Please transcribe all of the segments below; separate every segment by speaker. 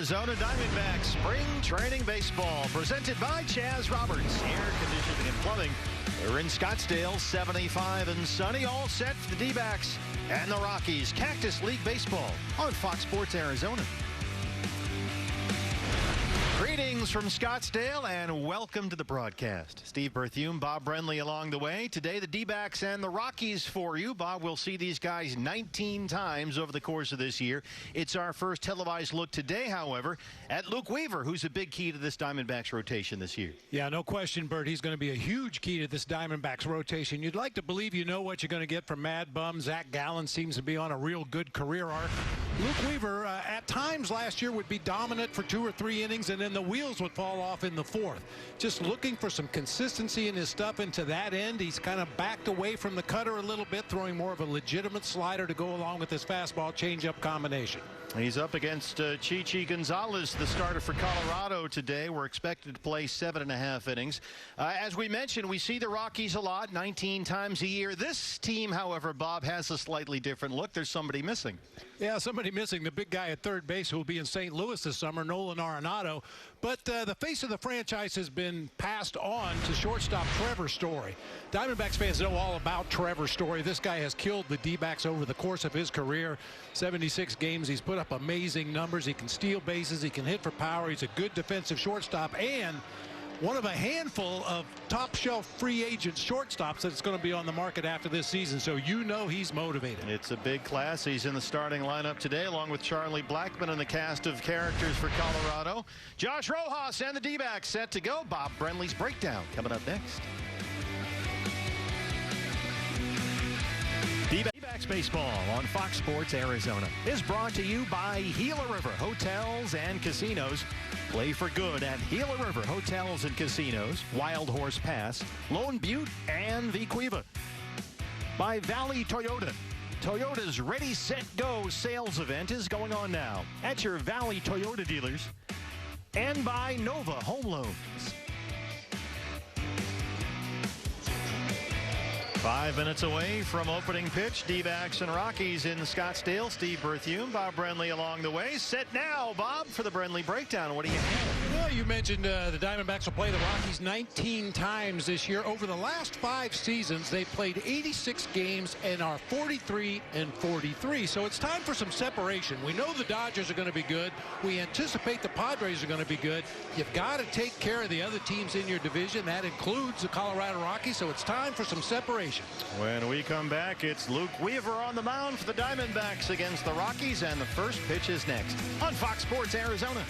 Speaker 1: Arizona Diamondbacks spring training baseball presented by Chaz Roberts. Air conditioning and plumbing. We're in Scottsdale, 75 and sunny, all set for the D-backs and the Rockies. Cactus League Baseball on Fox Sports Arizona. Greetings from Scottsdale and welcome to the broadcast. Steve Berthume, Bob Brenly along the way. Today the D-backs and the Rockies for you. Bob, will see these guys 19 times over the course of this year. It's our first televised look today, however, at Luke Weaver, who's a big key to this Diamondbacks rotation this year. Yeah, no question, Bert. He's going to be a huge key to this Diamondbacks rotation. You'd like to believe you know what you're going to get from Mad Bum. Zach Gallen seems to be on a real good career arc. Luke Weaver, at times last year, would be dominant for 2 or 3 innings, and then the wheels would fall off in the 4th. Just looking for some consistency in his stuff, and to that end, he's kind of backed away from the cutter a little bit, throwing more of a legitimate slider to go along with his fastball changeup combination. He's up against Chichi Gonzalez, the starter for Colorado today. We're expected to play 7.5 innings. As we mentioned, we see the Rockies a lot, 19 times a year. This team, however, Bob, has a slightly different look. There's somebody missing. Yeah, somebody missing. The big guy at third base who will be in St. Louis this summer, Nolan Arenado. But the face of the franchise has been passed on to shortstop Trevor Story. Diamondbacks fans know all about Trevor Story. This guy has killed the D-backs over the course of his career. 76 games. He's put up amazing numbers. He can steal bases. He can hit for power. He's a good defensive shortstop and one of a handful of top-shelf free agent shortstops that's going to be on the market after this season, so you know he's motivated. It's a big class. He's in the starting lineup today along with Charlie Blackmon and the cast of characters for Colorado. Josh Rojas and the D-backs set to go. Bob Brenly's breakdown coming up next. D-backs baseball on Fox Sports Arizona is brought to you by Gila River Hotels and Casinos. Play for good at Gila River Hotels and Casinos, Wild Horse Pass, Lone Butte, and Vequiva. By Valley Toyota. Toyota's Ready, Set, Go sales event is going on now at your Valley Toyota dealers. And by Nova Home Loans. 5 minutes away from opening pitch. D-backs and Rockies in Scottsdale. Steve Berthume, Bob Brenly along the way. Set now, Bob, for the Brenly breakdown. What do you have? Well, you mentioned the Diamondbacks will play the Rockies 19 times this year. Over the last 5 seasons, they've played 86 games and are 43 and 43. So it's time for some separation. We know the Dodgers are going to be good. We anticipate the Padres are going to be good. You've got to take care of the other teams in your division. That includes the Colorado Rockies. So it's time for some separation. When we come back, it's Luke Weaver on the mound for the Diamondbacks against the Rockies, and the first pitch is next on Fox Sports Arizona.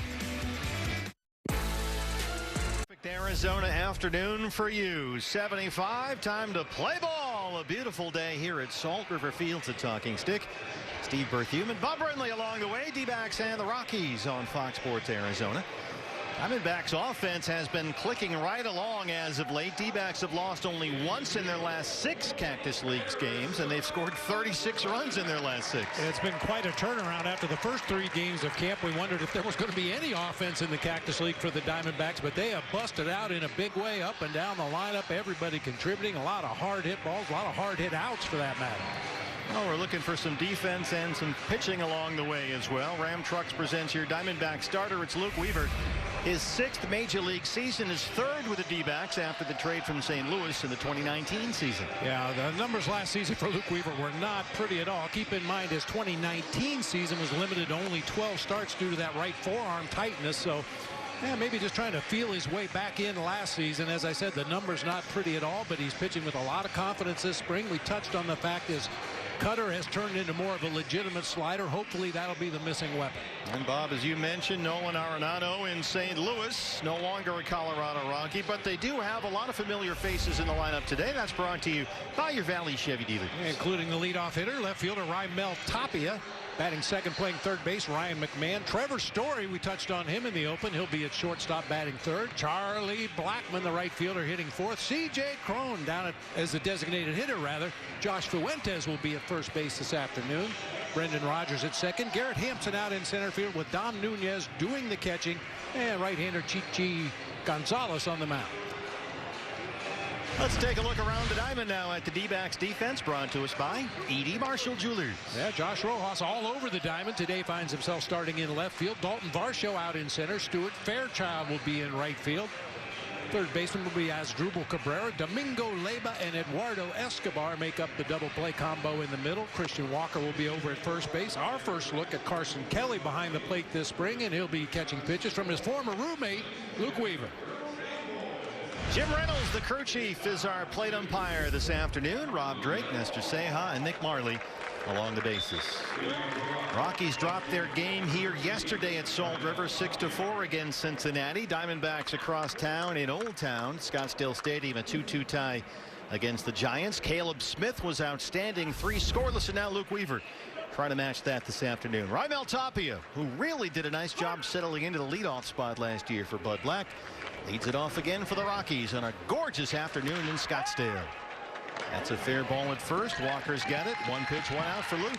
Speaker 1: Perfect Arizona afternoon for you. 75, time to play ball. A beautiful day here at Salt River Fields at Talking Stick. Steve Berthume and Bob Brenly along the way. D-backs and the Rockies on Fox Sports Arizona. Diamondbacks offense has been clicking right along as of late. D-backs have lost only once in their last 6 Cactus Leagues games, and they've scored 36 runs in their last 6. It's been quite a turnaround after the first 3 games of camp. We wondered if there was going to be any offense in the Cactus League for the Diamondbacks, but they have busted out in a big way up and down the lineup. Everybody contributing. A lot of hard hit balls, a lot of hard hit outs for that matter. Well, we're looking for some defense and some pitching along the way as well. Ram Trucks presents your Diamondback starter. It's Luke Weaver. His 6th Major League season, is 3rd with the D-backs after the trade from St. Louis in the 2019 season. Yeah, the numbers last season for Luke Weaver were not pretty at all. Keep in mind his 2019 season was limited to only 12 starts due to that right forearm tightness. So yeah, maybe just trying to feel his way back in last season. As I said, the numbers not pretty at all, but he's pitching with a lot of confidence this spring. We touched on the fact his cutter has turned into more of a legitimate slider. Hopefully that'll be the missing weapon. And Bob, as you mentioned, Nolan Arenado in St. Louis, no longer a Colorado Rocky, but they do have a lot of familiar faces in the lineup today. That's brought to you by your Valley Chevy dealer. Including the leadoff hitter, left fielder Raimel Tapia. Batting second, playing third base, Ryan McMahon. Trevor Story, we touched on him in the open. He'll be at shortstop batting third. Charlie Blackmon, the right fielder, hitting fourth. C.J. Cron down as the designated hitter, rather. Josh Fuentes will be at first base this afternoon. Brendan Rodgers at second. Garrett Hampson out in center field with Dom Nunez doing the catching. And right-hander Chichi Gonzalez on the mound. Let's take a look around the diamond now at the D-backs defense, brought to us by E.D. Marshall Jewelers.
Speaker 2: Yeah, Josh Rojas all over the diamond today, finds himself starting in left field. Dalton Varsho out in center. Stuart Fairchild will be in right field. Third baseman will be Asdrubal Cabrera. Domingo Leyba and Eduardo Escobar make up the double play combo in the middle. Christian Walker will be over at first base. Our first look at Carson Kelly behind the plate this spring, and he'll be catching pitches from his former roommate, Luke Weaver.
Speaker 1: Jim Reynolds, the crew chief, is our plate umpire this afternoon. Rob Drake, Nestor Ceja, and Nick Marley along the bases. Rockies dropped their game here yesterday at Salt River, 6-4 against Cincinnati. Diamondbacks across town in Old Town, Scottsdale Stadium, a 2-2 tie against the Giants. Caleb Smith was outstanding, 3 scoreless, and now Luke Weaver trying to match that this afternoon. Raimel Tapia, who really did a nice job settling into the leadoff spot last year for Bud Black, leads it off again for the Rockies on a gorgeous afternoon in Scottsdale. That's a fair ball at first. Walker's got it. 1 pitch, 1 out for Luke.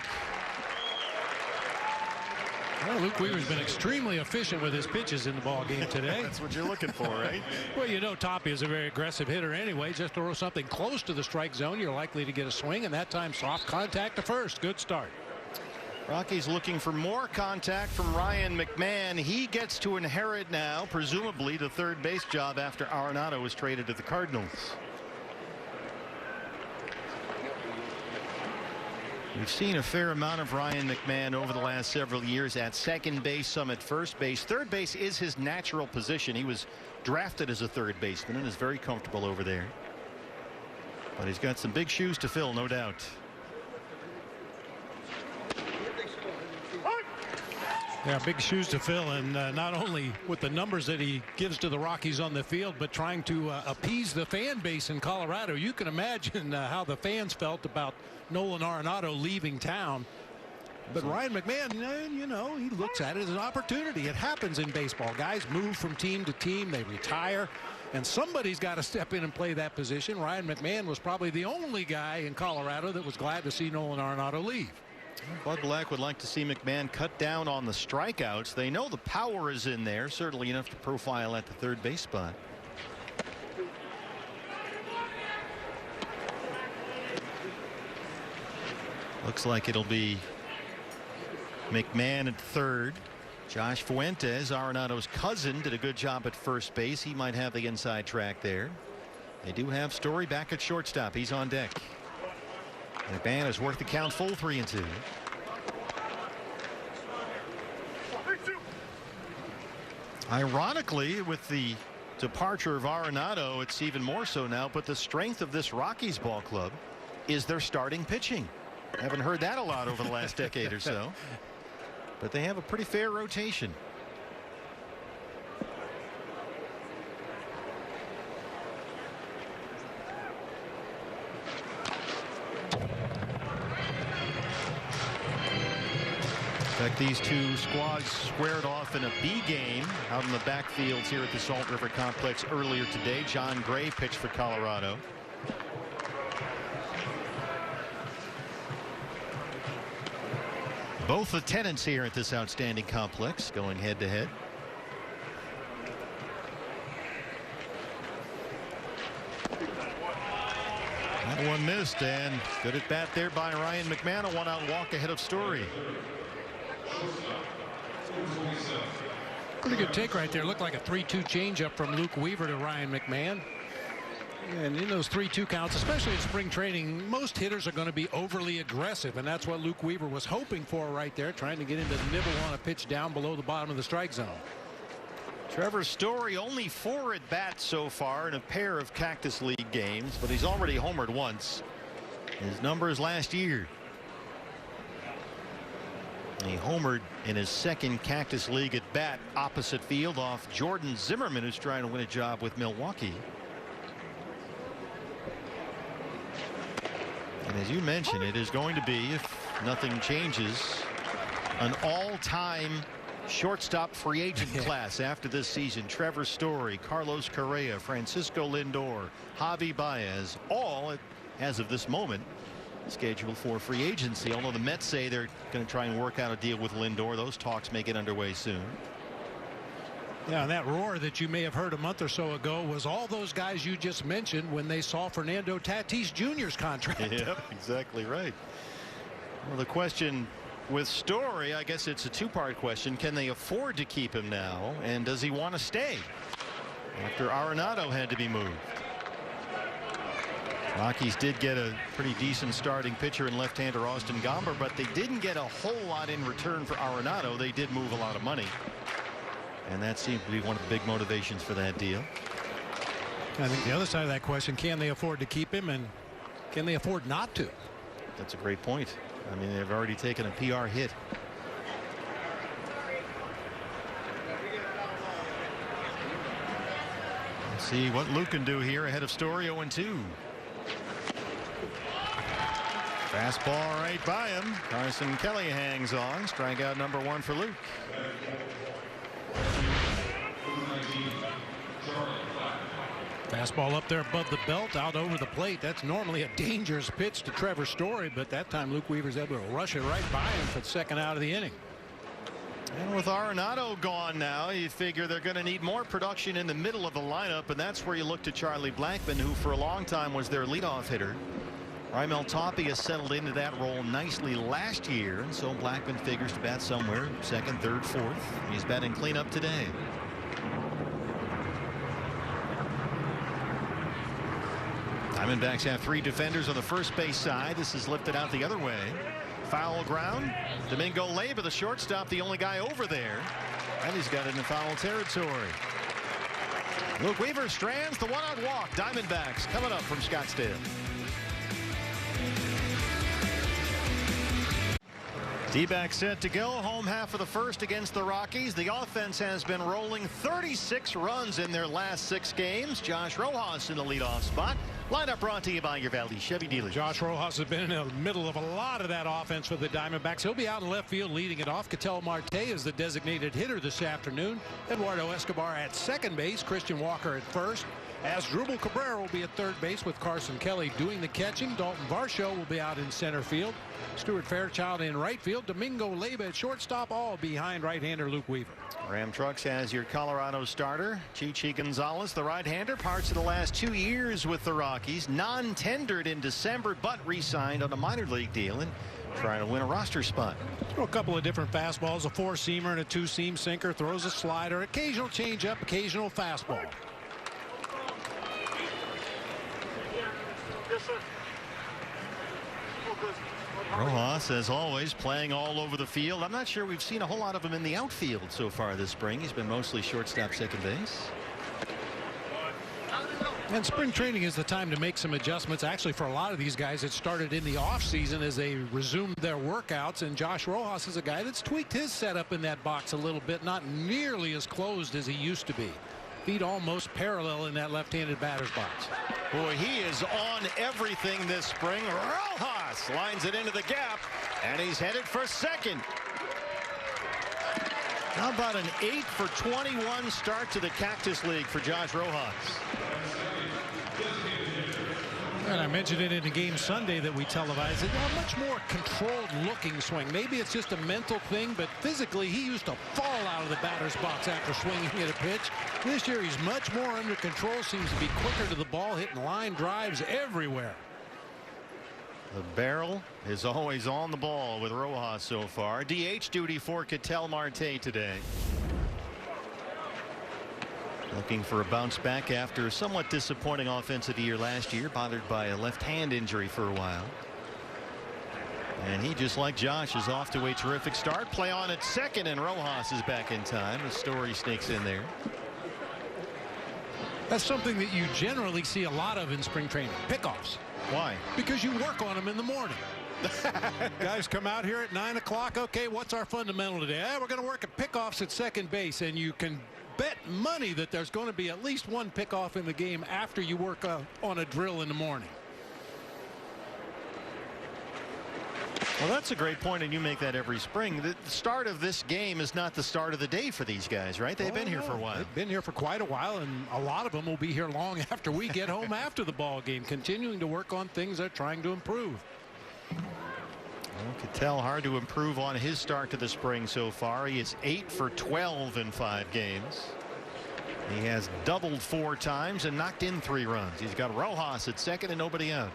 Speaker 2: Well, Luke Weaver's been extremely efficient with his pitches in the ball game today.
Speaker 1: That's what you're looking for, right?
Speaker 2: Well, you know, Tapia is a very aggressive hitter anyway. Just throw something close to the strike zone, you're likely to get a swing, and that time soft contact to first. Good start.
Speaker 1: Rockies looking for more contact from Ryan McMahon. He gets to inherit now, presumably, the third base job after Arenado was traded to the Cardinals. We've seen a fair amount of Ryan McMahon over the last several years at second base, some at first base. Third base is his natural position. He was drafted as a third baseman and is very comfortable over there. But he's got some big shoes to fill, no doubt.
Speaker 2: Yeah, big shoes to fill, and not only with the numbers that he gives to the Rockies on the field, but trying to appease the fan base in Colorado. You can imagine how the fans felt about Nolan Arenado leaving town. But Ryan McMahon, you know, he looks at it as an opportunity. It happens in baseball. Guys move from team to team. They retire. And somebody's got to step in and play that position. Ryan McMahon was probably the only guy in Colorado that was glad to see Nolan Arenado leave.
Speaker 1: Bud Black would like to see McMahon cut down on the strikeouts. They know the power is in there, certainly enough to profile at the third base spot. Looks like it'll be McMahon at third. Josh Fuentes, Arenado's cousin, did a good job at first base. He might have the inside track there. They do have Story back at shortstop. He's on deck. McMahon has worked the count full 3-2. Ironically, with the departure of Arenado, it's even more so now. But the strength of this Rockies ball club is their starting pitching. Haven't heard that a lot over the last decade or so. But they have a pretty fair rotation. In fact, these two squads squared off in a B game out in the backfields here at the Salt River Complex earlier today. John Gray pitched for Colorado. Both the tenants here at this outstanding complex going head to head. That one missed, and good at bat there by Ryan McMahon. A 1-out walk ahead of Story.
Speaker 2: Pretty good take right there. Looked like a 3-2 changeup from Luke Weaver to Ryan McMahon. And in those 3-2 counts, especially in spring training, most hitters are going to be overly aggressive, and that's what Luke Weaver was hoping for right there, trying to get him to nibble on a pitch down below the bottom of the strike zone.
Speaker 1: Trevor Story only 4 at bats so far in a pair of Cactus League games, but he's already homered once. His numbers last year. He homered in his second Cactus League at bat opposite field off Jordan Zimmerman, who's trying to win a job with Milwaukee. And as you mentioned, it is going to be, if nothing changes, an all-time shortstop free agent class after this season. Trevor Story, Carlos Correa, Francisco Lindor, Javi Baez, all as of this moment scheduled for free agency, although the Mets say they're going to try and work out a deal with Lindor. Those talks may get underway soon.
Speaker 2: Yeah, and that roar that you may have heard a month or so ago was all those guys you just mentioned when they saw Fernando Tatis Jr.'s contract.
Speaker 1: Yep, exactly right. Well, the question with Story, I guess it's a two-part question. Can they afford to keep him now? And does he want to stay after Arenado had to be moved? Rockies did get a pretty decent starting pitcher in left-hander Austin Gomber, but they didn't get a whole lot in return for Arenado. They did move a lot of money, and that seemed to be one of the big motivations for that deal.
Speaker 2: I think the other side of that question, can they afford to keep him, and can they afford not to?
Speaker 1: That's a great point. I mean, they've already taken a PR hit. Let's see what Luke can do here ahead of Story. 0-2. Fastball right by him. Carson Kelly hangs on. Strikeout number 1 for Luke.
Speaker 2: Fastball up there above the belt, out over the plate. That's normally a dangerous pitch to Trevor Story, but that time Luke Weaver's able to rush it right by him for the second out of the inning.
Speaker 1: And with Arenado gone now, you figure they're going to need more production in the middle of the lineup, and that's where you look to Charlie Blackmon, who for a long time was their leadoff hitter. Raimel Tapia settled into that role nicely last year, and so Blackmon figures to bat somewhere second, third, fourth. He's batting cleanup today. Diamondbacks have 3 defenders on the first base side. This is lifted out the other way. Foul ground. Domingo Leyba, the shortstop, the only guy over there, and he's got it in foul territory. Luke Weaver strands the one-out walk. Diamondbacks coming up from Scottsdale. D-backs set to go. Home half of the first against the Rockies. The offense has been rolling. 36 runs in their last 6 games. Josh Rojas in the leadoff spot. Lineup brought to you by your Valley Chevy dealer.
Speaker 2: Josh Rojas has been in the middle of a lot of that offense for the Diamondbacks. He'll be out in left field leading it off. Ketel Marte is the designated hitter this afternoon. Eduardo Escobar at second base. Christian Walker at first. Asdrubal Cabrera will be at third base with Carson Kelly doing the catching. Dalton Varsho will be out in center field. Stuart Fairchild in right field. Domingo Leyba at shortstop, all behind right-hander Luke Weaver.
Speaker 1: Ram Trucks has your Colorado starter. Chichi Gonzalez, the right-hander, parts of the last 2 years with the Rockies. Non-tendered in December, but re-signed on a minor league deal and trying to win a roster spot.
Speaker 2: A couple of different fastballs, a 4-seamer and a 2-seam sinker. Throws a slider, occasional changeup, occasional fastball.
Speaker 1: Rojas, as always, playing all over the field. I'm not sure we've seen a whole lot of him in the outfield so far this spring. He's been mostly shortstop, second base.
Speaker 2: And spring training is the time to make some adjustments. Actually, for a lot of these guys, it started in the offseason as they resumed their workouts. And Josh Rojas is a guy that's tweaked his setup in that box a little bit, not nearly as closed as he used to be. Feet almost parallel in that left-handed batter's box.
Speaker 1: Boy, he is on everything this spring. Rojas lines it into the gap, and he's headed for second. How about an 8 for 21 start to the Cactus League for Josh Rojas?
Speaker 2: And I mentioned it in the game Sunday that we televised. A much more controlled looking swing. Maybe it's just a mental thing, but physically he used to fall out of the batter's box after swinging at a pitch. This year he's much more under control, seems to be quicker to the ball, hitting line drives everywhere.
Speaker 1: The barrel is always on the ball with Rojas so far. DH duty for Ketel Marte today. Looking for a bounce back after a somewhat disappointing offensive year last year, bothered by a left hand injury for a while. And he, just like Josh, is off to a terrific start. Play on at second, and Rojas is back in time. The Story sneaks in there.
Speaker 2: That's something that you generally see a lot of in spring training. Pickoffs.
Speaker 1: Why?
Speaker 2: Because you work on them in the morning. Guys come out here at 9 o'clock. Okay, what's our fundamental today? We're going to work at pickoffs at second base, and you can bet money that there's going to be at least one pickoff in the game after you work on a drill in the morning.
Speaker 1: Well, that's a great point, and you make that every spring. The start of this game is not the start of the day for these guys, right? They've been here for a while.
Speaker 2: They've been here for quite a while, and a lot of them will be here long after we get home after the ball game, continuing to work on things they're trying to improve.
Speaker 1: Well, Ketel hard to improve on his start to the spring so far. He is 8 for 12 in 5 games. He has doubled 4 times and knocked in 3 runs. He's got Rojas at second and nobody out.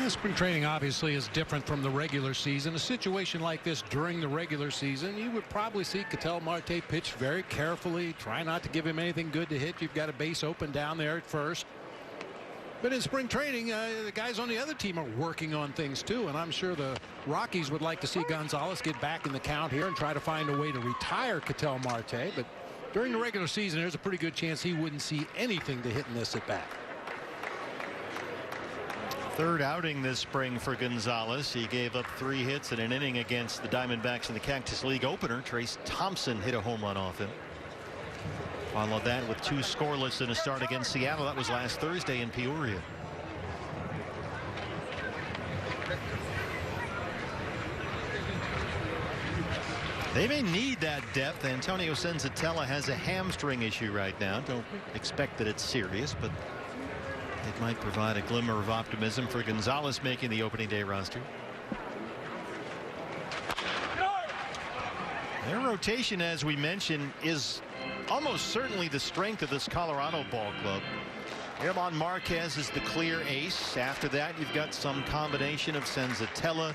Speaker 2: Spring training obviously is different from the regular season. A situation like this during the regular season, you would probably see Ketel Marte pitch very carefully, try not to give him anything good to hit. You've got a base open down there at first. But in spring training, the guys on the other team are working on things too, and I'm sure the Rockies would like to see Gonzalez get back in the count here and try to find a way to retire Ketel Marte. But during the regular season, there's a pretty good chance he wouldn't see anything to hit in this at bat.
Speaker 1: 3rd outing this spring for Gonzalez. He gave up 3 hits in an inning against the Diamondbacks in the Cactus League opener. Trace Thompson hit a home run off him. Followed that with 2 scoreless in a start against Seattle. That was last Thursday in Peoria. They may need that depth. Antonio Senzatella has a hamstring issue right now. Don't expect that it's serious, but it might provide a glimmer of optimism for Gonzalez making the opening day roster. Their rotation, as we mentioned, is almost certainly the strength of this Colorado ball club. Germán Marquez is the clear ace. After that, you've got some combination of Senzatella,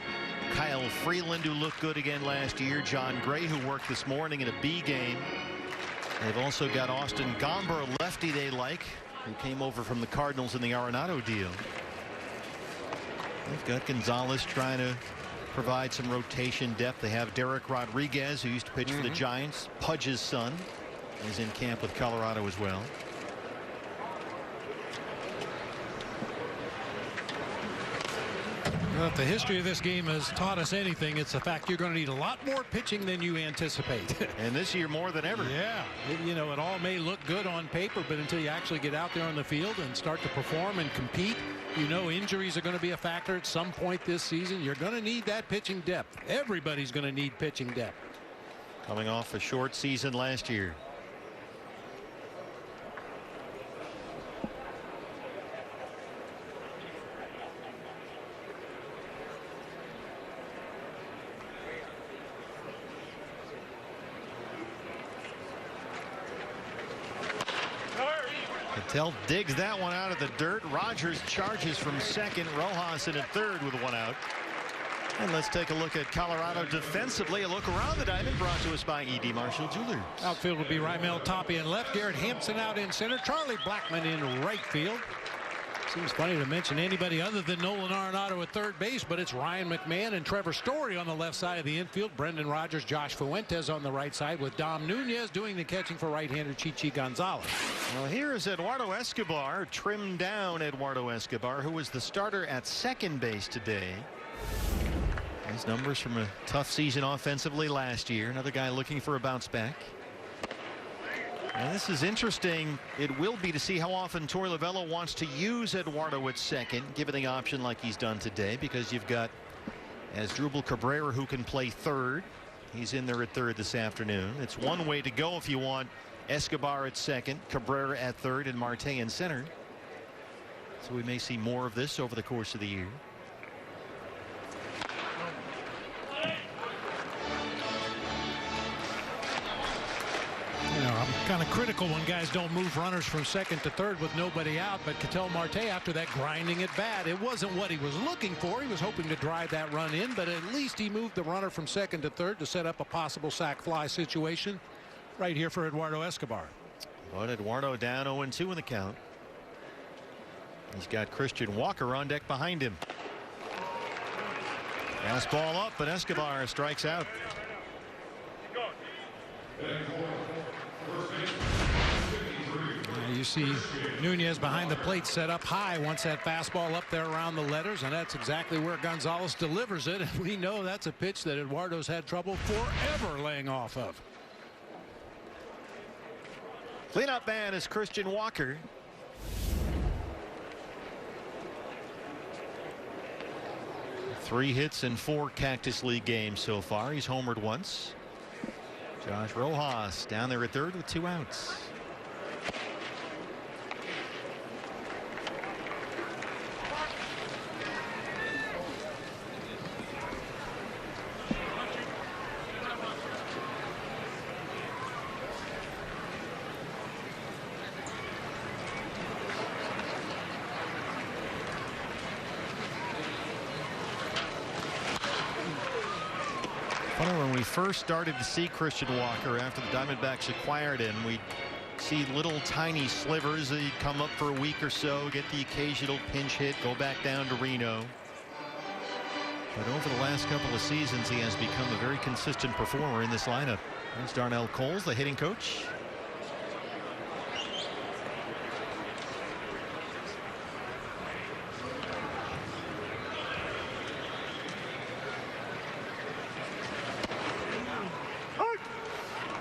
Speaker 1: Kyle Freeland, who looked good again last year, John Gray, who worked this morning in a B game. They've also got Austin Gomber, a lefty they like, who came over from the Cardinals in the Arenado deal. They've got Gonzalez trying to provide some rotation depth. They have Derek Rodriguez, who used to pitch for the Giants. Pudge's son is in camp with Colorado as well.
Speaker 2: Well, if the history of this game has taught us anything, it's the fact you're going to need a lot more pitching than you anticipate.
Speaker 1: And this year more than ever.
Speaker 2: Yeah, you know, it all may look good on paper, but until you actually get out there on the field and start to perform and compete, you know, injuries are going to be a factor at some point this season. You're going to need that pitching depth. Everybody's going to need pitching depth.
Speaker 1: Coming off a short season last year. Ketel digs that one out of the dirt. Rogers charges from second. Rojas in at third with 1 out. And let's take a look at Colorado defensively. A look around the diamond brought to us by E.D. Marshall Jewelers.
Speaker 2: Outfield will be Raimel Tapia in left. Garrett Hampson out in center. Charlie Blackmon in right field. Seems funny to mention anybody other than Nolan Arenado at third base, but it's Ryan McMahon and Trevor Story on the left side of the infield. Brendan Rodgers, Josh Fuentes on the right side, with Dom Nunez doing the catching for right-hander Chichi Gonzalez.
Speaker 1: Well, here is Eduardo Escobar, trimmed down Eduardo Escobar, who was the starter at second base today. His numbers from a tough season offensively last year. Another guy looking for a bounce back. And this is interesting. It will be to see how often Torey Lovullo wants to use Eduardo at second, given the option like he's done today, because you've got Asdrubal Cabrera, who can play third. He's in there at third this afternoon. It's one way to go if you want Escobar at second, Cabrera at third, and Marte in center. So we may see more of this over the course of the year.
Speaker 2: You know, I'm kind of critical when guys don't move runners from second to third with nobody out, but Ketel Marte, after that grinding at bat, it wasn't what he was looking for. He was hoping to drive that run in, but at least he moved the runner from second to third to set up a possible sac fly situation right here for Eduardo Escobar.
Speaker 1: But Eduardo down 0-2 in the count. He's got Christian Walker on deck behind him. Fastball up, but Escobar strikes out.
Speaker 2: You see Nunez behind the plate set up high, wants that fastball up there around the letters, and that's exactly where Gonzalez delivers it. And we know that's a pitch that Eduardo's had trouble forever laying off of.
Speaker 1: Cleanup man is Christian Walker. Three hits in 4 Cactus League games so far. He's homered once. Josh Rojas down there at third with 2 outs. When we first started to see Christian Walker after the Diamondbacks acquired him, we'd see little tiny slivers. He'd come up for a week or so, get the occasional pinch hit, go back down to Reno. But over the last couple of seasons, he has become a very consistent performer in this lineup. There's Darnell Coles, the hitting coach.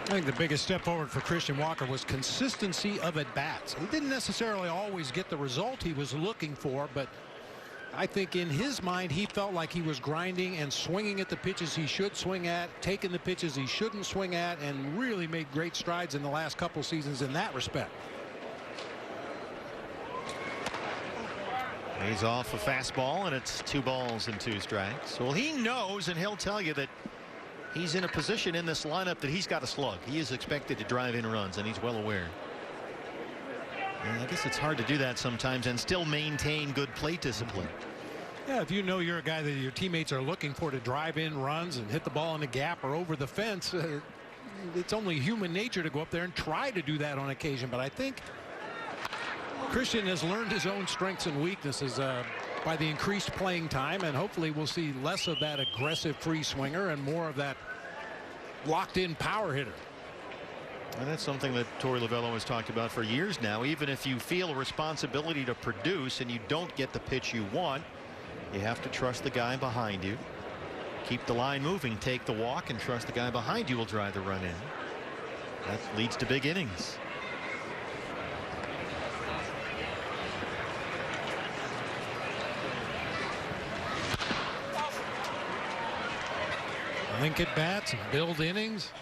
Speaker 2: I think the biggest step forward for Christian Walker was consistency of at-bats. He didn't necessarily always get the result he was looking for, but I think in his mind he felt like he was grinding and swinging at the pitches he should swing at, taking the pitches he shouldn't swing at, and really made great strides in the last couple seasons in that respect.
Speaker 1: He's off a fastball, and it's 2 balls and 2 strikes. Well, he knows, and he'll tell you that he's in a position in this lineup that he's got to slug. He is expected to drive in runs, and he's well aware. And I guess it's hard to do that sometimes and still maintain good plate discipline.
Speaker 2: Yeah, if you know you're a guy that your teammates are looking for to drive in runs and hit the ball in the gap or over the fence, it's only human nature to go up there and try to do that on occasion. But I think Christian has learned his own strengths and weaknesses by the increased playing time, and hopefully we'll see less of that aggressive free swinger and more of that locked-in power hitter.
Speaker 1: And that's something that Torey Lovullo has talked about for years now. Even if you feel a responsibility to produce and you don't get the pitch you want, you have to trust the guy behind you. Keep the line moving, take the walk, and trust the guy behind you will drive the run in. That leads to big innings.
Speaker 2: Link at bats and build innings.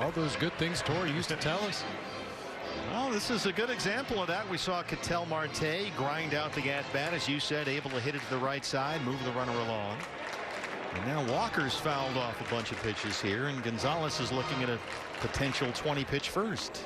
Speaker 2: All those good things Torey used to tell us.
Speaker 1: Well, this is a good example of that. We saw Ketel Marte grind out the at-bat, as you said, able to hit it to the right side, move the runner along. And now Walker's fouled off a bunch of pitches here, and Gonzalez is looking at a potential 20-pitch first.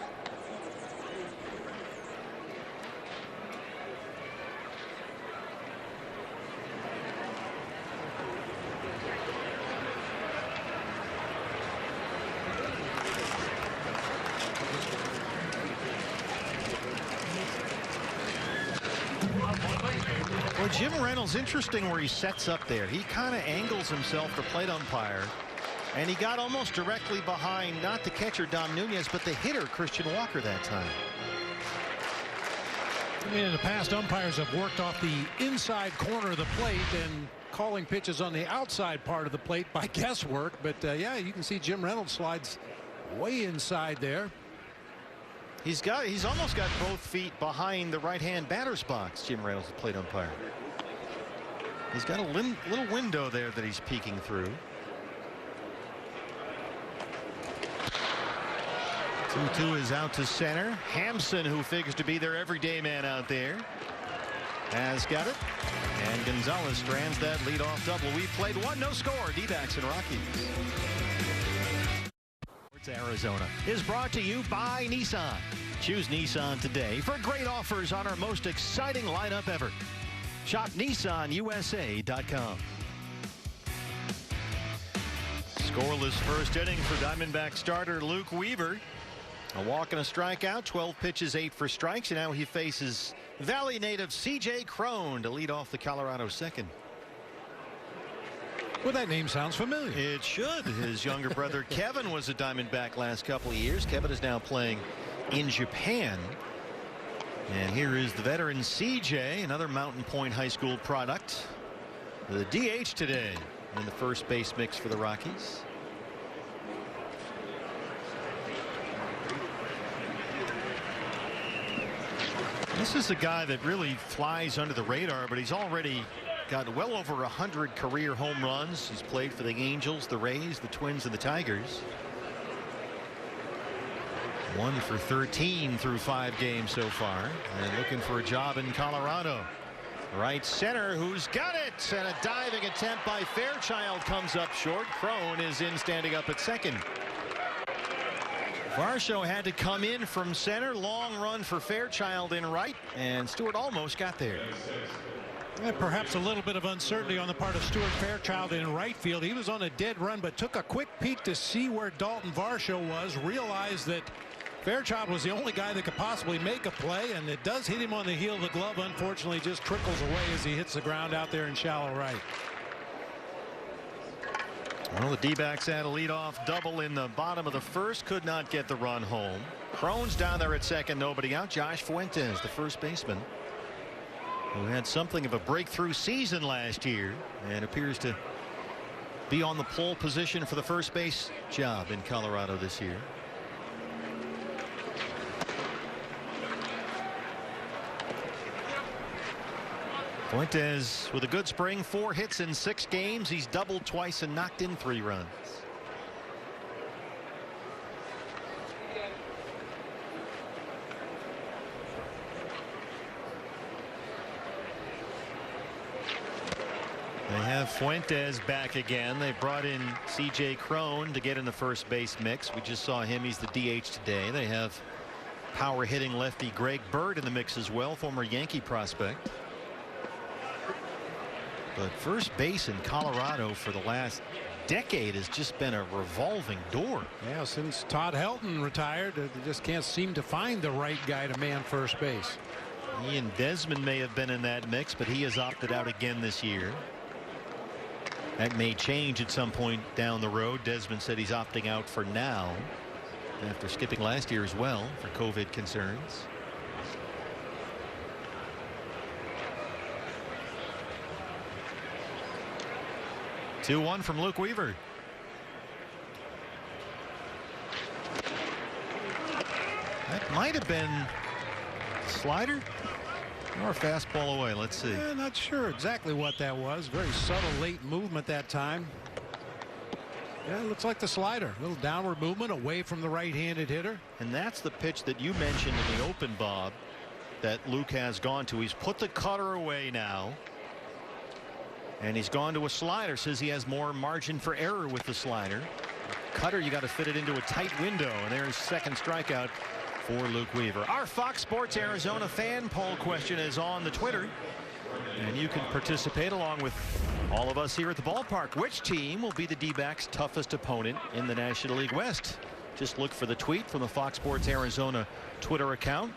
Speaker 1: Well, Jim Reynolds, interesting where he sets up there. He kind of angles himself, the plate umpire, and he got almost directly behind not the catcher Dom Nunez, but the hitter Christian Walker that time.
Speaker 2: I mean, in the past, umpires have worked off the inside corner of the plate and calling pitches on the outside part of the plate by guesswork. But yeah, you can see Jim Reynolds slides way inside there.
Speaker 1: He's almost got both feet behind the right-hand batter's box. Jim Reynolds, the plate umpire. He's got a little window there that he's peeking through. 2-2 is out to center. Hampson, who figures to be their everyday man out there, has got it. And Gonzalez strands that leadoff double. We've played one, no score. D-backs and Rockies. Arizona is brought to you by Nissan. Choose Nissan today for great offers on our most exciting lineup ever. Shop NissanUSA.com. Scoreless first inning for Diamondback starter Luke Weaver. A walk and a strikeout, 12 pitches, 8 for strikes, and now he faces Valley native C.J. Cron to lead off the Colorado second.
Speaker 2: Well, that name sounds familiar.
Speaker 1: It should. His younger brother Kevin was a Diamondback last couple of years. Kevin is now playing in Japan. And here is the veteran CJ, another Mountain Point High School product. The DH today in the first base mix for the Rockies. This is a guy that really flies under the radar, but he's already got well over 100 career home runs. He's played for the Angels, the Rays, the Twins, and the Tigers. 1 for 13 through 5 games so far, and looking for a job in Colorado. Right center, who's got it, and a diving attempt by Fairchild comes up short. Crone is in, standing up at second. Varsho had to come in from center. Long run for Fairchild in right, and Stewart almost got there.
Speaker 2: And perhaps a little bit of uncertainty on the part of Stuart Fairchild in right field. He was on a dead run, but took a quick peek to see where Dalton Varsho was, realized that Fairchild was the only guy that could possibly make a play, and it does hit him on the heel. The glove unfortunately just trickles away as he hits the ground out there in shallow right.
Speaker 1: Well, the D-backs had a leadoff double in the bottom of the first, could not get the run home. Crone's down there at second, nobody out. Josh Fuentes, the first baseman, who had something of a breakthrough season last year and appears to be on the pole position for the first base job in Colorado this year. Fuentes with a good spring, 4 hits in 6 games. He's doubled twice and knocked in 3 runs. They have Fuentes back again. They brought in C.J. Crone to get in the first base mix. We just saw him. He's the DH today. They have power hitting lefty Greg Bird in the mix as well, former Yankee prospect. But first base in Colorado for the last decade has just been a revolving door.
Speaker 2: Yeah, since Todd Helton retired, they just can't seem to find the right guy to man first base.
Speaker 1: Ian Desmond may have been in that mix, but he has opted out again this year. That may change at some point down the road. Desmond said he's opting out for now, after skipping last year as well for COVID concerns. Two-one from Luke Weaver. That might have been slider or fastball away. Let's see.
Speaker 2: Yeah, not sure exactly what that was. Very subtle late movement that time. Yeah, it looks like the slider. A little downward movement away from the right-handed hitter.
Speaker 1: And that's the pitch that you mentioned in the open, Bob, that Luke has gone to. He's put the cutter away now, and he's gone to a slider. Says he has more margin for error with the slider. Cutter, you got to fit it into a tight window, and there's second strikeout for Luke Weaver. Our Fox Sports Arizona fan poll question is on the Twitter, and you can participate along with all of us here at the ballpark. Which team will be the D-backs' toughest opponent in the National League West? Just look for the tweet from the Fox Sports Arizona Twitter account.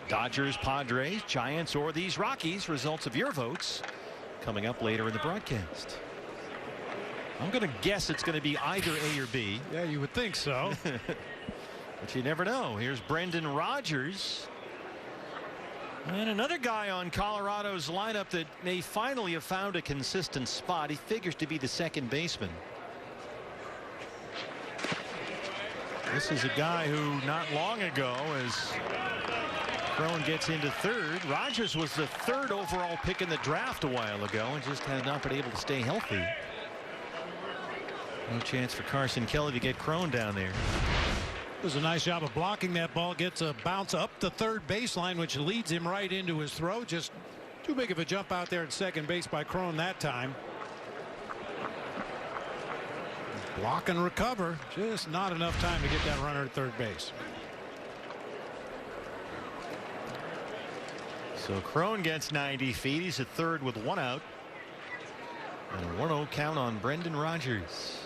Speaker 1: Dodgers, Padres, Giants, or these Rockies. Results of your votes coming up later in the broadcast. I'm going to guess it's going to be either A or B.
Speaker 2: Yeah, you would think so.
Speaker 1: But you never know. Here's Brendan Rodgers. And another guy on Colorado's lineup that may finally have found a consistent spot. He figures to be the second baseman. This is a guy who not long ago, as Crone gets into third, Rodgers was the 3rd overall pick in the draft a while ago and just had not been able to stay healthy. No chance for Carson Kelly to get Crone down there.
Speaker 2: Does a nice job of blocking that ball. Gets a bounce up the third baseline, which leads him right into his throw. Just too big of a jump out there at second base by Crone that time. Block and recover. Just not enough time to get that runner at third base.
Speaker 1: So Crone gets 90 feet. He's at third with 1 out. And a 1-0 count on Brendan Rodgers.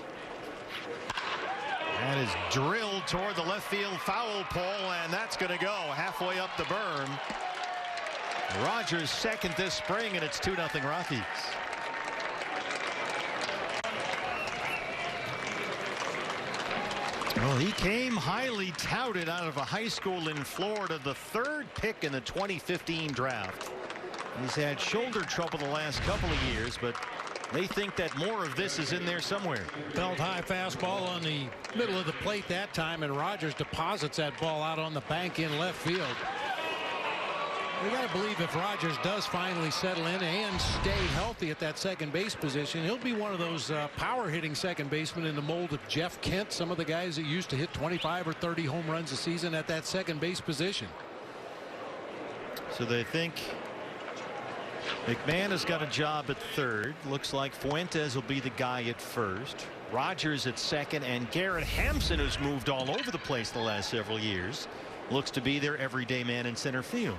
Speaker 1: That is drilled toward the left field foul pole, and that's going to go halfway up the berm. Rodgers second this spring, and it's 2-0 Rockies. Well, he came highly touted out of a high school in Florida, the 3rd pick in the 2015 draft. He's had shoulder trouble the last couple of years, but they think that more of this is in there somewhere.
Speaker 2: Felt high fastball on the middle of the plate that time, and Rodgers deposits that ball out on the bank in left field. You got to believe if Rogers does finally settle in and stay healthy at that second base position, he'll be one of those power hitting second basemen in the mold of Jeff Kent, some of the guys that used to hit 25 or 30 home runs a season at that second base position.
Speaker 1: So they think McMahon has got a job at third. Looks like Fuentes will be the guy at first. Rogers at second, and Garrett Hampson, who's moved all over the place the last several years, looks to be their everyday man in center field.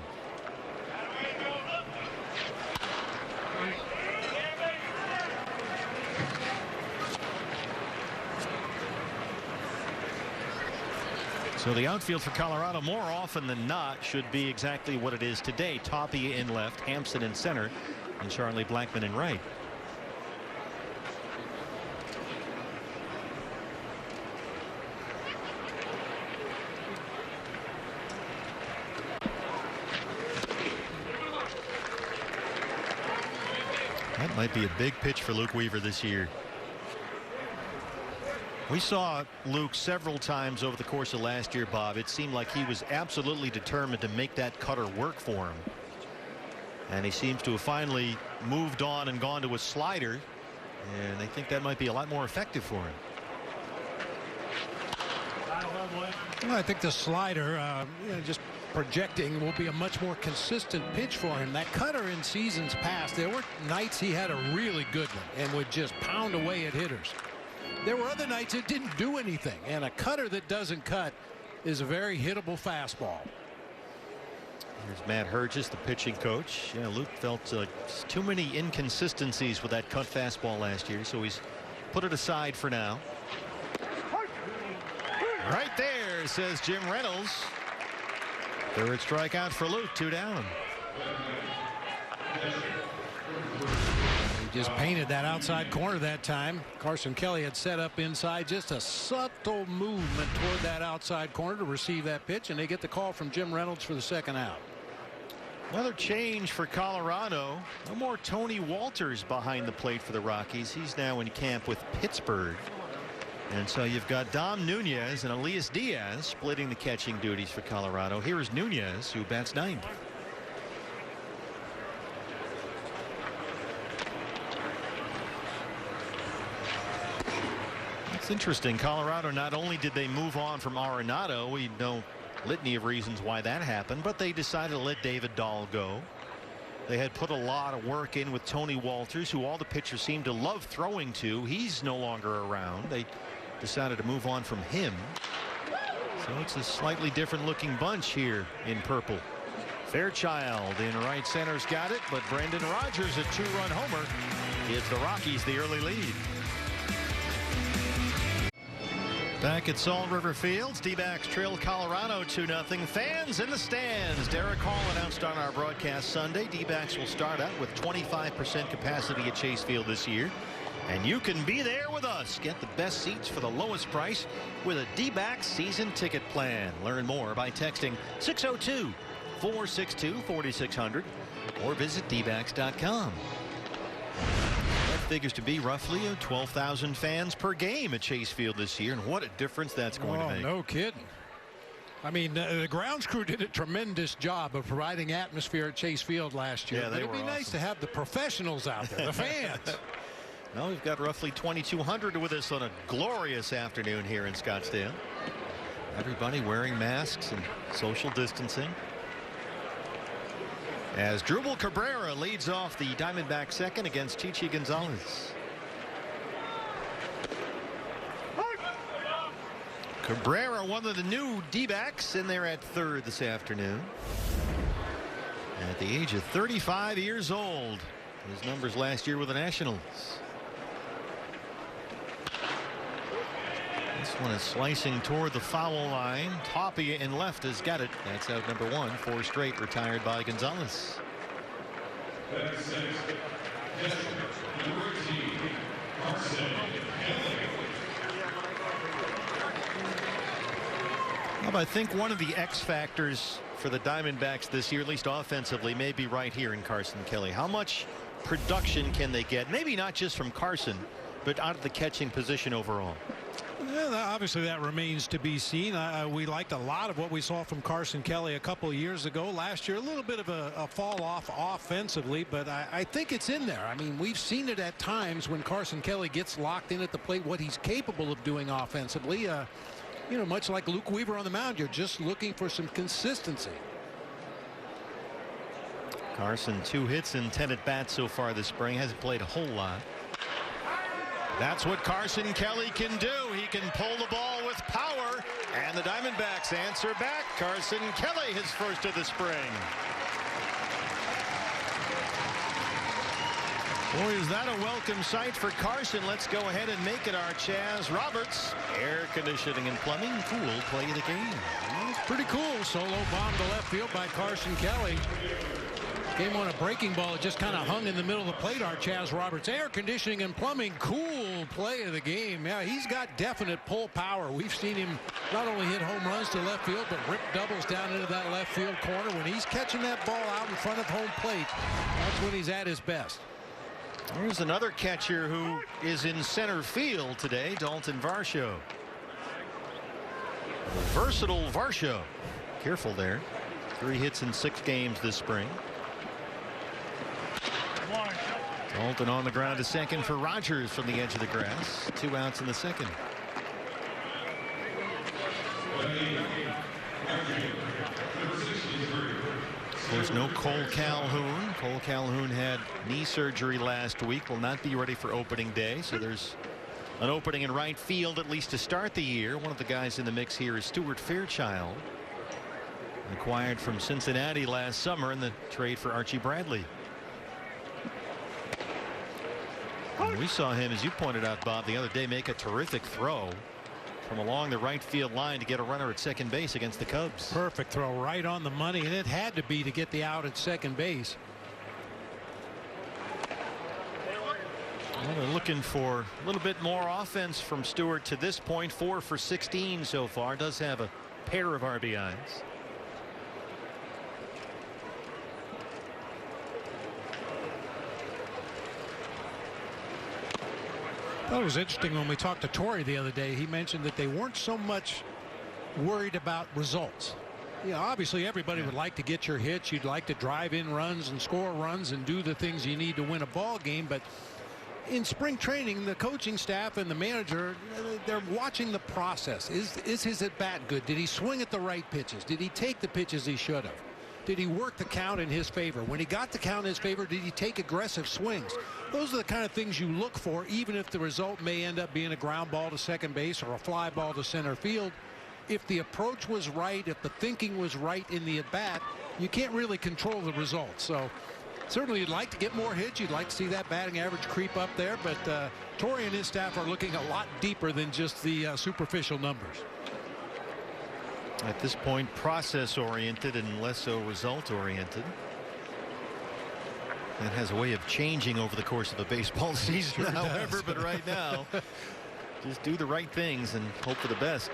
Speaker 1: So the outfield for Colorado more often than not should be exactly what it is today. Tapia in left, Hampson in center, and Charlie Blackmon in right. That might be a big pitch for Luke Weaver this year. We saw Luke several times over the course of last year, Bob. It seemed like he was absolutely determined to make that cutter work for him. And he seems to have finally moved on and gone to a slider. And I think that might be a lot more effective for him.
Speaker 2: Well, I think the slider, just projecting, will be a much more consistent pitch for him. That cutter in seasons past, there were nights he had a really good one and would just pound away at hitters. There were other nights it didn't do anything, and a cutter that doesn't cut is a very hittable fastball.
Speaker 1: Here's Matt Herges, the pitching coach. Yeah, Luke felt too many inconsistencies with that cut fastball last year, so he's put it aside for now. Right there, says Jim Reynolds. Third strikeout for Luke, 2 down.
Speaker 2: He just painted that outside corner that time. Carson Kelly had set up inside, just a subtle movement toward that outside corner to receive that pitch, and they get the call from Jim Reynolds for the second out.
Speaker 1: Another change for Colorado. No more Tony Walters behind the plate for the Rockies. He's now in camp with Pittsburgh. And so you've got Dom Nunez and Elias Diaz splitting the catching duties for Colorado. Here is Nunez, who bats ninth. It's interesting. Colorado, not only did they move on from Arenado, we know litany of reasons why that happened, but they decided to let David Dahl go. They had put a lot of work in with Tony Walters, who all the pitchers seem to love throwing to. He's no longer around. They decided to move on from him. So it's a slightly different looking bunch here in purple. Fairchild in right center's got it, but Brendan Rodgers, a 2-run homer, gives the Rockies the early lead. Back at Salt River Fields, D-backs trail Colorado 2-0. Fans in the stands. Derek Hall announced on our broadcast Sunday, D-backs will start out with 25% capacity at Chase Field this year. And you can be there with us. Get the best seats for the lowest price with a D-backs season ticket plan. Learn more by texting 602-462-4600 or visit dbacks.com. Figures to be roughly 12,000 fans per game at Chase Field this year, and what a difference that's going to make.
Speaker 2: No kidding. I mean, the grounds crew did a tremendous job of providing atmosphere at Chase Field last year.
Speaker 1: Yeah,
Speaker 2: it'd be nice to have the professionals out there, the fans.
Speaker 1: Well, we've got roughly 2,200 with us on a glorious afternoon here in Scottsdale. Everybody wearing masks and social distancing. As Drupal Cabrera leads off the Diamondback second against Chichi Gonzalez. Cabrera, one of the new D-backs, in there at third this afternoon. At the age of 35 years old. His numbers last year with the Nationals. This one is slicing toward the foul line. Tapia in left has got it. That's out number 1. 4 straight retired by Gonzalez. I think one of the X factors for the Diamondbacks this year, at least offensively, may be right here in Carson Kelly. How much production can they get? Maybe not just from Carson, but out of the catching position overall.
Speaker 2: Well, obviously that remains to be seen. We liked a lot of what we saw from Carson Kelly a couple of years ago. Last year, a little bit of a fall off offensively, but I think it's in there. I mean, we've seen it at times when Carson Kelly gets locked in at the plate, what he's capable of doing offensively. You know, much like Luke Weaver on the mound, you're just looking for some consistency.
Speaker 1: Carson, 2 hits and 10 at bats so far this spring. Hasn't played a whole lot. That's what Carson Kelly can do. He can pull the ball with power, and the Diamondbacks answer back. Carson Kelly, his first of the spring. Boy, is that a welcome sight for Carson. Let's go ahead and make it our Chaz Roberts Air Conditioning and Plumbing Cool Play of the Game.
Speaker 2: It's pretty cool. Solo bomb to left field by Carson Kelly. Game on a breaking ball. It just kind of hung in the middle of the plate. Our Chaz Roberts Air Conditioning and Plumbing Cool Play of the Game. Yeah, he's got definite pull power. We've seen him not only hit home runs to left field, but rip doubles down into that left field corner. When he's catching that ball out in front of home plate, that's when he's at his best.
Speaker 1: Here's another catcher who is in center field today, Dalton Varsho. Versatile Varsho. Careful there. 3 hits in 6 games this spring. Dalton on the ground to second for Rogers from the edge of the grass. 2 outs in the second. Of course, no Cole Calhoun. Cole Calhoun had knee surgery last week. Will not be ready for opening day. So there's an opening in right field, at least to start the year. One of the guys in the mix here is Stuart Fairchild, acquired from Cincinnati last summer in the trade for Archie Bradley. And we saw him, as you pointed out, Bob, the other day make a terrific throw from along the right field line to get a runner at second base against the Cubs.
Speaker 2: Perfect throw, right on the money, and it had to be to get the out at second base.
Speaker 1: Well, they're looking for a little bit more offense from Stewart to this point. 4 for 16 so far. Does have a pair of RBIs.
Speaker 2: I thought it was interesting when we talked to Torrey the other day. He mentioned that they weren't so much worried about results. Yeah, obviously everybody would like to get your hits. You'd like to drive in runs and score runs and do the things you need to win a ball game. But in spring training, the coaching staff and the manager, they're watching the process. Is his at bat good? Did he swing at the right pitches? Did he take the pitches he should have? Did he work the count in his favor? When he got the count in his favor, did he take aggressive swings? Those are the kind of things you look for, even if the result may end up being a ground ball to second base or a fly ball to center field. If the approach was right, if the thinking was right in the at-bat, you can't really control the results. So certainly you'd like to get more hits. You'd like to see that batting average creep up there. But Torrey and his staff are looking a lot deeper than just the superficial numbers.
Speaker 1: At this point, process oriented and less so result oriented. That has a way of changing over the course of a baseball season,
Speaker 2: Sure
Speaker 1: however,
Speaker 2: does.
Speaker 1: but right now, just do the right things and hope for the best.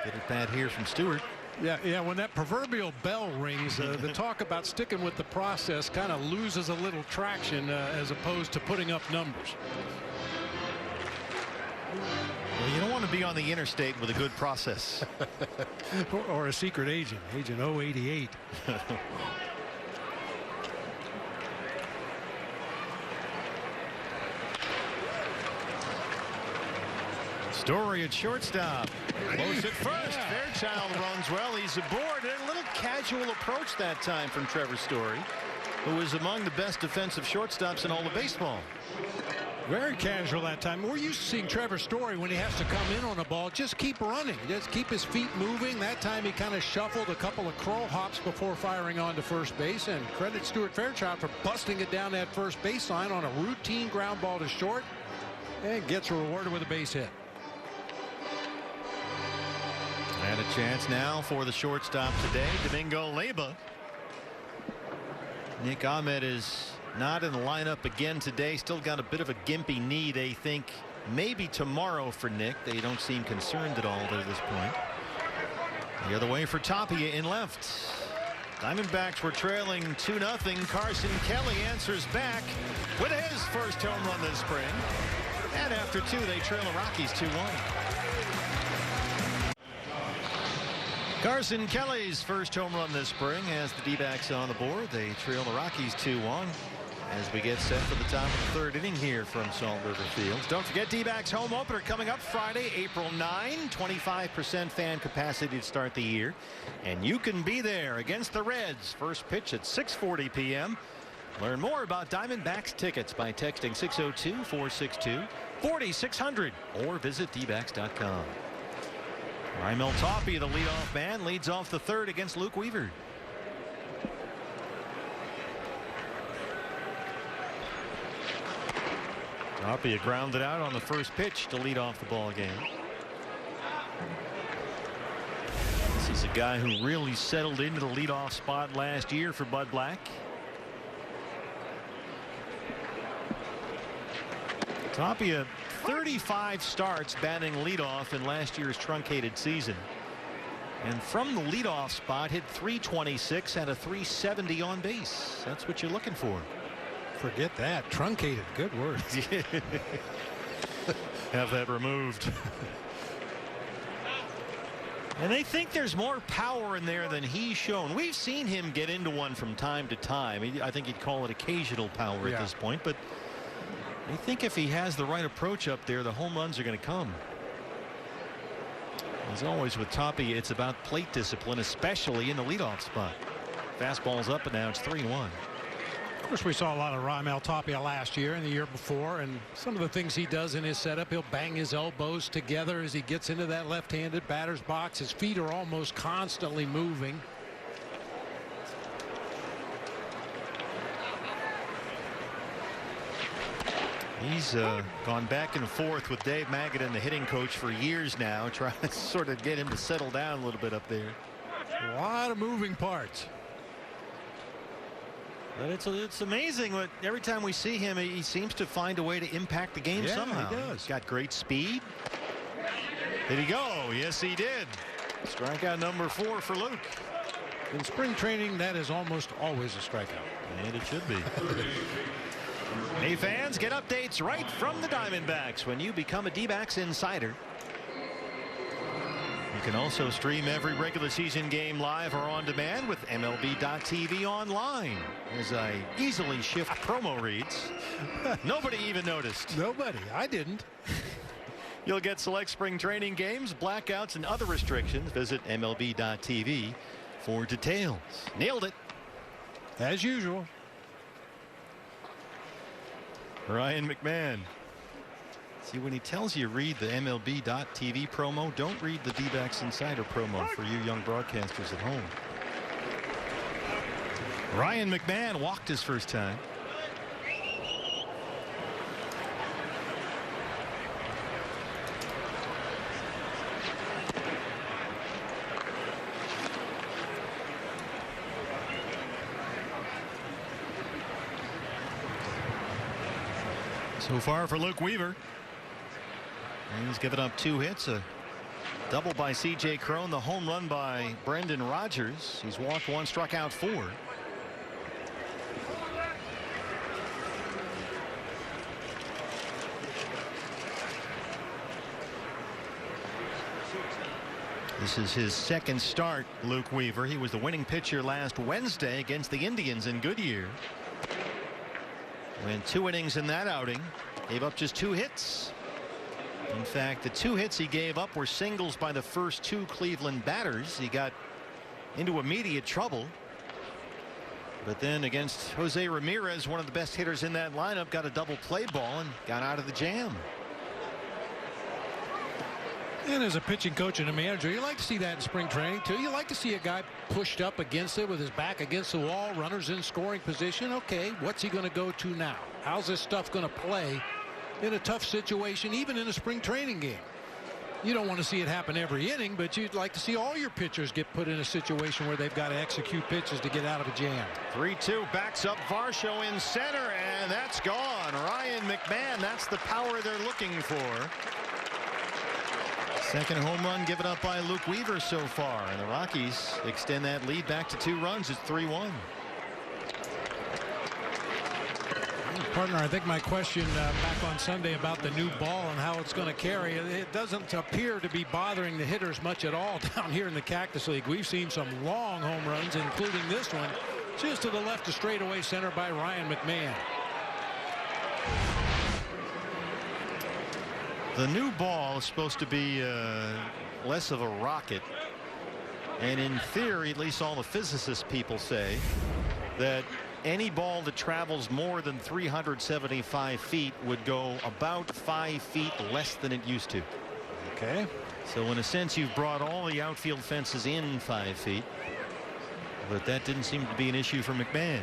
Speaker 1: Get it bad here from Stewart.
Speaker 2: Yeah, when that proverbial bell rings, the talk about sticking with the process kind of loses a little traction as opposed to putting up numbers.
Speaker 1: Well, you don't want to be on the interstate with a good process.
Speaker 2: or a secret agent, Agent 088.
Speaker 1: Story at shortstop. Close at first. Fairchild runs well. He's aboard. A little casual approach that time from Trevor Story, who is among the best defensive shortstops in all of baseball.
Speaker 2: Very casual that time. We're used to seeing Trevor Story when he has to come in on a ball. Just keep running. Just keep his feet moving. That time he kind of shuffled a couple of crow hops before firing on to first base. And credit Stuart Fairchild for busting it down that first baseline on a routine ground ball to short. And gets rewarded with a base hit.
Speaker 1: And a chance now for the shortstop today, Domingo Leyba. Nick Ahmed is not in the lineup again today. Still got a bit of a gimpy knee, they think. Maybe tomorrow for Nick. They don't seem concerned at all at this point. The other way for Tapia in left. Diamondbacks were trailing 2-0. Carson Kelly answers back with his first home run this spring. And after 2, they trail the Rockies 2-1. Carson Kelly's first home run this spring has the D-backs on the board. They trail the Rockies 2-1 as we get set for the top of the third inning here from Salt River Fields. Don't forget D-backs home opener coming up Friday, April 9. 25% fan capacity to start the year, and you can be there against the Reds. First pitch at 6:40 p.m. Learn more about Diamondbacks tickets by texting 602-462-4600 or visit dbacks.com. Raimel Tauppi, the leadoff man, leads off the third against Luke Weaver. Tauppi grounded out on the first pitch to lead off the ball game. This is a guy who really settled into the leadoff spot last year for Bud Black. Tauppi, 35 starts batting leadoff in last year's truncated season, and from the leadoff spot hit .326, had a .370 on base. That's what you're looking for.
Speaker 2: Forget that. Truncated. Good word.
Speaker 1: Have that removed. And they think there's more power in there than he's shown. We've seen him get into one from time to time. I think you'd call it occasional power at this point, but I think if he has the right approach up there, the home runs are going to come. As always with Tauppi, it's about plate discipline, especially in the leadoff spot. Fastball's up, and now it's 3-1.
Speaker 2: Of course, we saw a lot of Raimel Tauppi last year and the year before, and some of the things he does in his setup, he'll bang his elbows together as he gets into that left-handed batter's box. His feet are almost constantly moving.
Speaker 1: He's gone back and forth with Dave Magadan, the hitting coach, for years now, trying to sort of get him to settle down a little bit up there.
Speaker 2: A lot of moving parts.
Speaker 1: But it's amazing what every time we see him, he seems to find a way to impact the game somehow.
Speaker 2: He does.
Speaker 1: He's got great speed. Did he go? Yes, he did. Strikeout number 4 for Luke.
Speaker 2: In spring training, that is almost always a strikeout.
Speaker 1: And it should be. Hey fans, get updates right from the Diamondbacks when you become a D-backs insider. You can also stream every regular season game live or on demand with MLB.tv online. As I easily shift promo reads, nobody even noticed.
Speaker 2: Nobody. I didn't.
Speaker 1: You'll get select spring training games, blackouts, and other restrictions. Visit MLB.tv for details. Nailed it.
Speaker 2: As usual.
Speaker 1: Ryan McMahon. See, when he tells you read the MLB.tv promo, don't read the D-backs Insider promo for you young broadcasters at home. Ryan McMahon walked his first time. So far for Luke Weaver. He's given up 2 hits, a double by C.J. Cron, the home run by Brendan Rodgers. He's walked 1, struck out 4. This is his second start, Luke Weaver. He was the winning pitcher last Wednesday against the Indians in Goodyear. Went 2 innings in that outing, gave up just 2 hits. In fact, the 2 hits he gave up were singles by the first 2 Cleveland batters. He got into immediate trouble, but then against Jose Ramirez, one of the best hitters in that lineup, got a double play ball and got out of the jam.
Speaker 2: And as a pitching coach and a manager, you like to see that in spring training too. You like to see a guy pushed up against it with his back against the wall, runners in scoring position. Okay, what's he going to go to now? How's this stuff going to play in a tough situation, even in a spring training game? You don't want to see it happen every inning, but you'd like to see all your pitchers get put in a situation where they've got to execute pitches to get out of a jam.
Speaker 1: 3-2 backs up Varsho in center, and that's gone. Ryan McMahon, that's the power they're looking for. Second home run given up by Luke Weaver so far, and the Rockies extend that lead back to 2 runs. It's 3-1.
Speaker 2: Partner, I think my question back on Sunday about the new ball and how it's going to carry, it doesn't appear to be bothering the hitters much at all down here in the Cactus League. We've seen some long home runs, including this one, just to the left of straightaway center by Ryan McMahon.
Speaker 1: The new ball is supposed to be less of a rocket. And in theory, at least all the physicist people say that any ball that travels more than 375 feet would go about 5 feet less than it used to.
Speaker 2: Okay.
Speaker 1: So in a sense, you've brought all the outfield fences in 5 feet. But that didn't seem to be an issue for McMahon.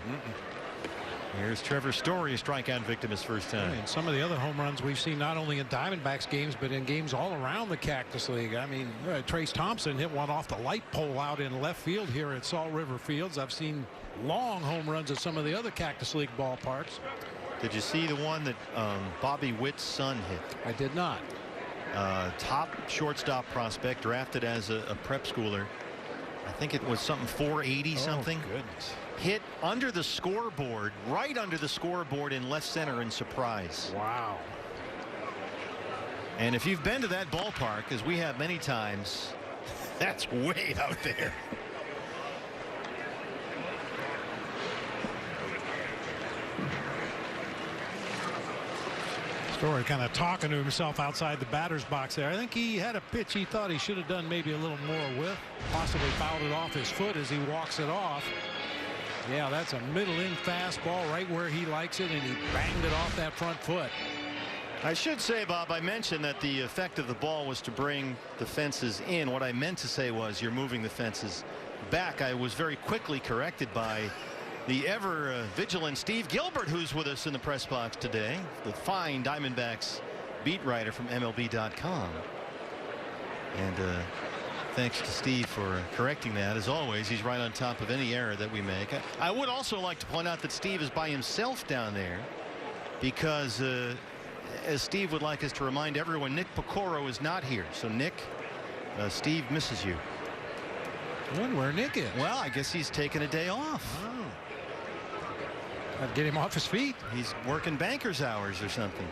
Speaker 1: Here's Trevor Story, a strikeout victim his first time.
Speaker 2: And some of the other home runs we've seen not only in Diamondbacks games but in games all around the Cactus League. I mean, Trace Thompson hit one off the light pole out in left field here at Salt River Fields. I've seen long home runs at some of the other Cactus League ballparks.
Speaker 1: Did you see the one that Bobby Witt's son hit?
Speaker 2: I did not.
Speaker 1: Top shortstop prospect, drafted as a prep schooler. I think it was something 480 something.
Speaker 2: Oh, goodness.
Speaker 1: Hit under the scoreboard, right under the scoreboard in left center in surprise.
Speaker 2: Wow.
Speaker 1: And if you've been to that ballpark, as we have many times, that's way out there.
Speaker 2: Story kind of talking to himself outside the batter's box there. I think he had a pitch he thought he should have done maybe a little more with. Possibly fouled it off his foot as he walks it off. Yeah, that's a middle-in fastball right where he likes it, and he banged it off that front foot.
Speaker 1: I should say, Bob, I mentioned that the effect of the ball was to bring the fences in. What I meant to say was you're moving the fences back. I was very quickly corrected by the ever vigilant Steve Gilbert, who's with us in the press box today, the fine Diamondbacks beat writer from MLB.com. And thanks to Steve for correcting that. As always, he's right on top of any error that we make. I would also like to point out that Steve is by himself down there because as Steve would like us to remind everyone, Nick Pecoro is not here. So Nick, Steve misses you.
Speaker 2: Wonder where Nick is.
Speaker 1: Well, I guess he's taking a day off.
Speaker 2: Oh. Get him off his feet.
Speaker 1: He's working banker's hours or something.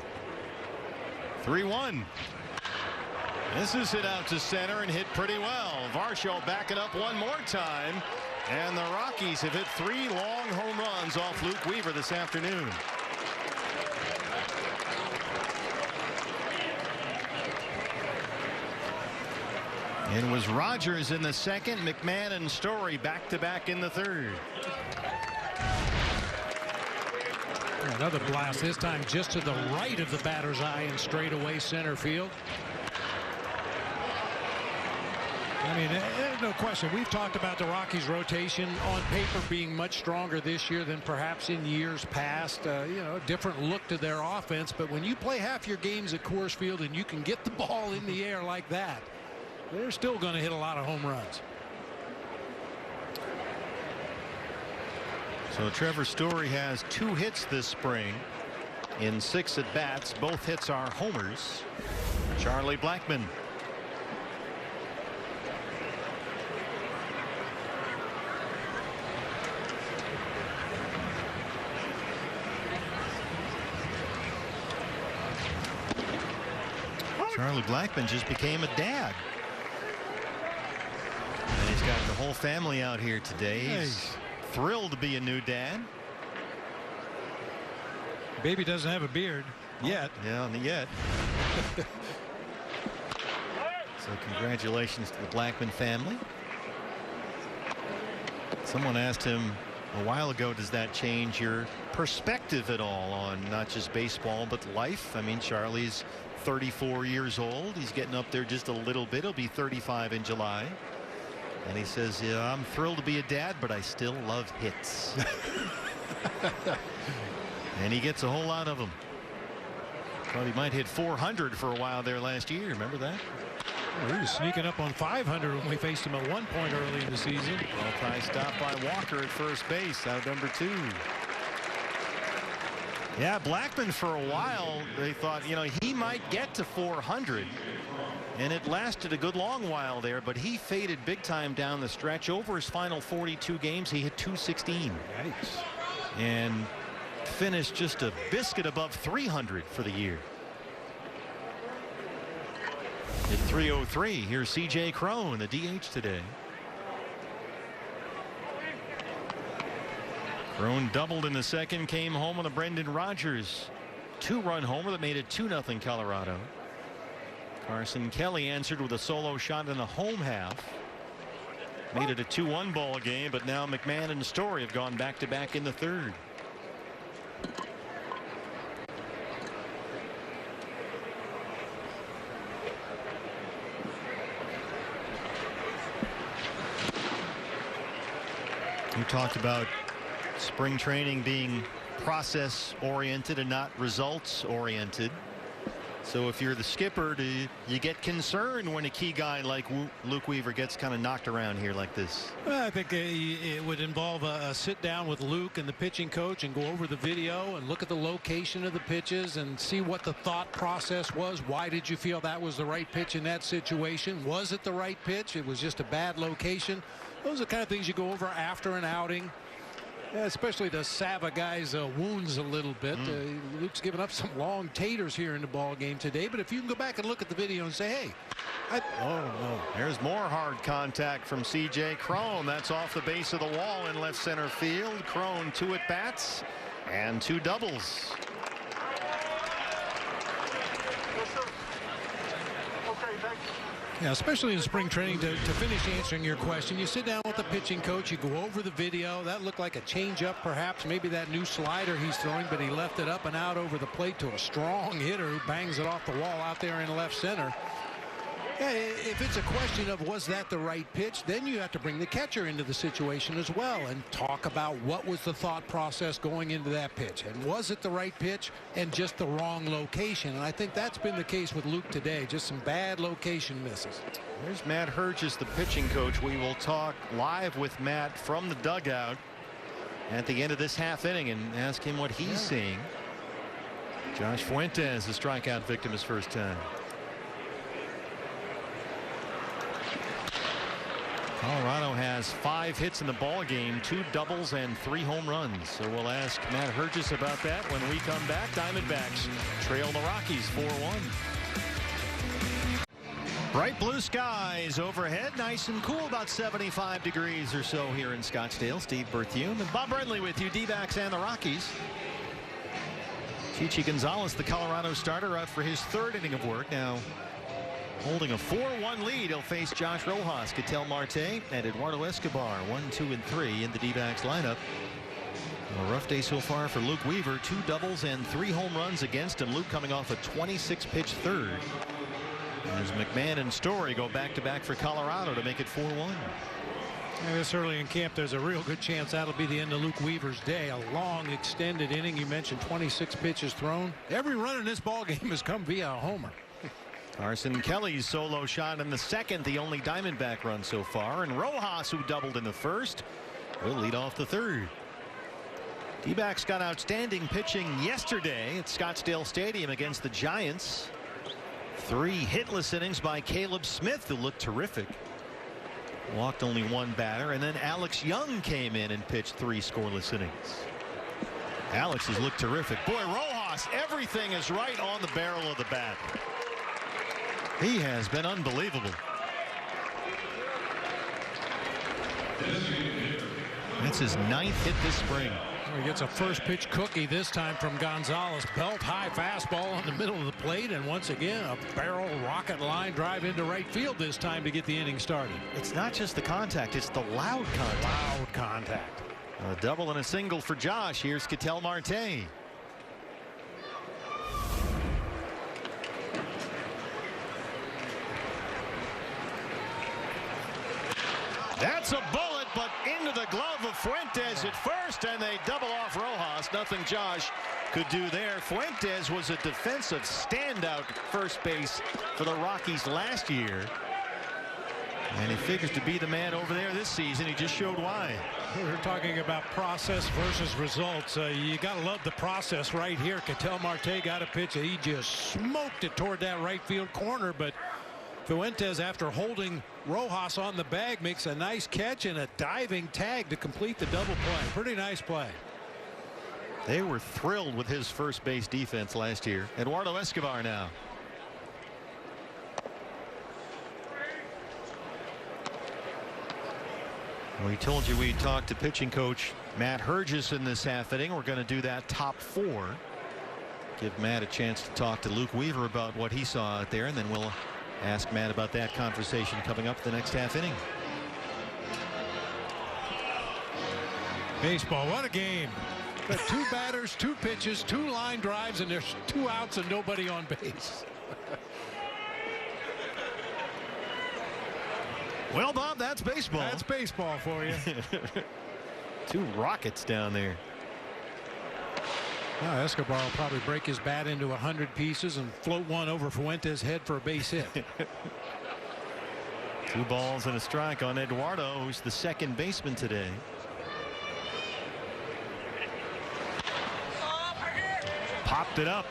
Speaker 1: 3-1. This is hit out to center and hit pretty well. Varsho backing up one more time. And the Rockies have hit 3 long home runs off Luke Weaver this afternoon. It was Rogers in the second, McMahon and Story back-to-back in the third.
Speaker 2: Another blast, this time just to the right of the batter's eye in straightaway center field. I mean, there's no question. We've talked about the Rockies rotation on paper being much stronger this year than perhaps in years past. You know, a different look to their offense. But when you play half your games at Coors Field and you can get the ball in the air like that, they're still going to hit a lot of home runs.
Speaker 1: So Trevor Story has 2 hits this spring in 6 at bats. Both hits are homers. Charlie Blackmon. Charlie Blackmon just became a dad. And he's got the whole family out here today. He's thrilled to be a new dad.
Speaker 2: Baby doesn't have a beard yet.
Speaker 1: Yeah, yet. So congratulations to the Blackmon family. Someone asked him a while ago, does that change your perspective at all on not just baseball but life? I mean, Charlie's 34 years old. He's getting up there just a little bit. He'll be 35 in July. And he says, yeah, I'm thrilled to be a dad, but I still love hits. And he gets a whole lot of them. Thought he might hit 400 for a while there last year. Remember that?
Speaker 2: Well, he was sneaking up on 500 when we faced him at one point early in the season.
Speaker 1: Well, try stop by Walker at first base, out number 2. Yeah, Blackmon for a while, they thought, you know, he might get to 400. And it lasted a good long while there, but he faded big time down the stretch. Over his final 42 games, he hit 216.
Speaker 2: Yikes.
Speaker 1: And finished just a biscuit above 300 for the year. At 303, here's C.J. Cron, the DH today. Cron doubled in the second, came home on a Brendan Rodgers 2-run homer that made it 2-0 Colorado. Carson Kelly answered with a solo shot in the home half. Made it a 2-1 ball game, but now McMahon and Story have gone back-to-back in the third. You talked about spring training being process oriented and not results oriented. So if you're the skipper, do you get concerned when a key guy like Luke Weaver gets kind of knocked around here like this?
Speaker 2: Well, I think it would involve a sit down with Luke and the pitching coach and go over the video and look at the location of the pitches and see what the thought process was. Why did you feel that was the right pitch in that situation? Was it the right pitch? It was just a bad location. Those are the kind of things you go over after an outing. Yeah, especially to salve a guy's wounds a little bit. Luke's given up some long taters here in the ball game today, but if you can go back and look at the video and say, hey,
Speaker 1: oh no, there's more hard contact from C.J. Cron. That's off the base of the wall in left center field. Cron 2 at bats and 2 doubles.
Speaker 2: Yeah, especially in spring training, to finish answering your question, you sit down with the pitching coach, you go over the video. That looked like a changeup, perhaps, maybe that new slider he's throwing, but he left it up and out over the plate to a strong hitter who bangs it off the wall out there in left center. Yeah, if it's a question of was that the right pitch, then you have to bring the catcher into the situation as well and talk about what was the thought process going into that pitch, and was it the right pitch and just the wrong location. And I think that's been the case with Luke today, just some bad location misses.
Speaker 1: There's Matt Herges, the pitching coach. We will talk live with Matt from the dugout at the end of this half inning and ask him what he's seeing. Josh Fuentes, a strikeout victim his first time. Colorado has 5 hits in the ball game, 2 doubles and 3 home runs. So we'll ask Matt Herges about that when we come back. Diamondbacks trail the Rockies 4-1. Bright blue skies overhead, nice and cool, about 75 degrees or so here in Scottsdale. Steve Berthiaume and Bob Brenly with you. D-backs and the Rockies. Chichi Gonzalez, the Colorado starter, out for his 3rd inning of work now. Holding a 4-1 lead, he'll face Josh Rojas, Ketel Marte, and Eduardo Escobar. 1, 2, and 3 in the D-backs lineup. A rough day so far for Luke Weaver. 2 doubles and 3 home runs against him. Luke coming off a 26-pitch third. As McMahon and Story go back-to-back for Colorado to make it 4-1.
Speaker 2: This early in camp, there's a real good chance that'll be the end of Luke Weaver's day. A long, extended inning. You mentioned 26 pitches thrown. Every run in this ball game has come via a homer.
Speaker 1: Carson Kelly's solo shot in the second, the only Diamondback run so far, and Rojas, who doubled in the first, will lead off the third. D-backs got outstanding pitching yesterday at Scottsdale Stadium against the Giants. 3 hitless innings by Caleb Smith, who looked terrific. Walked only 1 batter, and then Alex Young came in and pitched 3 scoreless innings. Alex has looked terrific. Boy, Rojas, everything is right on the barrel of the bat. He has been unbelievable. That's his 9th hit this spring.
Speaker 2: He gets a first pitch cookie this time from Gonzalez. Belt high fastball in the middle of the plate, and once again a barrel rocket line drive into right field this time to get the inning started.
Speaker 1: It's not just the contact, it's the loud contact.
Speaker 2: Loud contact.
Speaker 1: A double and a single for Josh. Here's Ketel Marte. That's a bullet, but into the glove of Fuentes at first, and they double off Rojas. Nothing Josh could do there. Fuentes was a defensive standout at first base for the Rockies last year, and he figures to be the man over there this season. He just showed why.
Speaker 2: We're talking about process versus results. You got to love the process right here. Ketel Marte got a pitch that he just smoked it toward that right field corner, but Fuentes, after holding Rojas on the bag, makes a nice catch and a diving tag to complete the double play. Pretty nice play.
Speaker 1: They were thrilled with his first base defense last year. Eduardo Escobar now. We told you we talked to pitching coach Matt Hergis in this half inning. We're going to do that top 4. Give Matt a chance to talk to Luke Weaver about what he saw out there, and then we'll ask Matt about that conversation coming up the next half inning.
Speaker 2: Baseball, what a game. Got 2 batters, 2 pitches, 2 line drives, and there's 2 outs and nobody on base.
Speaker 1: Well, Bob, that's baseball.
Speaker 2: That's baseball for you.
Speaker 1: 2 rockets down there.
Speaker 2: Now Escobar will probably break his bat into 100 pieces and float one over Fuentes' head for a base hit.
Speaker 1: 2 balls and a strike on Eduardo, who's the second baseman today. Popped it up.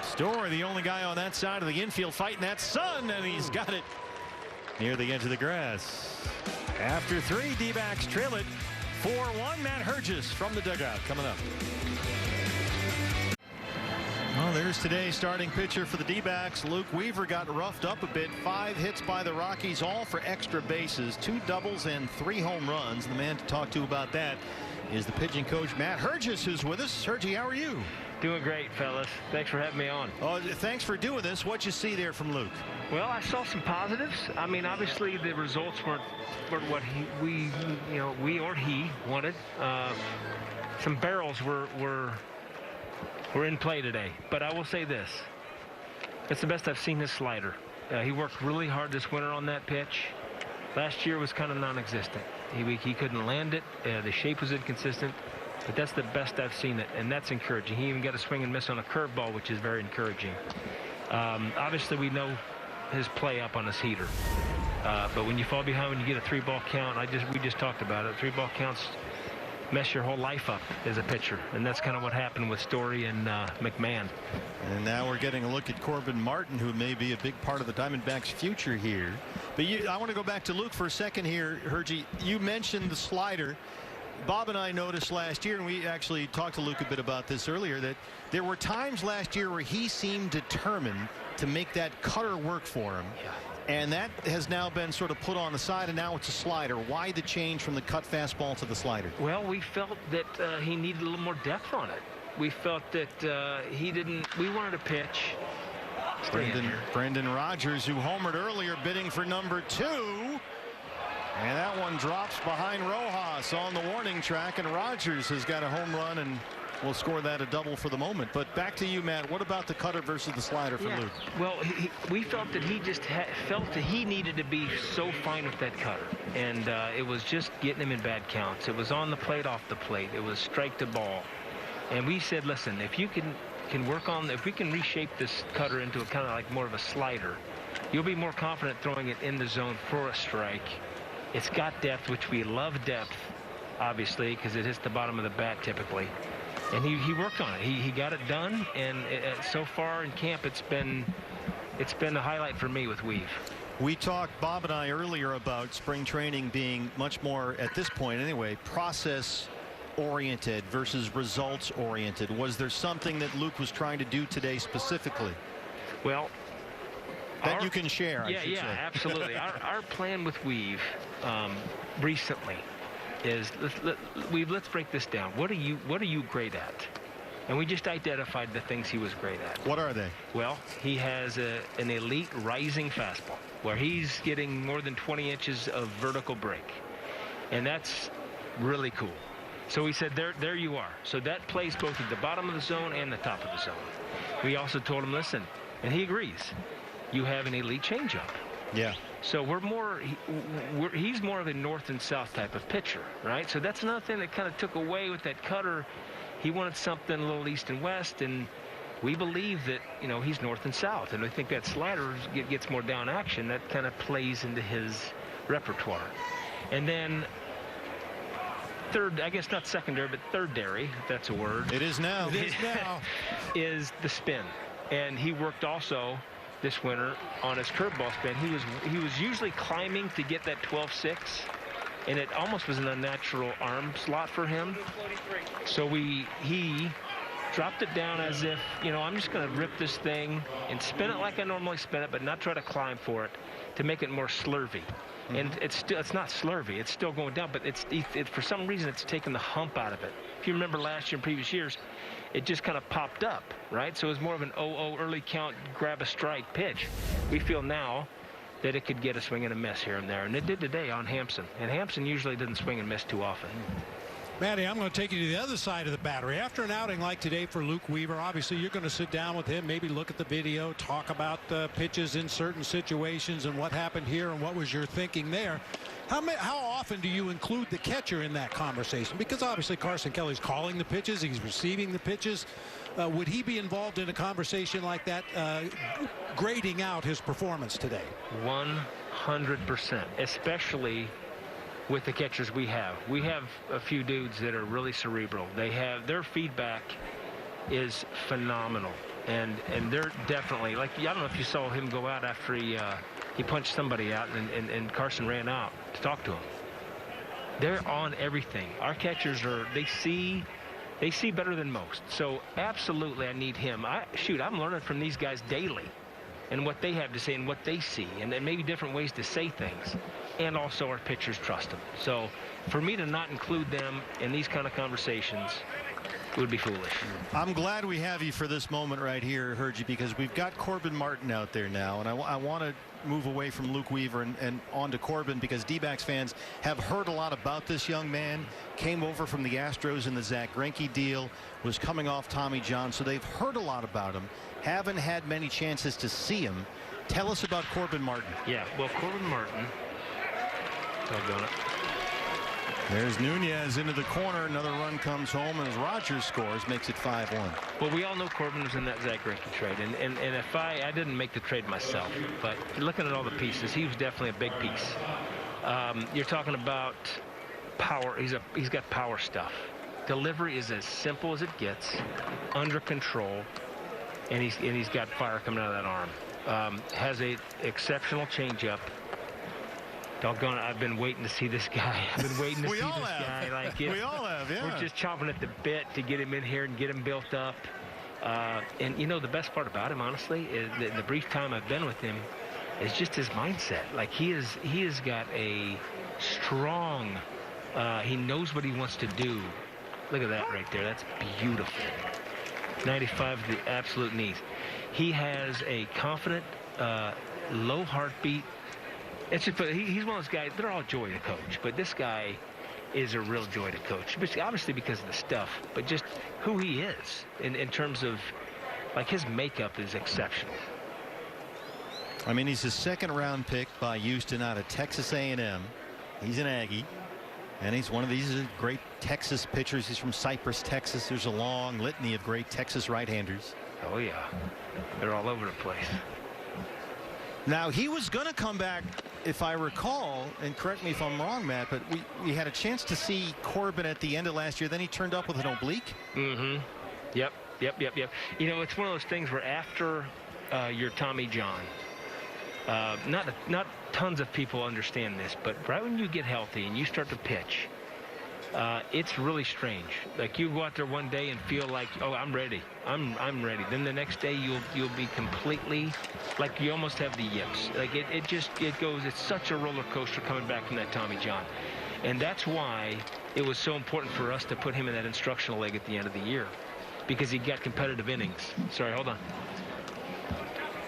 Speaker 1: Story, the only guy on that side of the infield fighting that sun, and he's got it near the edge of the grass. After 3, D-backs trail it 4-1. Matt Hergis from the dugout coming up. Well, there's today's starting pitcher for the D-backs. Luke Weaver got roughed up a bit. 5 hits by the Rockies, all for extra bases, 2 doubles and 3 home runs. The man to talk to about that is the pitching coach Matt Hergis, who's with us. Hergie, how are you?
Speaker 3: Doing great, fellas. Thanks for having me on.
Speaker 1: Oh, thanks for doing this. What'd you see there from Luke?
Speaker 3: Well, I saw some positives. I mean, obviously the results weren't what we or he wanted. Some barrels were in play today, but I will say this: it's the best I've seen his slider. He worked really hard this winter on that pitch. Last year was kind of non-existent. He couldn't land it. The shape was inconsistent. But that's the best I've seen it, and that's encouraging. He even got a swing and miss on a curveball, which is very encouraging. Obviously, we know his play up on his heater. But when you fall behind, when you get a 3-ball count, we just talked about it. 3-ball counts mess your whole life up as a pitcher, and that's kind of what happened with Story and McMahon.
Speaker 1: And now we're getting a look at Corbin Martin, who may be a big part of the Diamondbacks' future here. But I want to go back to Luke for a second here, Hergie. You mentioned the slider. Bob and I noticed last year, and we actually talked to Luke a bit about this earlier, that there were times last year where he seemed determined to make that cutter work for him.
Speaker 3: Yeah.
Speaker 1: And that has now been sort of put on the side, and now it's a slider. Why the change from the cut fastball to the slider?
Speaker 3: Well, we felt that he needed a little more depth on it. We felt that we wanted a pitch.
Speaker 1: Brendan Rodgers, who homered earlier, bidding for number 2. And that one drops behind Rojas on the warning track, and Rodgers has got a home run and will score that a double for the moment. But back to you, Matt. What about the cutter versus the slider for Luke?
Speaker 3: Well, we felt that he just felt that he needed to be so fine with that cutter, and it was just getting him in bad counts. It was on the plate, off the plate. It was strike to ball. And we said, listen, if you can work on, if we can reshape this cutter into a kind of like more of a slider, you'll be more confident throwing it in the zone for a strike. It's got depth, which we love depth, obviously, because it hits the bottom of the bat typically. And he worked on it. He got it done, and so far in camp, it's been a highlight for me with Weave.
Speaker 1: We talked, Bob and I, earlier about spring training being much more, at this point anyway, process-oriented versus results-oriented. Was there something that Luke was trying to do today specifically?
Speaker 3: Well,
Speaker 1: that you can share, I should say.
Speaker 3: Yeah, absolutely. Our plan with Weave recently is let's break this down. What are you great at? And we just identified the things he was great at.
Speaker 1: What are they? Well,
Speaker 3: he has an elite rising fastball where he's getting more than 20 inches of vertical break, and that's really cool. So we said, there you are. So that plays both at the bottom of the zone and the top of the zone. We also told him, listen, and he agrees, you have an elite changeup.
Speaker 1: Yeah.
Speaker 3: So he's more of a north and south type of pitcher, right? So that's another thing that kind of took away with that cutter. He wanted something a little east and west, and we believe that, he's north and south, and I think that slider gets more down action. That kind of plays into his repertoire. And then third, I guess not secondary, but thirdary, if that's a word.
Speaker 1: It is now.
Speaker 2: It is now.
Speaker 3: Is the spin. And he worked also this winter on his curveball spin. He was usually climbing to get that 12-6, and it almost was an unnatural arm slot for him. So he dropped it down as if, you know, I'm just going to rip this thing and spin it like I normally spin it, but not try to climb for it to make it more slurvy. And it's not slurvy. It's still going down, but it's for some reason it's taken the hump out of it. If you remember last year and previous years, it just kind of popped up, right? So it was more of an 0-0 early count, grab a strike pitch. We feel now that it could get a swing and a miss here and there, and it did today on Hampson. And Hampson usually doesn't swing and miss too often.
Speaker 2: Matty, I'm going to take you to the other side of the battery. After an outing like today for Luke Weaver, obviously you're going to sit down with him, maybe look at the video, talk about pitches in certain situations and what happened here and what was your thinking there. How often do you include the catcher in that conversation? Because obviously Carson Kelly's calling the pitches, he's receiving the pitches. Would he be involved in a conversation like that, grading out his performance today?
Speaker 3: 100%, especially with the catchers we have. We have a few dudes that are really cerebral. Their feedback is phenomenal, and they're definitely, like, I don't know if you saw him go out after he punched somebody out and Carson ran out to talk to him. They're on everything. Our catchers they see better than most. So absolutely I need him. I'm learning from these guys daily and what they have to say and what they see, and then maybe different ways to say things. And also our pitchers trust them. So for me to not include them in these kind of conversations would be foolish.
Speaker 1: I'm glad we have you for this moment right here, Hergy, because we've got Corbin Martin out there now, and I want to move away from Luke Weaver and on to Corbin, because D-backs fans have heard a lot about this young man. Came over from the Astros in the Zach Greinke deal, was coming off Tommy John, so they've heard a lot about him. Haven't had many chances to see him. Tell us about Corbin Martin.
Speaker 3: Yeah, well, Corbin Martin. Doggone it.
Speaker 1: There's Nunez into the corner. Another run comes home, and as Rogers scores, makes it 5-1.
Speaker 3: Well, we all know Corbin was in that Zach Greinke trade, and if I didn't make the trade myself, but looking at all the pieces, he was definitely a big piece. You're talking about power. He's got power stuff. Delivery is as simple as it gets, under control, and he's got fire coming out of that arm. Has a exceptional changeup. Doggone it, I've been waiting to see this guy. I've been waiting to see this guy. Like,
Speaker 1: we all have, yeah.
Speaker 3: We're just chomping at the bit to get him in here and get him built up. And, you know, the best part about him, honestly, is the brief time I've been with him, is just his mindset. Like, he has got a strong, he knows what he wants to do. Look at that right there. That's beautiful. 95 to the absolute knees. He has a confident, low heartbeat. It's just, he's one of those guys, they're all joy to coach, but this guy is a real joy to coach. Obviously because of the stuff, but just who he is in terms of, like, his makeup is exceptional.
Speaker 1: I mean, he's a second-round pick by Houston out of Texas A&M. He's an Aggie, and he's one of these great Texas pitchers. He's from Cypress, Texas. There's a long litany of great Texas right-handers.
Speaker 3: Oh, yeah. They're all over the place.
Speaker 1: Now, he was going to come back, if I recall, and correct me if I'm wrong, Matt, but we had a chance to see Corbin at the end of last year. Then he turned up with an oblique.
Speaker 3: Mm-hmm. Yep. You know, it's one of those things where after your Tommy John, not tons of people understand this, but right when you get healthy and you start to pitch, it's really strange. Like, you go out there one day and feel like, oh, I'm ready. I'm ready. Then the next day you'll be completely, like, you almost have the yips. Like, it goes, it's such a roller coaster coming back from that Tommy John. And that's why it was so important for us to put him in that instructional leg at the end of the year, because he got competitive innings. Sorry, hold on.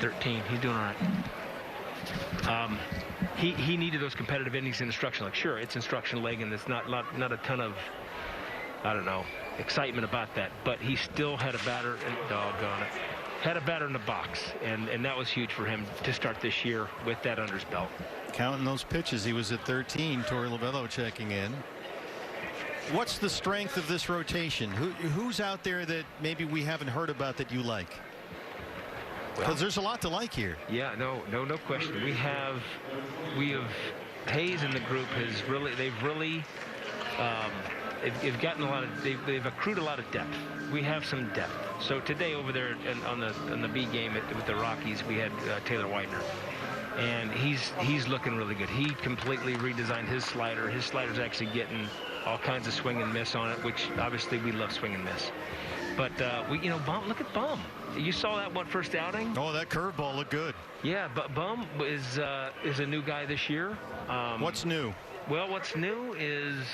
Speaker 3: 13, he's doing all right. He needed those competitive innings in instructional. Like, sure, it's instructional leg, and it's not a ton of, I don't know, excitement about that. But he still had a batter, and doggone it, had a batter in the box, and that was huge for him to start this year with that under his belt.
Speaker 1: Counting those pitches, he was at 13. Torey Lovullo checking in. What's the strength of this rotation? Who's out there that maybe we haven't heard about that you like? Because there's a lot to like here. Yeah, no question. We have Hayes in the group has really, they've gotten a lot of, they've accrued a lot of depth. We have some depth. So today over there on the B game with the Rockies, we had Taylor Widener.
Speaker 3: and he's looking really good. He completely redesigned his slider. His slider's actually getting all kinds of swing and miss on it, which obviously we love swing and miss. But Bum, look at Bum. You saw that first outing?
Speaker 1: Oh, that curveball looked good.
Speaker 3: Yeah, but Bum is a new guy this year.
Speaker 1: What's new?
Speaker 3: Well, what's new is...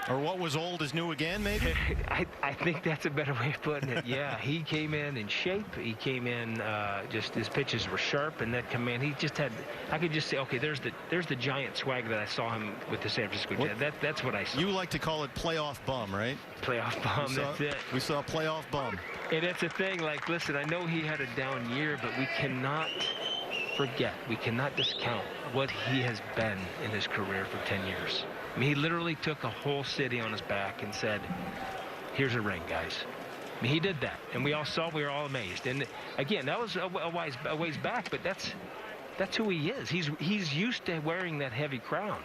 Speaker 1: Or what was old is new again, maybe?
Speaker 3: I think that's a better way of putting it. Yeah, he came in shape. He came in, just his pitches were sharp, and that command, he just had, I could just say, okay, there's the giant swag that I saw him with the San Francisco Giants. That's what I saw.
Speaker 1: You like to call it playoff bum, right?
Speaker 3: Playoff bum, that's it.
Speaker 1: We saw playoff bum.
Speaker 3: And that's the thing, like, listen, I know he had a down year, but we cannot forget, we cannot discount what he has been in his career for 10 years. I mean, he literally took a whole city on his back and said, here's a ring, guys. I mean, he did that, and we all saw, we were all amazed. And again, that was a ways back, but that's who he is. He's used to wearing that heavy crown.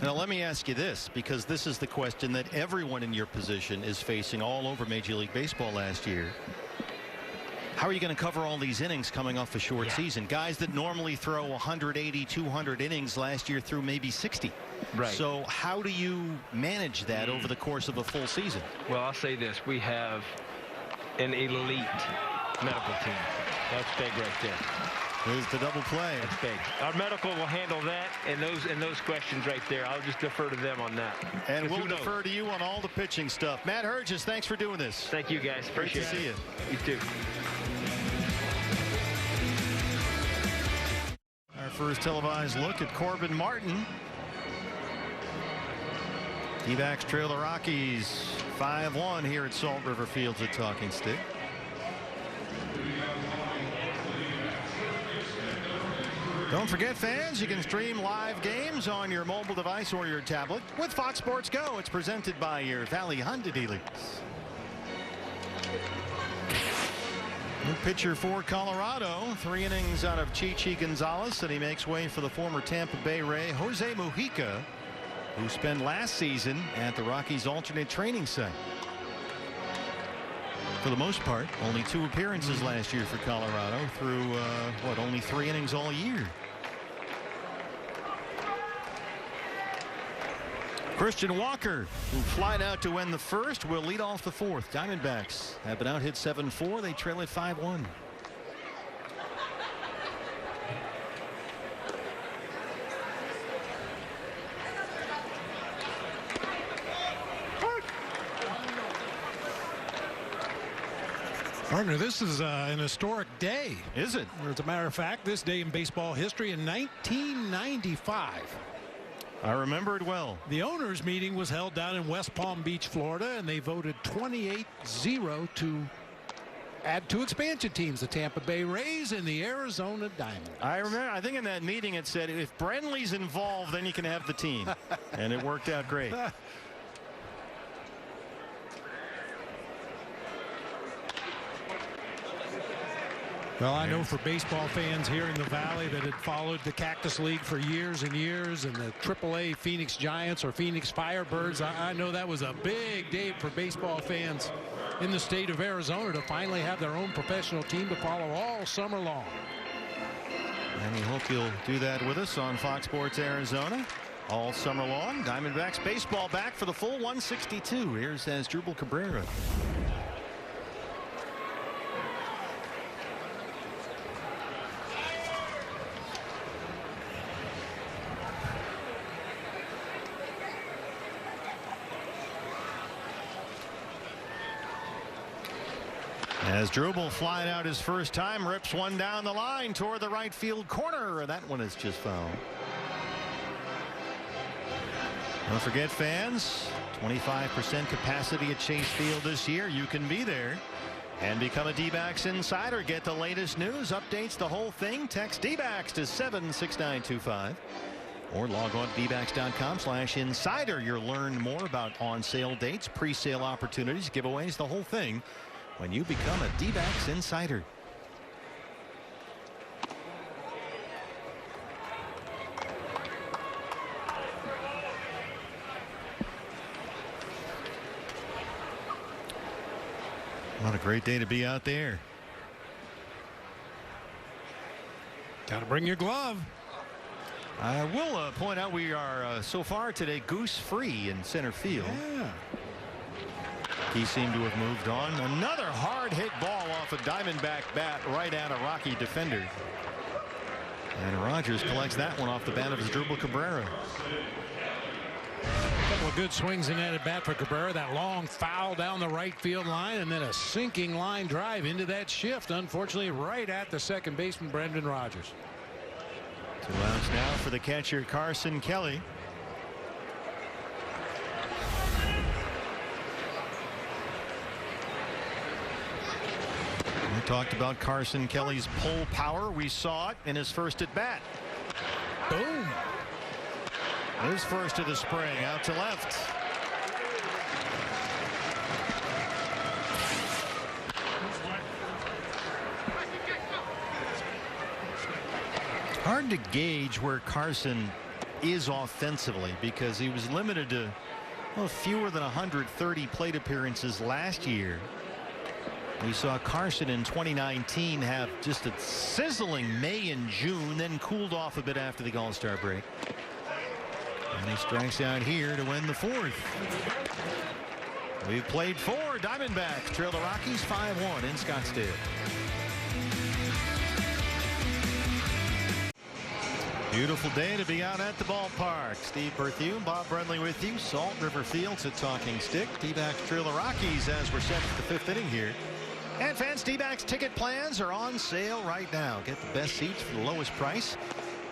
Speaker 1: Now, let me ask you this, because this is the question that everyone in your position is facing all over Major League Baseball last year. How are you going to cover all these innings coming off a short season? Guys that normally throw 180, 200 innings last year threw maybe 60.
Speaker 3: Right.
Speaker 1: So how do you manage that over the course of a full season?
Speaker 3: Well, I'll say this. We have an elite medical team. That's big right there.
Speaker 1: There's the double play.
Speaker 3: That's big. Our medical will handle that and those questions right there. I'll just defer to them on that.
Speaker 1: And we'll defer to you on all the pitching stuff. Matt Herges, thanks for doing this.
Speaker 3: Thank you, guys. Appreciate it.
Speaker 1: Great to see you.
Speaker 3: You too.
Speaker 1: Our first televised look at Corbin Martin. D-backs trail the Rockies 5-1 here at Salt River Fields at Talking Stick. Don't forget, fans, you can stream live games on your mobile device or your tablet with Fox Sports Go. It's presented by your Valley Honda dealers. New pitcher for Colorado, 3 innings out of Chichi Gonzalez, and he makes way for the former Tampa Bay Ray, Jose Mujica, who spent last season at the Rockies alternate training site. For the most part, only 2 appearances last year for Colorado through, only 3 innings all year. Christian Walker, who flied out to win the first, will lead off the 4th. Diamondbacks have been out hit 7-4. They trail it 5-1.
Speaker 2: Partner, this is an historic day.
Speaker 1: Is it?
Speaker 2: As a matter of fact, this day in baseball history in 1995.
Speaker 1: I remember it well.
Speaker 2: The owners meeting was held down in West Palm Beach, Florida, and they voted 28-0 to add 2 expansion teams, the Tampa Bay Rays and the Arizona Diamondbacks.
Speaker 1: I remember, I think in that meeting it said if Brenly's involved, then you can have the team. And it worked out great.
Speaker 2: Well, I know for baseball fans here in the Valley that had followed the Cactus League for years and years, and the AAA Phoenix Giants or Phoenix Firebirds, I know that was a big day for baseball fans in the state of Arizona to finally have their own professional team to follow all summer long.
Speaker 1: And we hope you'll do that with us on Fox Sports Arizona all summer long. Diamondbacks baseball back for the full 162. Here's Asdrubal Cabrera. Asdrubal flying out his first time, rips one down the line toward the right field corner. That one is just foul. Don't forget, fans, 25% capacity at Chase Field this year. You can be there and become a D-backs insider. Get the latest news, updates, the whole thing. Text D-backs to 76925 or log on to dbacks.com/insider. You'll learn more about on-sale dates, pre-sale opportunities, giveaways, the whole thing when you become a D-backs insider. What a great day to be out there.
Speaker 2: Got to bring your glove.
Speaker 1: I will point out we are so far today goose free in center field.
Speaker 2: Yeah.
Speaker 1: He seemed to have moved on. Another hard hit ball off a Diamondback bat right at a Rocky defender. And Rogers collects that one off the bat of Asdrubal Cabrera.
Speaker 2: A couple of good swings in that at bat for Cabrera. That long foul down the right field line, and then a sinking line drive into that shift. Unfortunately, right at the second baseman, Brendan Rodgers.
Speaker 1: 2 outs now for the catcher, Carson Kelly. We talked about Carson Kelly's pull power. We saw it in his first at bat.
Speaker 2: Boom.
Speaker 1: His first of the spring, out to left. Hard to gauge where Carson is offensively because he was limited to fewer than 130 plate appearances last year. We saw Carson in 2019 have just a sizzling May and June, then cooled off a bit after the All-Star break. And he strikes out here to win the 4th. We've played 4. Diamondbacks trail the Rockies 5-1 in Scottsdale. Beautiful day to be out at the ballpark. Steve Berthiaume, Bob Brenly with you. Salt River Fields at Talking Stick. D-backs trail the Rockies as we're set for the 5th inning here. And fans, D-backs ticket plans are on sale right now. Get the best seats for the lowest price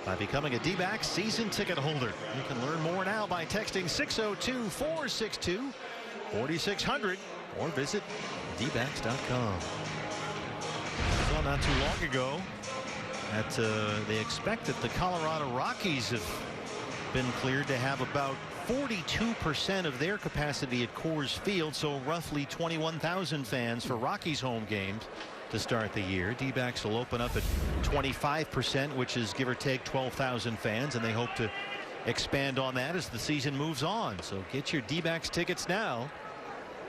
Speaker 1: by becoming a D-backs season ticket holder. You can learn more now by texting 602-462-4600 or visit dbacks.com. So not too long ago that they expect that the Colorado Rockies have been cleared to have about 42% of their capacity at Coors Field, so roughly 21,000 fans for Rockies home games to start the year. D-backs will open up at 25%, which is give or take 12,000 fans, and they hope to expand on that as the season moves on. So get your D-backs tickets now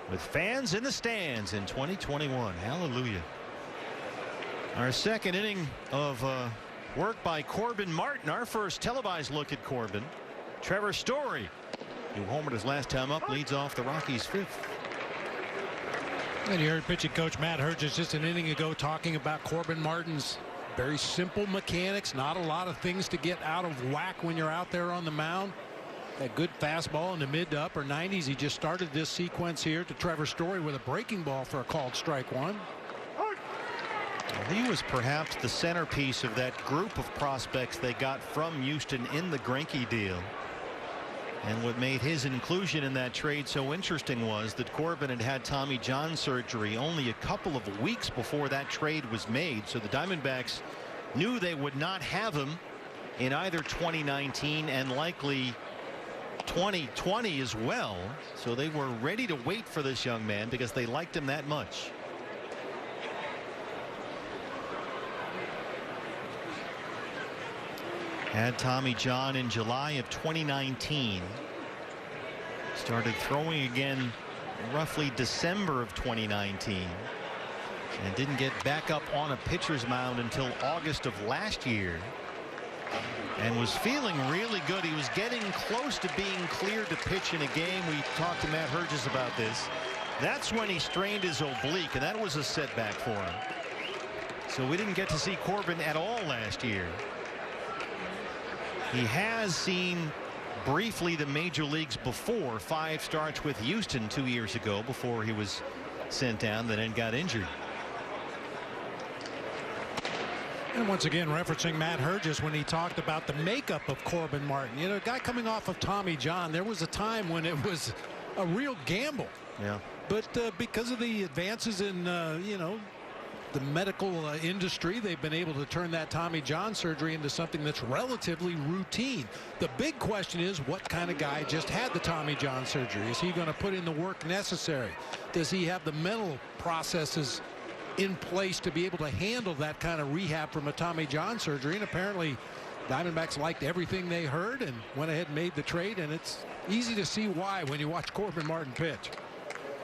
Speaker 1: with fans in the stands in 2021. Hallelujah. Our second inning of work by Corbin Martin. Our first televised look at Corbin. Trevor Story, who homered his last time up, leads off the Rockies' 5th.
Speaker 2: And you heard pitching coach Matt Herges just an inning ago talking about Corbin Martin's very simple mechanics. Not a lot of things to get out of whack when you're out there on the mound. That good fastball in the mid to upper 90s. He just started this sequence here to Trevor Story with a breaking ball for a called strike one.
Speaker 1: He was perhaps the centerpiece of that group of prospects they got from Houston in the Greinke deal. And what made his inclusion in that trade so interesting was that Corbin had had Tommy John surgery only a couple of weeks before that trade was made. So the Diamondbacks knew they would not have him in either 2019 and likely 2020 as well. So they were ready to wait for this young man because they liked him that much. Had Tommy John in July of 2019. Started throwing again roughly December of 2019. And didn't get back up on a pitcher's mound until August of last year. And was feeling really good. He was getting close to being cleared to pitch in a game. We talked to Matt Herges about this. That's when he strained his oblique, and that was a setback for him. So we didn't get to see Corbin at all last year. He has seen briefly the major leagues before. 5 starts with Houston 2 years ago before he was sent down, then got injured.
Speaker 2: And once again referencing Matt Herges when he talked about the makeup of Corbin Martin. You know, a guy coming off of Tommy John, there was a time when it was a real gamble.
Speaker 1: Yeah.
Speaker 2: But because of the advances in you know, the medical industry, they've been able to turn that Tommy John surgery into something that's relatively routine. The big question is, what kind of guy just had the Tommy John surgery? Is he going to put in the work necessary? Does he have the mental processes in place to be able to handle that kind of rehab from a Tommy John surgery? And apparently Diamondbacks liked everything they heard and went ahead and made the trade, and it's easy to see why when you watch Corbin Martin pitch.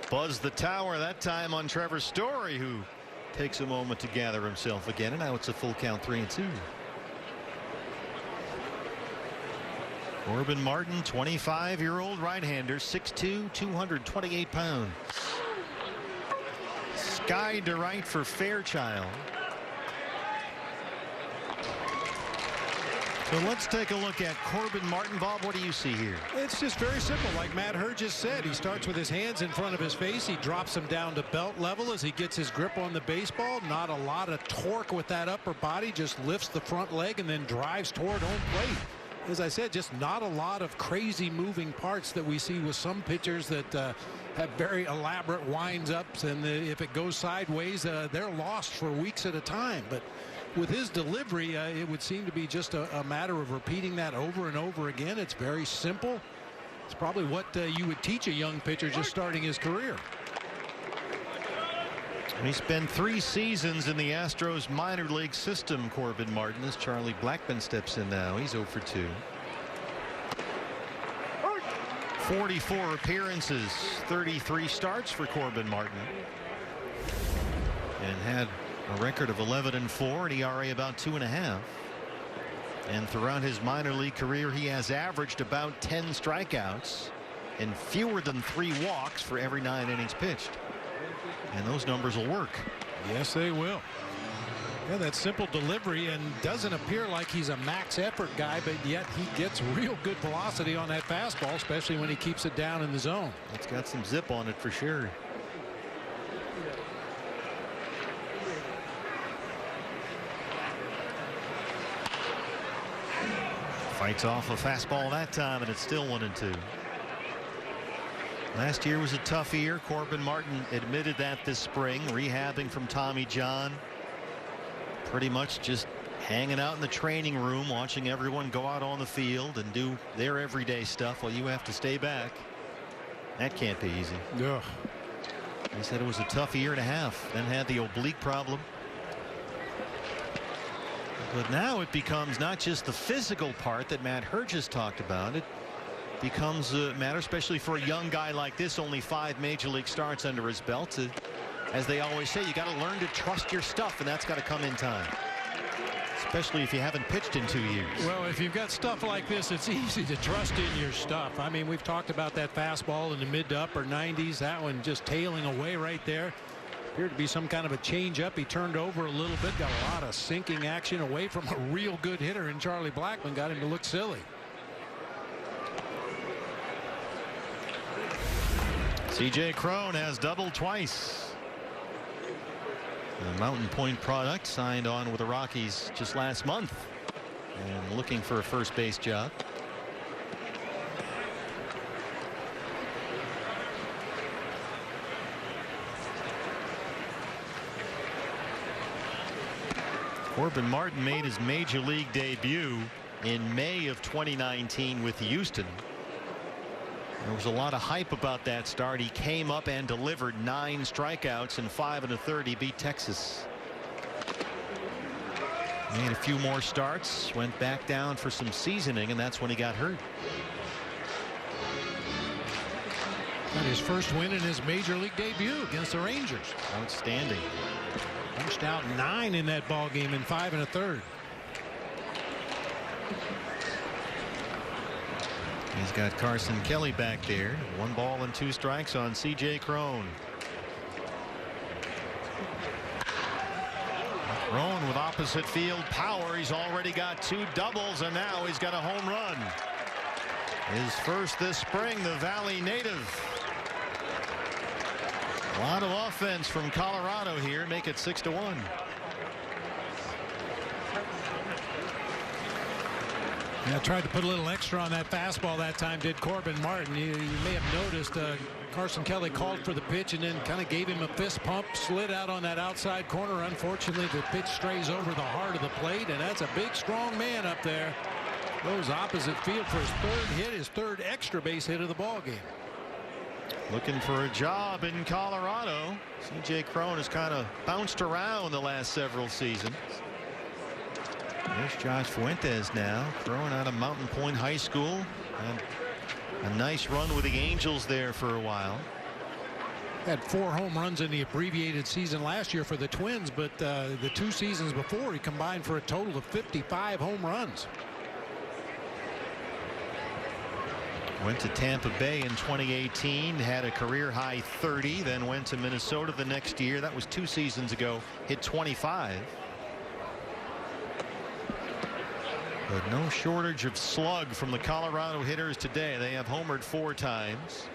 Speaker 1: Buzz the tower that time on Trevor Story, who takes a moment to gather himself again, and now it's a full count 3-2. Corbin Martin, 25-year-old right-hander, 6'2", 228 pounds. Skied to right for Fairchild. So let's take a look at Corbin Martin. Bob, what do you see here?
Speaker 2: It's just very simple. Like Matt Hurd just said, he starts with his hands in front of his face. He drops them down to belt level as he gets his grip on the baseball. Not a lot of torque with that upper body. Just lifts the front leg and then drives toward home plate. As I said, just not a lot of crazy moving parts that we see with some pitchers that have very elaborate winds-ups, and if it goes sideways, they're lost for weeks at a time. But with his delivery, it would seem to be just a matter of repeating that over and over again. It's very simple. It's probably what you would teach a young pitcher just starting his career.
Speaker 1: He spent 3 seasons in the Astros minor league system, Corbin Martin, as Charlie Blackmon steps in now. He's 0 for 2. 44 appearances, 33 starts for Corbin Martin, and had a record of 11-4, an ERA about 2.5. And throughout his minor league career, he has averaged about 10 strikeouts and fewer than 3 walks for every 9 innings pitched. And those numbers will work.
Speaker 2: Yes, they will. Yeah, that simple delivery, and doesn't appear like he's a max effort guy, but yet he gets real good velocity on that fastball, especially when he keeps it down in the zone.
Speaker 1: It's got some zip on it for sure. Fights off a fastball that time, and it's still 1-2. Last year was a tough year. Corbin Martin admitted that this spring, rehabbing from Tommy John. Pretty much just hanging out in the training room, watching everyone go out on the field and do their everyday stuff while you have to stay back. That can't be easy.
Speaker 2: Yeah.
Speaker 1: He said it was a tough year and a half, then had the oblique problem. But now it becomes not just the physical part that Matt Hurd just talked about. It becomes a matter, especially for a young guy like this, only 5 major league starts under his belt. As they always say, you got to learn to trust your stuff, and that's got to come in time, especially if you haven't pitched in 2 years.
Speaker 2: Well, if you've got stuff like this, it's easy to trust in your stuff. I mean, we've talked about that fastball in the mid to upper 90s. That one just tailing away right there. Appeared to be some kind of a change-up. He turned over a little bit, got a lot of sinking action away from a real good hitter, and Charlie Blackmon got him to look silly.
Speaker 1: C.J. Cron has doubled twice. The Mountain Point product signed on with the Rockies just last month and looking for a first base job. Corbin Martin made his major league debut in May of 2019 with Houston. There was a lot of hype about that start. He came up and delivered 9 strikeouts in 5 1/3. He beat Texas. Made a few more starts, went back down for some seasoning, and that's when he got hurt.
Speaker 2: Got his first win in his major league debut against the Rangers.
Speaker 1: Outstanding.
Speaker 2: Punched out 9 in that ball game in 5 1/3.
Speaker 1: He's got Carson Kelly back there. 1 ball and 2 strikes on C.J. Cron. Cron with opposite field power. He's already got 2 doubles, and now he's got a home run. His first this spring, the Valley native. A lot of offense from Colorado here. Make it 6-1.
Speaker 2: Yeah, tried to put a little extra on that fastball that time, did Corbin Martin. You may have noticed Carson Kelly called for the pitch and then kind of gave him a fist pump, slid out on that outside corner. Unfortunately, the pitch strays over the heart of the plate, and that's a big, strong man up there. Goes opposite field for his 3rd hit, his 3rd extra base hit of the ball game.
Speaker 1: Looking for a job in Colorado. C.J. Cron has kind of bounced around the last several seasons. There's Josh Fuentes now, throwing out of Mountain Point High School. And a nice run with the Angels there for a while.
Speaker 2: Had 4 home runs in the abbreviated season last year for the Twins, but the 2 seasons before he combined for a total of 55 home runs.
Speaker 1: Went to Tampa Bay in 2018, had a career high 30, then went to Minnesota the next year. That was 2 seasons ago. Hit 25. But no shortage of slug from the Colorado hitters today. They have homered 4 times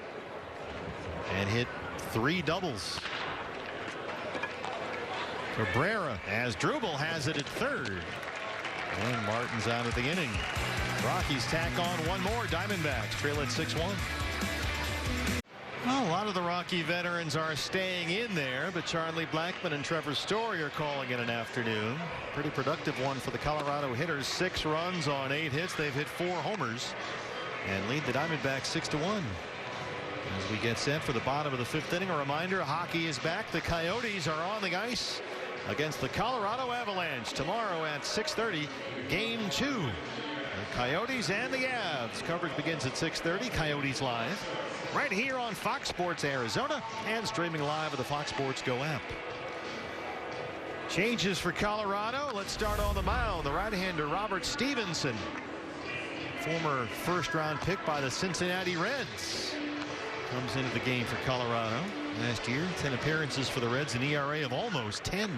Speaker 1: and hit 3 doubles. Cabrera, as Drubel has it at third. And Martin's out of the inning. Rockies tack on 1 more. Diamondbacks trail at 6-1. Well, a lot of the Rocky veterans are staying in there, but Charlie Blackmon and Trevor Story are calling it an afternoon. Pretty productive one for the Colorado hitters. 6 runs on 8 hits. They've hit 4 homers and lead the Diamondbacks 6-1. As we get set for the bottom of the 5th inning, a reminder, hockey is back. The Coyotes are on the ice against the Colorado Avalanche tomorrow at 6:30. Game 2. The Coyotes and the Avs. Coverage begins at 6:30. Coyotes live right here on Fox Sports Arizona and streaming live at the Fox Sports Go app. Changes for Colorado. Let's start on the mound. The right-hander Robert Stevenson, former first-round pick by the Cincinnati Reds, comes into the game for Colorado. Last year, 10 appearances for the Reds, an ERA of almost 10.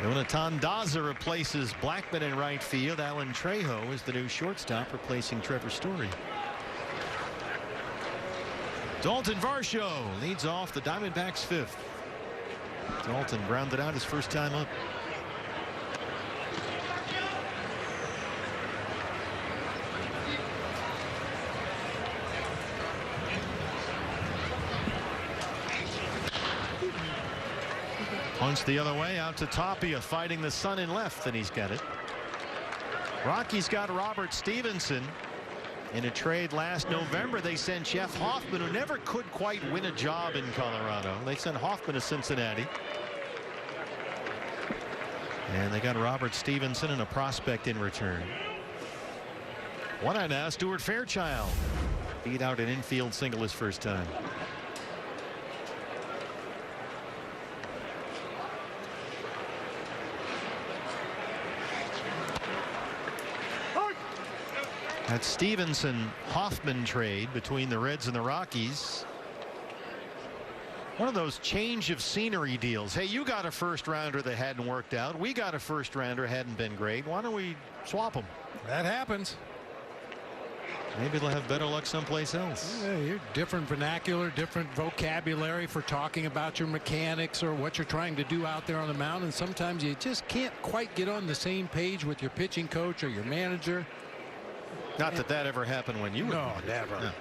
Speaker 1: Jonathan Daza replaces Blackmon in right field. Alan Trejo is the new shortstop, replacing Trevor Story. Dalton Varsho leads off the Diamondbacks' 5th. Dalton grounded out his first time up. Punch the other way out to Tapia, fighting the sun in left, and he's got it. Rockies got Robert Stevenson in a trade last November. They sent Jeff Hoffman, who never could quite win a job in Colorado. They sent Hoffman to Cincinnati, and they got Robert Stevenson and a prospect in return. 1-out now, Stuart Fairchild beat out an infield single his first time. That Stevenson-Hoffman trade between the Reds and the Rockies. One of those change of scenery deals. Hey, you got a first-rounder that hadn't worked out. We got a first-rounder, hadn't been great. Why don't we swap them?
Speaker 2: That happens.
Speaker 1: Maybe they'll have better luck someplace else.
Speaker 2: Yeah, you're different vernacular, different vocabulary for talking about your mechanics or what you're trying to do out there on the mound. And sometimes you just can't quite get on the same page with your pitching coach or your manager.
Speaker 1: Not that that ever happened when you were.
Speaker 2: No, never. No.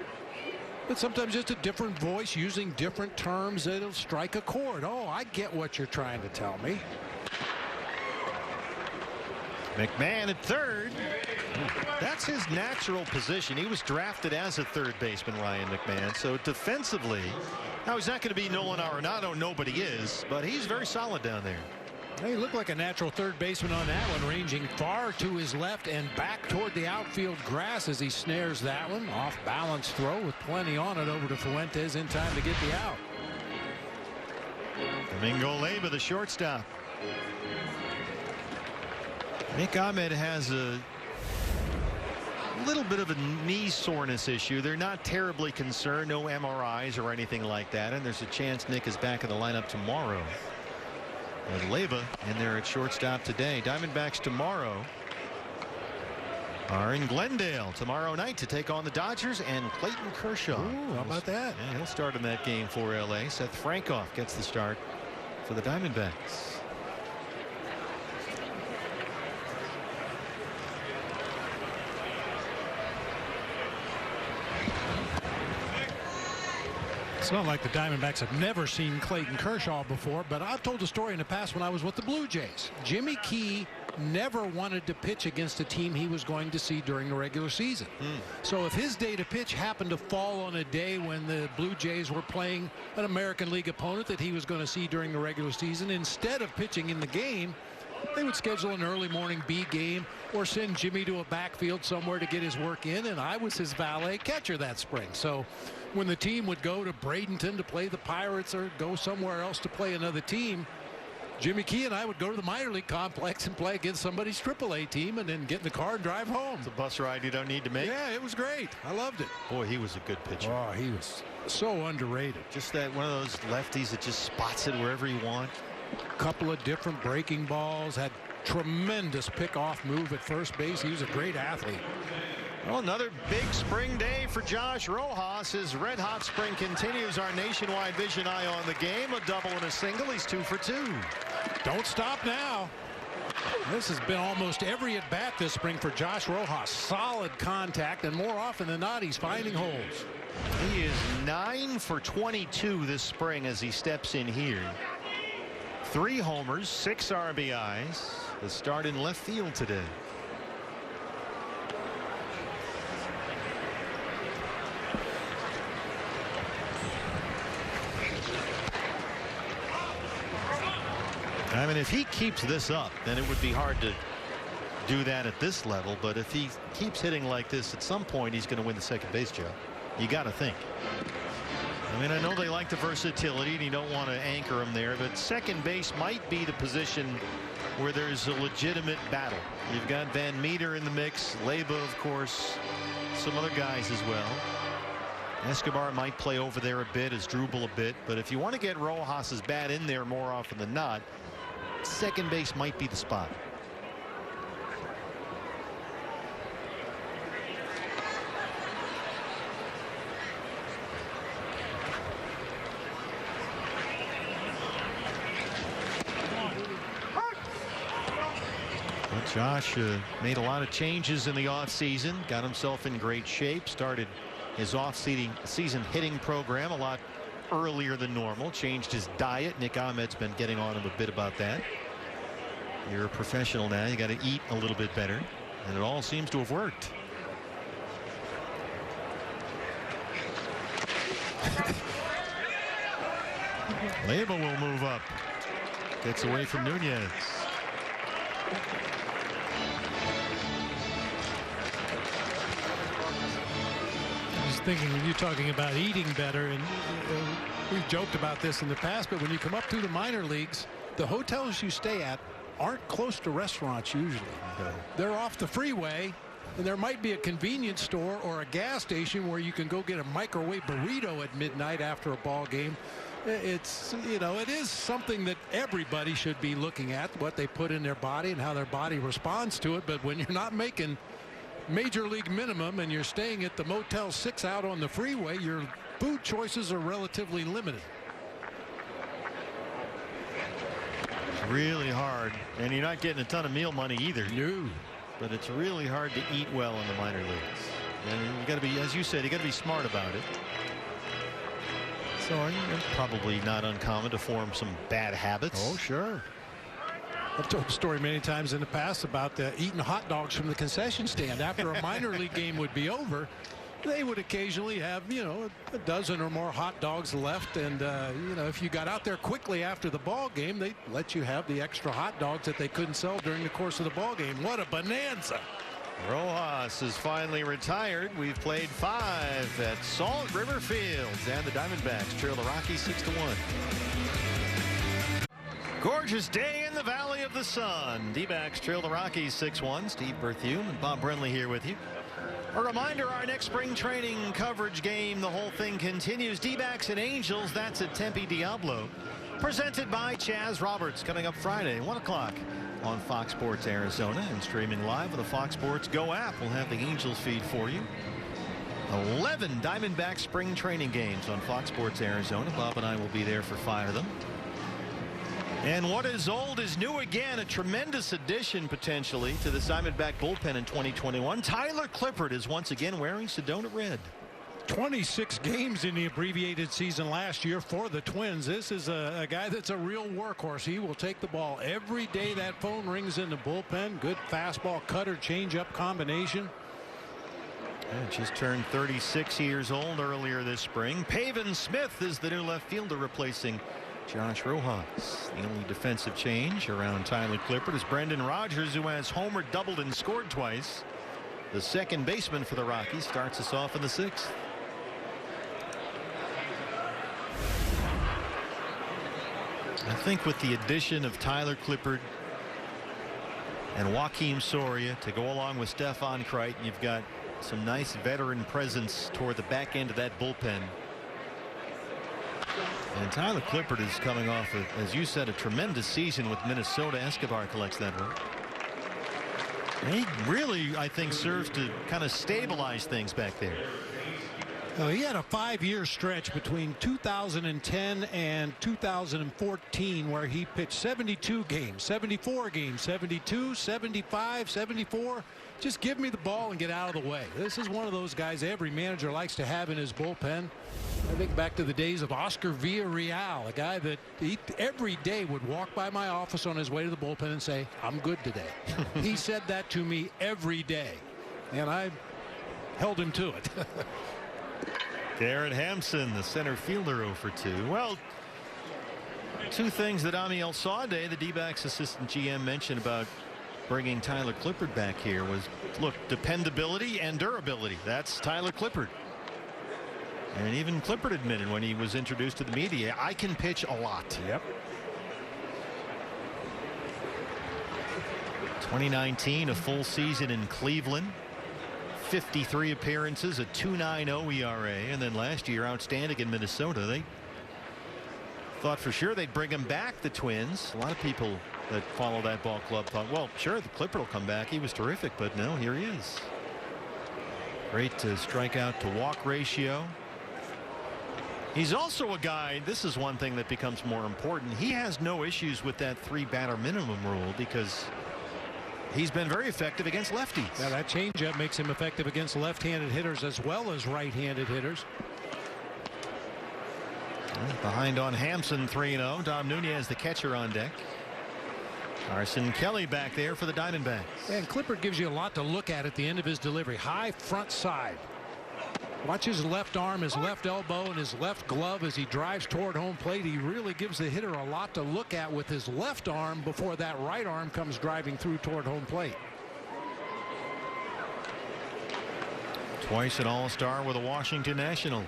Speaker 2: But sometimes just a different voice using different terms, it'll strike a chord. Oh, I get what you're trying to tell me.
Speaker 1: McMahon at third. That's his natural position. He was drafted as a third baseman, Ryan McMahon. So defensively, now he's not going to be Nolan Arenado. Nobody is, but he's very solid down there.
Speaker 2: He looked like a natural third baseman on that one, ranging far to his left and back toward the outfield grass as he snares that one. Off balance throw with plenty on it over to Fuentes in time to get the out.
Speaker 1: Domingo Leyva, the shortstop. Nick Ahmed has a little bit of a knee soreness issue. They're not terribly concerned, no MRIs or anything like that, and there's a chance Nick is back in the lineup tomorrow. And Leyva in there at shortstop today. Diamondbacks tomorrow are in Glendale tomorrow night to take on the Dodgers and Clayton Kershaw.
Speaker 2: Ooh, how about that?
Speaker 1: Yeah, he'll start in that game for LA. Seth Frankoff gets the start for the Diamondbacks.
Speaker 2: It's not like the Diamondbacks have never seen Clayton Kershaw before, but I've told a story in the past when I was with the Blue Jays. Jimmy Key never wanted to pitch against a team he was going to see during the regular season. So if his day to pitch happened to fall on a day when the Blue Jays were playing an American League opponent that he was going to see during the regular season, instead of pitching in the game, they would schedule an early morning B game or send Jimmy to a backfield somewhere to get his work in, and I was his valet catcher that spring. So when the team would go to Bradenton to play the Pirates or go somewhere else to play another team, Jimmy Key and I would go to the minor league complex and play against somebody's AAA team and then get in the car and drive home.
Speaker 1: It's a bus ride you don't need to make.
Speaker 2: Yeah, it was great. I loved it.
Speaker 1: Boy, he was a good pitcher.
Speaker 2: Oh, he was so underrated.
Speaker 1: Just that one of those lefties that just spots it wherever you want.
Speaker 2: Couple of different breaking balls, had tremendous pick-off move at first base. He was a great athlete.
Speaker 1: Well, another big spring day for Josh Rojas. His red-hot spring continues. Our nationwide vision eye on the game. A double and a single. He's 2 for 2.
Speaker 2: Don't stop now. This has been almost every at-bat this spring for Josh Rojas. Solid contact, and more often than not, he's finding holes.
Speaker 1: He is 9 for 22 this spring as he steps in here. 3 homers, 6 RBIs. The start in left field today. I mean, if he keeps this up, then it would be hard to do that at this level. But if he keeps hitting like this, at some point he's going to win the second base job. You got to think. I mean, I know they like the versatility and you don't want to anchor him there, but second base might be the position where there's a legitimate battle. You've got Van Meter in the mix, Leyba, of course, some other guys as well. Escobar might play over there a bit, Asdrubal a bit, but if you want to get Rojas's bat in there more often than not, second base might be the spot. But Josh made a lot of changes in the offseason, got himself in great shape, started his off-season hitting program a lot earlier than normal, changed his diet. Nick Ahmed's been getting on him a bit about that. You're a professional now, you got to eat a little bit better, and it all seems to have worked. Leyba will move up, gets away from Nunez.
Speaker 2: Thinking when you're talking about eating better, and we've joked about this in the past, but when you come up through the minor leagues, the hotels you stay at aren't close to restaurants usually. They're off the freeway, and there might be a convenience store or a gas station where you can go get a microwave burrito at midnight after a ball game. It's, you know, it is something that everybody should be looking at, what they put in their body and how their body responds to it. But when you're not making major league minimum and you're staying at the Motel 6 out on the freeway, your food choices are relatively limited.
Speaker 1: It's really hard, and you're not getting a ton of meal money either.
Speaker 2: No.
Speaker 1: But it's really hard to eat well in the minor leagues. And you got to be, as you said, you got to be smart about it. So it's probably not uncommon to form some bad habits.
Speaker 2: Oh, sure. I've told the story many times in the past about eating hot dogs from the concession stand. After a minor league game would be over, they would occasionally have, you know, a dozen or more hot dogs left. And, you know, if you got out there quickly after the ball game, they'd let you have the extra hot dogs that they couldn't sell during the course of the ball game. What a bonanza. Rojas is finally retired. We've played 5 at Salt River Fields, and the Diamondbacks trail the Rockies 6-1. Gorgeous day in the Valley of the Sun. D-backs trail the Rockies 6-1. Steve Berthume and Bob Brenly here with you. A reminder, our next spring training coverage game, the whole thing continues. D-backs and Angels, that's at Tempe Diablo. Presented by Chaz Roberts, coming up Friday, 1 o'clock on Fox Sports Arizona, and streaming live on the Fox Sports Go app. We'll have the Angels feed for you. 11 Diamondback spring training games on Fox Sports Arizona. Bob and I will be there for 5 of them. And what is old is new again. A tremendous addition potentially to the Diamondback bullpen in 2021. Tyler Clippard is once again wearing Sedona red. 26 games in the abbreviated season last year for the Twins. This is a guy that's a real workhorse. He will take the ball every day that phone rings in the bullpen. Good fastball, cutter, changeup combination. Yeah, just turned 36 years old earlier this spring. Pavin Smith is the new left fielder replacing Josh Rojas. The only defensive change around Tyler Clippard is Brendan Rodgers, who has homered, doubled, and scored twice. The second baseman for the Rockies starts us off in the 6th.
Speaker 1: I think with the addition of Tyler Clippard and Joakim Soria to go along with Stefan Crichton, you've got some nice veteran presence toward the back end of that bullpen. And Tyler Clippard is coming off, as you said, a tremendous season with Minnesota. Escobar collects that one. And he really, I think, serves to kind of stabilize things back there.
Speaker 2: Well, he had a 5-year stretch between 2010 and 2014 where he pitched 72 games, 74 games, 72, 75, 74. Just give me the ball and get out of the way. This is one of those guys every manager likes to have in his bullpen. I think back to the days of Oscar Villarreal, a guy that every day would walk by my office on his way to the bullpen and say, "I'm good today." He said that to me every day, and I held him to it.
Speaker 1: Garrett Hampson, the center fielder, 0 for 2. Well, two things that Amiel Sade, the D-backs assistant GM, mentioned about bringing Tyler Clippard back here was, look, dependability and durability. That's Tyler Clippard. And even Clippard admitted when he was introduced to the media, I can pitch a lot.
Speaker 2: Yep.
Speaker 1: 2019, a full season in Cleveland. 53 appearances, a 2.90 ERA, and then last year outstanding in Minnesota. They thought for sure they'd bring him back, the Twins. A lot of people that follow that ball club thought, well, sure, the Clipper will come back. He was terrific, but no, here he is. Great strikeout to walk ratio. He's also a guy, this is one thing that becomes more important. He has no issues with that 3-batter minimum rule because he's been very effective against lefties.
Speaker 2: Now that changeup makes him effective against left-handed hitters as well as right-handed hitters.
Speaker 1: Behind on Hampson, 3-0. Dom Nunez, the catcher, on deck. Carson Kelly back there for the Diamondbacks.
Speaker 2: And Clippard gives you a lot to look at the end of his delivery. High front side. Watch his left arm, his left elbow, and his left glove as he drives toward home plate. He really gives the hitter a lot to look at with his left arm before that right arm comes driving through toward home plate.
Speaker 1: Twice an All-Star with the Washington Nationals.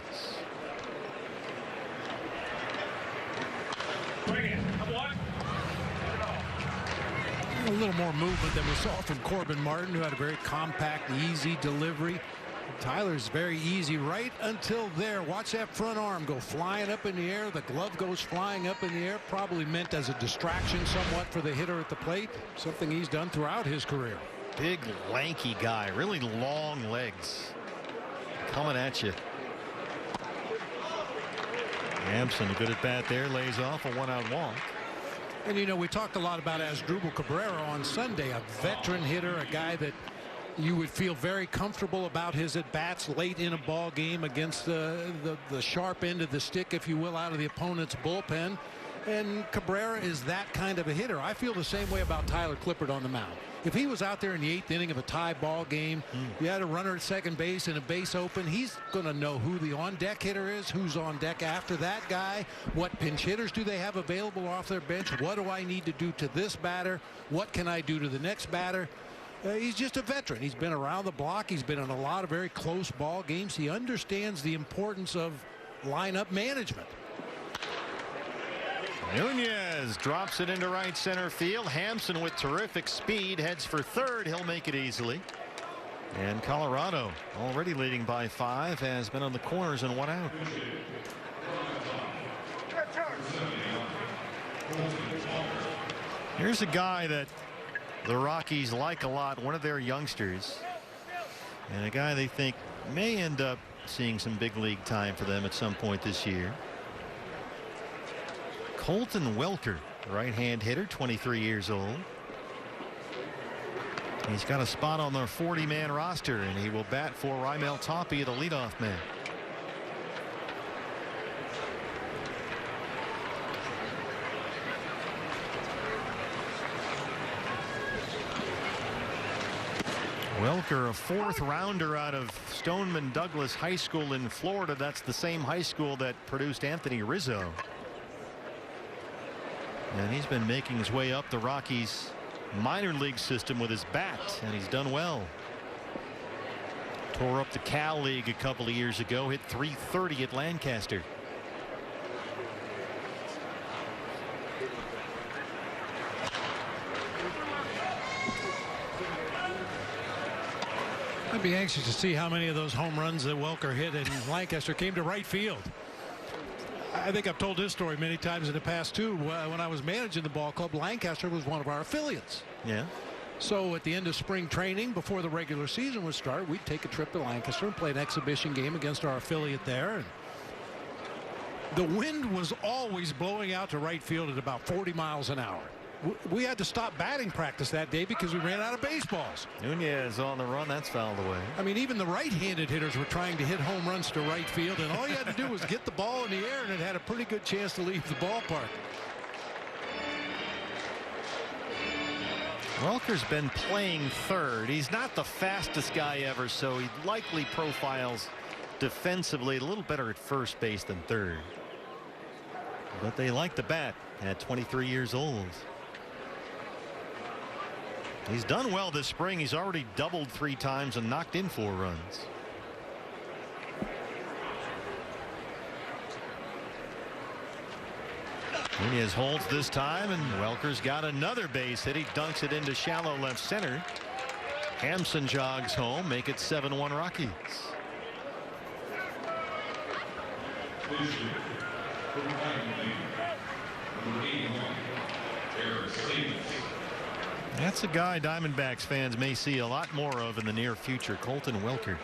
Speaker 2: A little more movement than we saw from Corbin Martin, who had a very compact, easy delivery. Tyler's very easy right until there. Watch that front arm go flying up in the air. The glove goes flying up in the air, probably meant as a distraction somewhat for the hitter at the plate, something he's done throughout his career.
Speaker 1: Big lanky guy, really long legs coming at you. Hampson, a good at bat there, lays off a 1-out walk.
Speaker 2: And you know, we talked a lot about Asdrubal Cabrera on Sunday, a veteran hitter, a guy that you would feel very comfortable about his at-bats late in a ball game against the sharp end of the stick, if you will, out of the opponent's bullpen. And Cabrera is that kind of a hitter. I feel the same way about Tyler Clippard on the mound. If he was out there in the 8th inning of a tie ball game, you had a runner at second base and a base open, he's going to know who the on-deck hitter is, who's on deck after that guy, what pinch hitters do they have available off their bench, what do I need to do to this batter, what can I do to the next batter. He's just a veteran. He's been around the block. He's been in a lot of very close ball games. He understands the importance of lineup management.
Speaker 1: Nunez drops it into right center field. Hampson with terrific speed heads for third. He'll make it easily. And Colorado, already leading by 5, has been on the corners and 1 out. Here's a guy that the Rockies like a lot, one of their youngsters, and a guy they think may end up seeing some big league time for them at some point this year. Colton Welker, right-hand hitter, 23 years old. He's got a spot on their 40-man roster, and he will bat for Raimel Tapia, the leadoff man. Welker, a 4th rounder out of Stoneman Douglas High School in Florida. That's the same high school that produced Anthony Rizzo. And he's been making his way up the Rockies minor league system with his bat, and he's done well. Tore up the Cal League a couple of years ago, hit .330 at Lancaster.
Speaker 2: I'd be anxious to see how many of those home runs that Welker hit in Lancaster came to right field. I think I've told this story many times in the past too. When I was managing the ball club, Lancaster was one of our affiliates.
Speaker 1: Yeah.
Speaker 2: So at the end of spring training, before the regular season would start, we'd take a trip to Lancaster and play an exhibition game against our affiliate there. And the wind was always blowing out to right field at about 40 miles an hour. We had to stop batting practice that day because we ran out of baseballs.
Speaker 1: Nunez on the run. That's fouled away.
Speaker 2: I mean, even the right-handed hitters were trying to hit home runs to right field, and all you had to do was get the ball in the air, and it had a pretty good chance to leave the ballpark.
Speaker 1: Welker's been playing third. He's not the fastest guy ever, so he likely profiles defensively a little better at first base than third. But they like the bat at 23 years old. He's done well this spring. He's already doubled 3 times and knocked in 4 runs. Nunez holds this time, and Welker's got another base hit. He dunks it into shallow left center. Hampson jogs home, make it 7-1 Rockies. That's a guy Diamondbacks fans may see a lot more of in the near future, Colton Welker.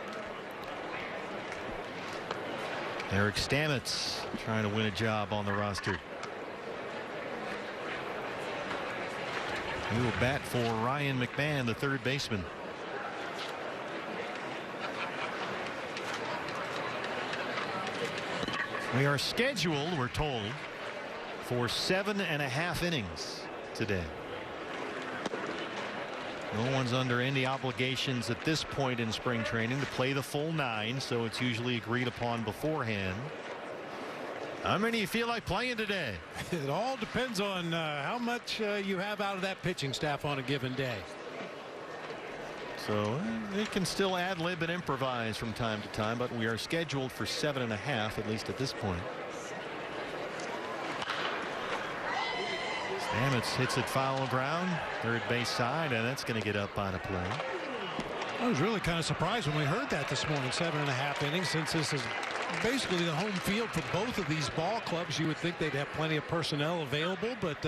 Speaker 1: Eric Stamets trying to win a job on the roster. He will bat for Ryan McMahon, the third baseman. We are scheduled, we're told, for 7.5 innings today. No one's under any obligations at this point in spring training to play the full 9, so it's usually agreed upon beforehand. How many you feel like playing today?
Speaker 2: It all depends on how much you have out of that pitching staff on a given day.
Speaker 1: So they can still ad lib and improvise from time to time, but we are scheduled for 7.5, at least at this point. Stamets hits it foul ground, third base side, and that's going to get up on a play.
Speaker 2: I was really kind of surprised when we heard that this morning. 7.5 innings, since this is basically the home field for both of these ball clubs. You would think they'd have plenty of personnel available, but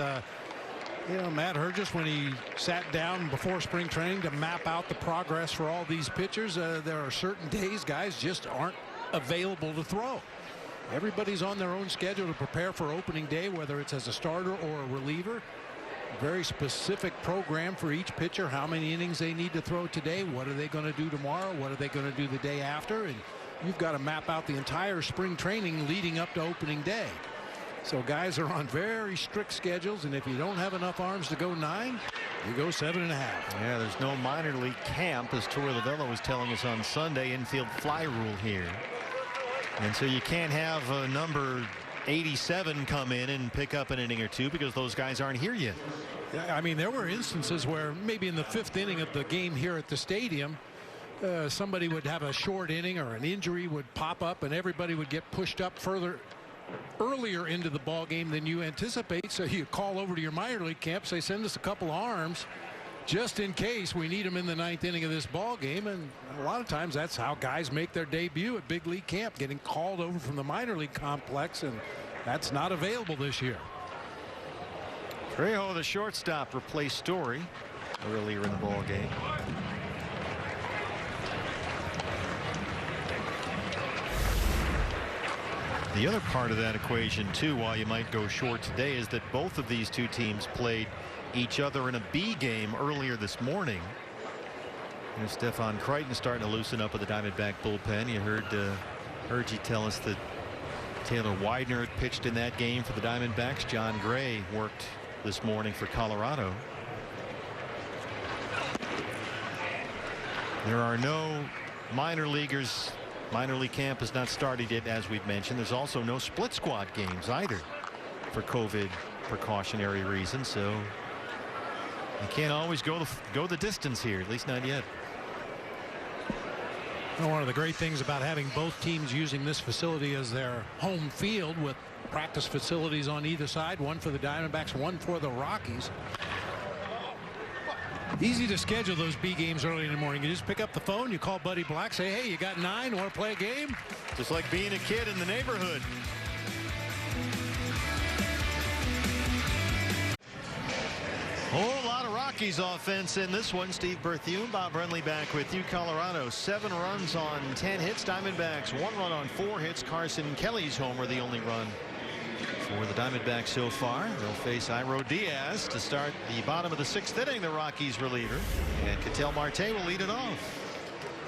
Speaker 2: you know, Matt Hergis, when he sat down before spring training to map out the progress for all these pitchers, there are certain days guys just aren't available to throw. Everybody's on their own schedule to prepare for opening day, whether it's as a starter or a reliever. Very specific program for each pitcher, how many innings they need to throw today, what are they going to do tomorrow, what are they going to do the day after, and you've got to map out the entire spring training leading up to opening day. So guys are on very strict schedules, and if you don't have enough arms to go 9, you go 7.5.
Speaker 1: Yeah, there's no minor league camp, as Torey Lovullo was telling us on Sunday. Infield fly rule here, and so you can't have a number 87 come in and pick up an inning or 2 because those guys aren't here yet.
Speaker 2: I mean, there were instances where maybe in the 5th inning of the game here at the stadium, somebody would have a short inning or an injury would pop up, and everybody would get pushed up earlier into the ball game than you anticipate. So you call over to your minor league camp, say, send us a couple arms just in case we need them in the 9th inning of this ball game. And a lot of times that's how guys make their debut at big league camp, getting called over from the minor league complex, and that's not available this year.
Speaker 1: Trejo, the shortstop, replaced Story earlier in the ball game. The other part of that equation too, while you might go short today, is that both of these two teams played each other in a B game earlier this morning. You know, Stefan Crichton starting to loosen up with the Diamondback bullpen. You heard you tell us that Taylor Widener had pitched in that game for the Diamondbacks. John Gray worked this morning for Colorado. There are no minor leaguers. Minor league camp has not started yet, as we've mentioned. There's also no split squad games either for COVID precautionary reasons, so you can't always go the distance here, at least not yet.
Speaker 2: Well, one of the great things about having both teams using this facility as their home field, with practice facilities on either side, one for the Diamondbacks, one for the Rockies. Easy to schedule those B games early in the morning. You just pick up the phone, you call Buddy Black, say, hey, you got 9, want to play a game?
Speaker 1: Just like being a kid in the neighborhood. Whole lot of Rockies offense in this one. Steve Berthiaume, Bob Brenly back with you. Colorado 7 runs on 10 hits. Diamondbacks 1 run on 4 hits. Carson Kelly's homer the only run for the Diamondbacks so far. They'll face Iro Diaz to start the bottom of the 6th inning, the Rockies reliever, and Ketel Marte will lead it off.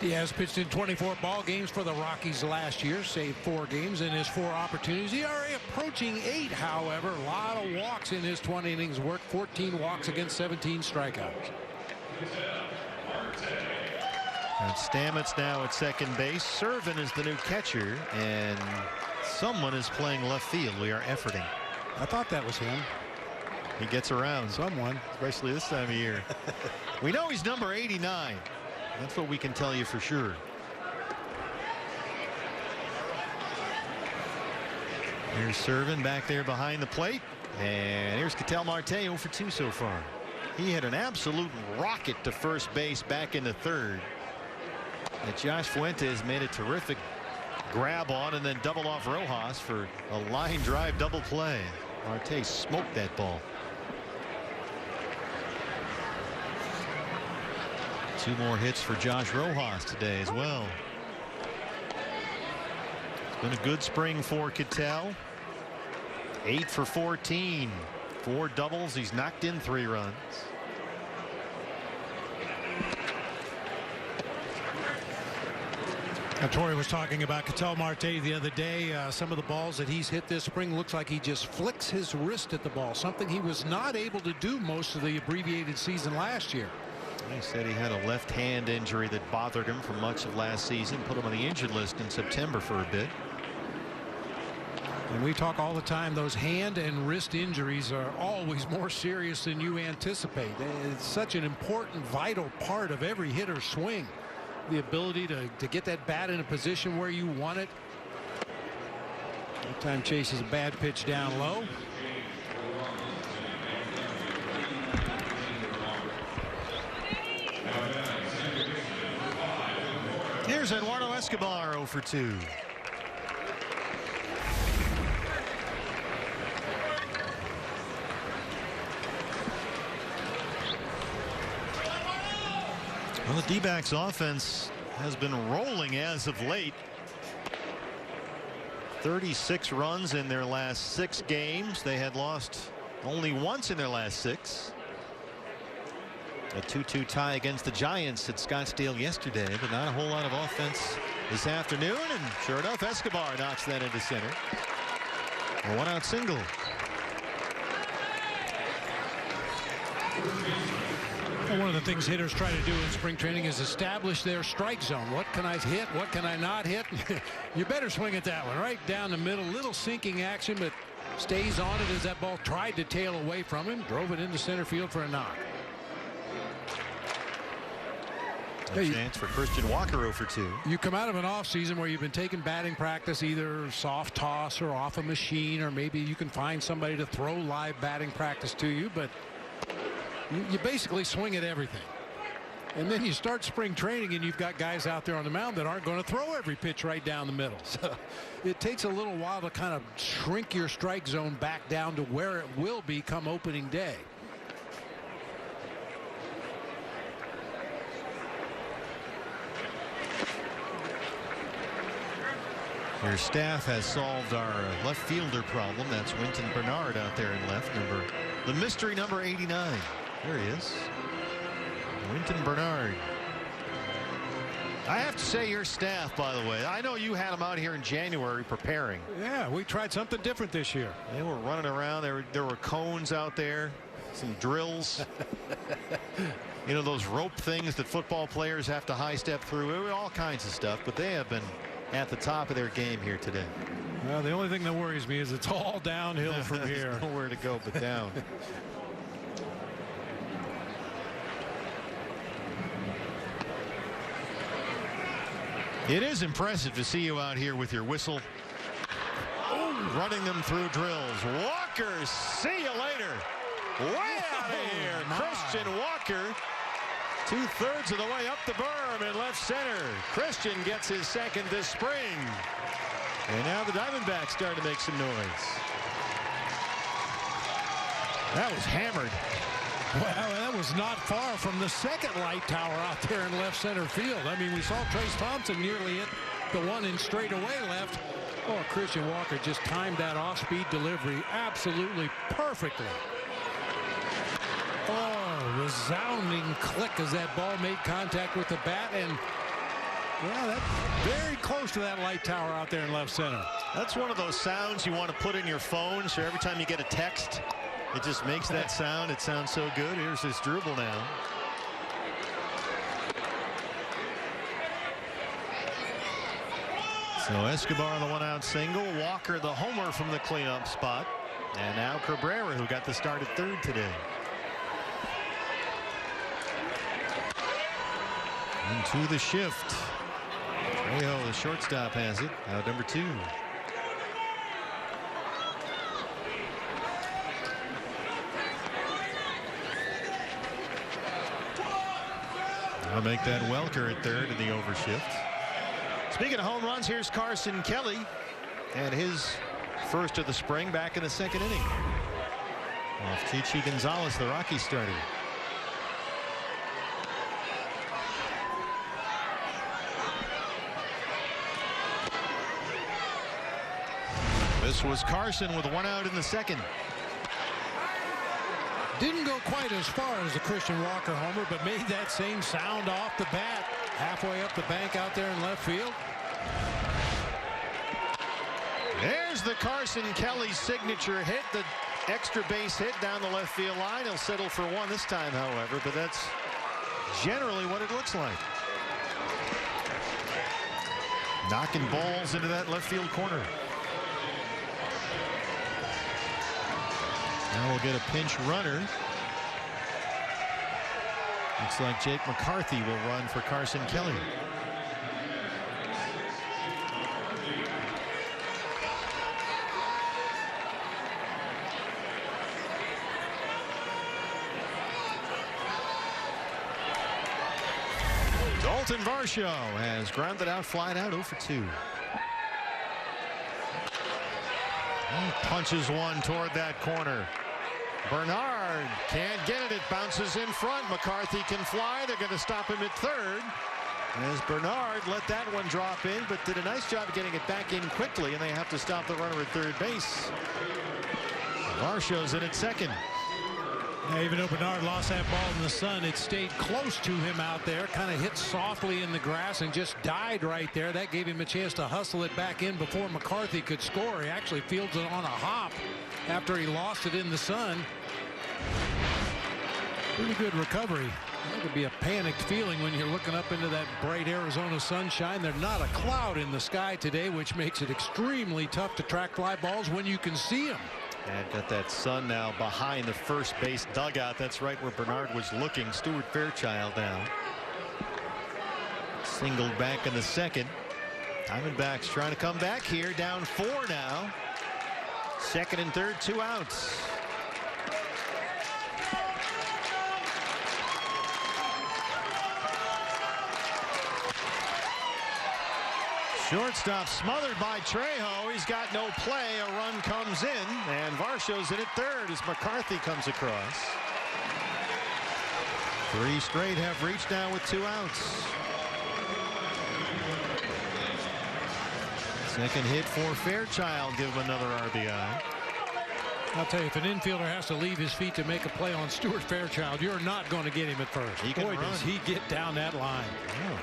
Speaker 2: Diaz pitched in 24 ball games for the Rockies last year, saved 4 games in his 4 opportunities. ERA approaching 8, however. A lot of walks in his 20 innings work. 14 walks against 17 strikeouts.
Speaker 1: And Stamets now at second base. Servin is the new catcher, and someone is playing left field. We are efforting.
Speaker 2: I thought that was him.
Speaker 1: He gets around.
Speaker 2: Someone.
Speaker 1: Especially this time of year. We know he's number 89. That's what we can tell you for sure. Here's Servin back there behind the plate. And here's Ketel Marte 0 for 2 so far. He hit an absolute rocket to first base back in the 3rd. And Josh Fuentes made a terrific grab on and then double off Rojas for a line drive double play. Marte smoked that ball. 2 more hits for Josh Rojas today as well. It's been a good spring for Ketel. 8 for 14. 4 doubles. He's knocked in 3 runs.
Speaker 2: Torrey was talking about Ketel Marte the other day. Some of the balls that he's hit this spring looks like he just flicks his wrist at the ball, something he was not able to do most of the abbreviated season last year.
Speaker 1: He said he had a left hand injury that bothered him for much of last season, put him on the injured list in September for a bit.
Speaker 2: And we talk all the time, those hand and wrist injuries are always more serious than you anticipate. It's such an important, vital part of every hitter's swing. The ability to get that bat in a position where you want it. That time chases a bad pitch down low.
Speaker 1: Here's Eduardo Escobar 0 for 2. Well, the D-backs offense has been rolling as of late. 36 runs in their last 6 games. They had lost only once in their last 6. A 2-2 tie against the Giants at Scottsdale yesterday, but not a whole lot of offense this afternoon. And sure enough, Escobar knocks that into center. A 1-out single.
Speaker 2: Well, one of the things hitters try to do in spring training is establish their strike zone. What can I hit? What can I not hit? You better swing at that one right down the middle. Little sinking action, but stays on it as that ball tried to tail away from him. Drove it into center field for a knock.
Speaker 1: A chance for Christian Walker 0 for 2.
Speaker 2: You come out of an off season where you've been taking batting practice, either soft toss or off a machine, or maybe you can find somebody to throw live batting practice to you, but you basically swing at everything. And then you start spring training and you've got guys out there on the mound that aren't going to throw every pitch right down the middle. So it takes a little while to kind of shrink your strike zone back down to where it will be come opening day.
Speaker 1: Your staff has solved our left fielder problem. That's Winton Bernard out there in left. The mystery number 89. There he is. Winton Bernard. I have to say, your staff, by the way, I know you had them out here in January preparing.
Speaker 2: Yeah, we tried something different this year.
Speaker 1: They were running around. There were cones out there, some drills. You know, those rope things that football players have to high step through. All kinds of stuff, but they have been at the top of their game here today.
Speaker 2: Well, the only thing that worries me is it's all downhill from here.
Speaker 1: There's nowhere to go but down. It is impressive to see you out here with your whistle. Oh, running them through drills. Walker, see you later. Way out of here. Christian Walker 2/3 of the way up the berm in left center. Christian gets his second this spring. And now the Diamondbacks start to make some noise. That was hammered.
Speaker 2: Well, that was not far from the second light tower out there in left center field. I mean, we saw Trace Thompson nearly hit the one in straightaway left. Oh, Christian Walker just timed that off-speed delivery absolutely perfectly. Oh, resounding click as that ball made contact with the bat, and yeah, that's very close to that light tower out there in left center.
Speaker 1: That's one of those sounds you want to put in your phone, so every time you get a text, it just makes that sound. It sounds so good. Here's this dribble now. So Escobar on the one-out single. Walker the homer from the cleanup spot. And now Cabrera, who got the start at third today. Into the shift. Trejo, the shortstop, has it. Out number 2. I'll make that Welker at third in the overshift. Speaking of home runs, here's Carson Kelly and his first of the spring back in the second inning. Off Chichi Gonzalez, the Rockies starter. This was Carson with 1 out in the second.
Speaker 2: Didn't go quite as far as the Christian Walker homer, but made that same sound off the bat halfway up the bank out there in left field.
Speaker 1: There's the Carson Kelly signature hit, the extra base hit down the left field line. He'll settle for 1 this time, however, but that's generally what it looks like. Knocking balls into that left field corner. Now we'll get a pinch runner. Looks like Jake McCarthy will run for Carson Kelly. Dalton Varsho has grounded out, flied out 0 for 2. He punches one toward that corner. Bernard can't get it. It bounces in front. McCarthy can fly. They're going to stop him at third. As Bernard let that one drop in, but did a nice job of getting it back in quickly, and they have to stop the runner at third base. Varsho's in at second.
Speaker 2: Yeah, even though Bernard lost that ball in the sun, it stayed close to him out there, kind of hit softly in the grass and just died right there. That gave him a chance to hustle it back in before McCarthy could score. He actually fields it on a hop after he lost it in the sun. Pretty good recovery. That could be a panicked feeling when you're looking up into that bright Arizona sunshine. There's not a cloud in the sky today, which makes it extremely tough to track fly balls when you can see them.
Speaker 1: And got that sun now behind the first base dugout. That's right where Bernard was looking. Stuart Fairchild now. Singled back in the second. Diamondbacks trying to come back here. Down 4 now. Second and third, 2 outs. Shortstop smothered by Trejo. He's got no play. A run comes in, and Varsho's in at third as McCarthy comes across. 3 straight have reached now with 2 outs. Second hit for Fairchild. Give him another RBI.
Speaker 2: I'll tell you, if an infielder has to leave his feet to make a play on Stuart Fairchild, you're not going to get him at first. Boy, does he get down that line.
Speaker 1: Yeah.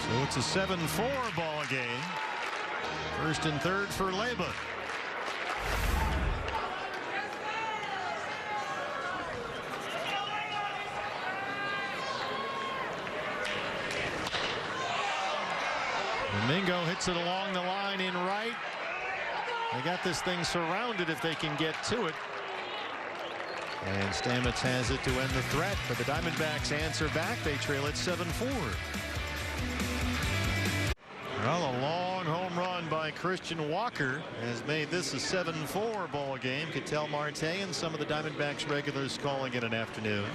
Speaker 1: So it's a 7-4 ball game. First and third for Leyba. Domingo hits it along the line in right. They got this thing surrounded if they can get to it. And Stamets has it to end the threat, but the Diamondbacks answer back. They trail it 7-4. Well, a long home run by Christian Walker has made this a 7-4 ball game. Ketel Marte and some of the Diamondbacks regulars calling it an afternoon.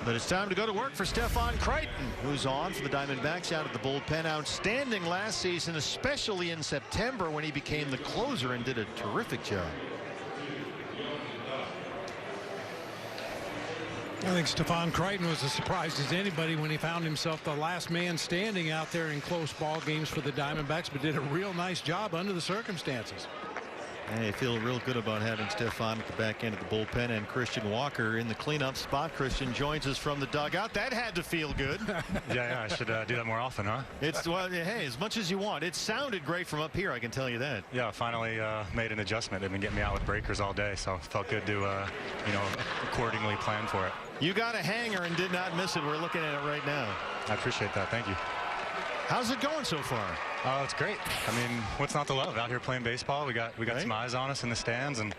Speaker 1: But it's time to go to work for Stephon Crichton, who's on for the Diamondbacks out of the bullpen. Outstanding last season, especially in September when he became the closer and did a terrific job.
Speaker 2: I think Stephon Crichton was as surprised as anybody when he found himself the last man standing out there in close ball games for the Diamondbacks, but did a real nice job under the circumstances.
Speaker 1: Hey, I feel real good about having Stephon at the back end of the bullpen and Christian Walker in the cleanup spot. Christian joins us from the dugout. That had to feel good.
Speaker 4: Yeah, I should do that more often, huh?
Speaker 1: It's well, hey, as much as you want. It sounded great from up here, I can tell you that.
Speaker 4: Yeah, finally made an adjustment. They've been getting me out with breakers all day, so it felt good to you know, accordingly plan for it.
Speaker 1: You got a hanger and did not miss it. We're looking at it right now.
Speaker 4: I appreciate that. Thank you.
Speaker 1: How's it going so far?
Speaker 4: It's great. I mean, what's not to love? Out here playing baseball, we got
Speaker 1: right?
Speaker 4: some eyes on us in the stands and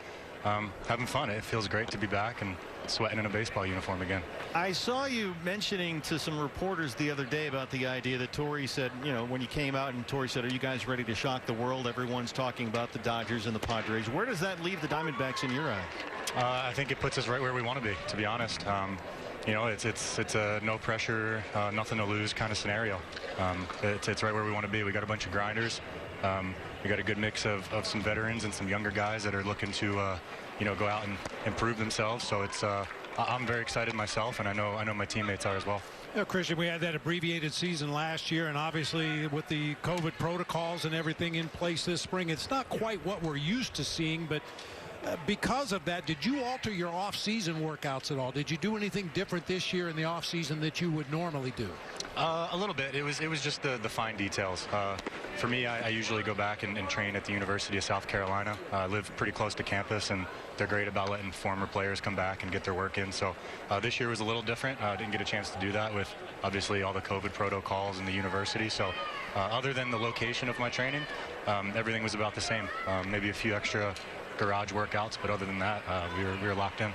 Speaker 4: having fun. It feels great to be back and sweating in a baseball uniform again.
Speaker 1: I saw you mentioning to some reporters the other day about the idea that Torrey said, you know, when you came out and Torrey said, are you guys ready to shock the world? Everyone's talking about the Dodgers and the Padres. Where does that leave the Diamondbacks in your eyes?
Speaker 4: I think it puts us right where we want to be, to be honest. You know, it's a no pressure, nothing to lose kind of scenario. It's right where we want to be. We got a bunch of grinders. We got a good mix of some veterans and some younger guys that are looking to, you know, go out and improve themselves. So it's I'm very excited myself, and I know my teammates are as well.
Speaker 2: Yeah, Christian, we had that abbreviated season last year, and obviously with the COVID protocols and everything in place this spring, it's not quite what we're used to seeing, but because of that, did you alter your off-season workouts at all? Did you do anything different this year in the off-season that you would normally do?
Speaker 4: A little bit. It was just the fine details. For me, I usually go back and train at the University of South Carolina. I live pretty close to campus, and they're great about letting former players come back and get their work in. So this year was a little different. I didn't get a chance to do that with obviously all the COVID protocols in the university. So other than the location of my training, everything was about the same. Maybe a few extra garage workouts, but other than that, we were locked in.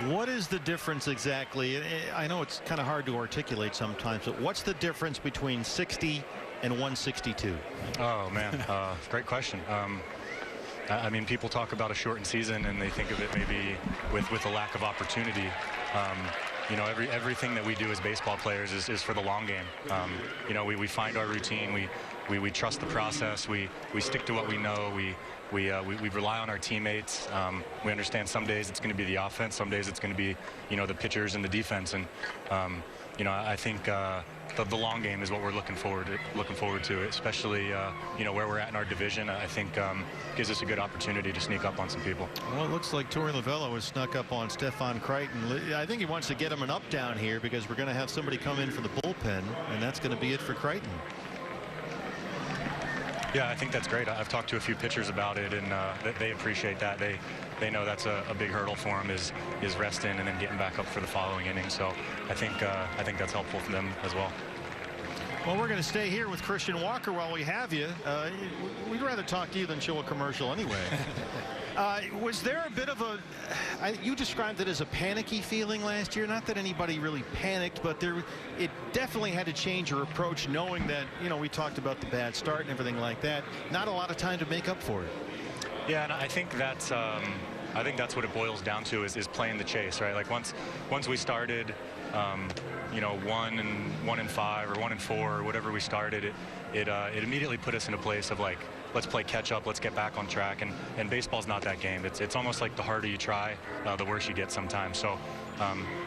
Speaker 1: What is the difference exactly? I know it's kind of hard to articulate sometimes, but what's the difference between 60 and 162? Oh
Speaker 4: man, great question. I mean, people talk about a shortened season and they think of it maybe with a lack of opportunity. You know, everything that we do as baseball players is for the long game. You know, we find our routine. We trust the process. We stick to what we know. We rely on our teammates. We understand some days it's going to be the offense, some days it's going to be, you know, the pitchers and the defense. And you know, I think the long game is what we're looking forward to, especially you know, where we're at in our division. I think gives us a good opportunity to sneak up on some people.
Speaker 1: Well, it looks like Torrey Lovullo has snuck up on Stephon Crichton. I think he wants to get him an up down here because we're going to have somebody come in for the bullpen, and that's going to be it for Crichton.
Speaker 4: Yeah, I think that's great. I've talked to a few pitchers about it, and they appreciate that. They know that's a big hurdle for them is resting and then getting back up for the following inning. So I think that's helpful for them as well.
Speaker 1: Well, we're going to stay here with Christian Walker while we have you. We'd rather talk to you than show a commercial anyway. Was there a bit of a, you described it as a panicky feeling last year? Not that anybody really panicked, but it definitely had to change your approach, knowing that, you know, we talked about the bad start and everything like that. Not a lot of time to make up for it.
Speaker 4: Yeah, and I think that's what it boils down to is playing the chase, right? Like once we started, you know, 1-5 or 1-4 or whatever we started, it immediately put us in a place of like, let's play catch up, let's get back on track. And baseball's not that game. It's almost like the harder you try, the worse you get sometimes. So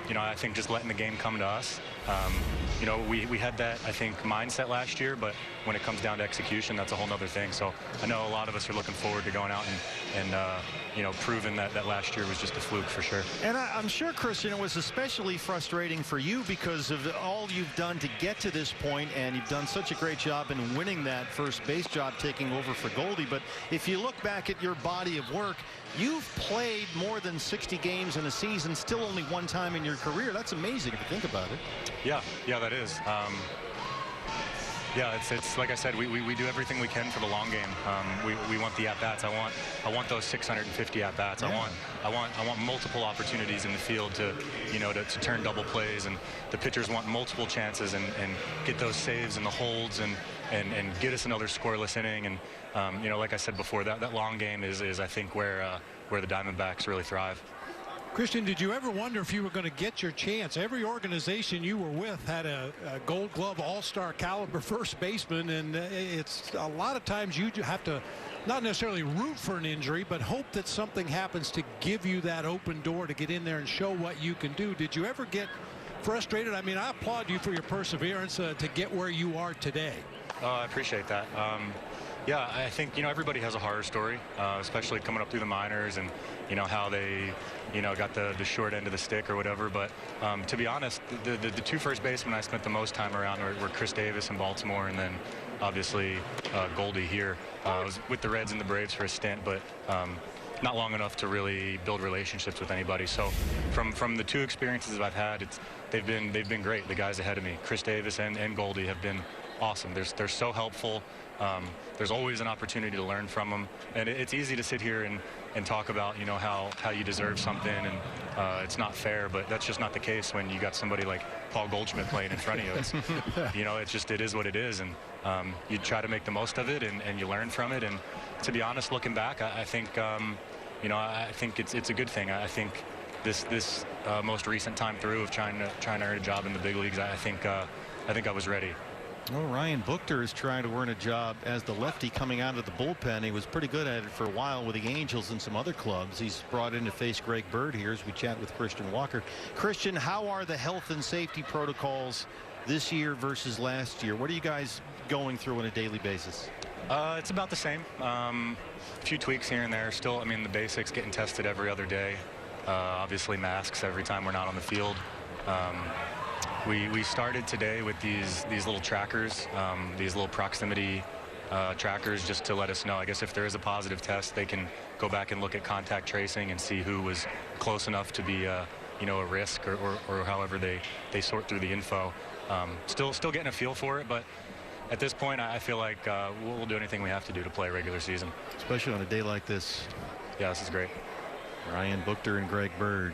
Speaker 4: you know, I think just letting the game come to us. You know, we had that, I think, mindset last year, but when it comes down to execution, that's a whole nother thing. So I know a lot of us are looking forward to going out and you know, proving that last year was just a fluke for sure.
Speaker 1: And I'm sure, Christian, it was especially frustrating for you because of all you've done to get to this point, and you've done such a great job in winning that first base job, taking over for Goldie. But if you look back at your body of work, you've played more than 60 games in a season, still only one time in your career. That's amazing if you think about it.
Speaker 4: Yeah, that is. Yeah, it's like I said, we do everything we can for the long game. We want the at-bats. I want those 650 at-bats. Yeah. I want multiple opportunities in the field to, you know, to turn double plays, and the pitchers want multiple chances and get those saves and the holds and get us another scoreless inning. And you know, like I said before, that long game is I think where the Diamondbacks really thrive.
Speaker 2: Christian, did you ever wonder if you were going to get your chance? Every organization you were with had a Gold Glove All-Star caliber first baseman, and it's a lot of times you have to not necessarily root for an injury, but hope that something happens to give you that open door to get in there and show what you can do. Did you ever get frustrated? I mean, I applaud you for your perseverance to get where you are today.
Speaker 4: I appreciate that. Yeah, I think, everybody has a horror story, especially coming up through the minors and, how they, got the short end of the stick or whatever. But to be honest, the two first basemen I spent the most time around were Chris Davis in Baltimore, and then obviously Goldie here. I was with the Reds and the Braves for a stint, but not long enough to really build relationships with anybody. So from the two experiences I've had, they've been great. The guys ahead of me, Chris Davis and Goldie, have been awesome. They're so helpful. There's always an opportunity to learn from them, and it's easy to sit here and talk about how you deserve something and it's not fair, but that's just not the case when you got somebody like Paul Goldschmidt playing in front of you. It's it is what it is, and you try to make the most of it and you learn from it. And to be honest, looking back, I think I think it's a good thing. I think this most recent time through of trying to earn a job in the big leagues, I think I was ready.
Speaker 1: Well, Ryan Buchter is trying to earn a job as the lefty coming out of the bullpen. He was pretty good at it for a while with the Angels and some other clubs. He's brought in to face Greg Bird here as we chat with Christian Walker. Christian, how are the health and safety protocols this year versus last year? What are you guys going through on a daily basis?
Speaker 4: It's about the same. A few tweaks here and there. Still, I mean, the basics, getting tested every other day. Obviously masks every time we're not on the field. We started today with these little trackers, these little proximity trackers, just to let us know. I guess if there is a positive test, they can go back and look at contact tracing and see who was close enough to be a risk or however they sort through the info. Still getting a feel for it, but at this point I feel like we'll do anything we have to do to play a regular season.
Speaker 1: Especially on a day like this.
Speaker 4: Yeah, this is great.
Speaker 1: Ryan Buchter and Greg Bird.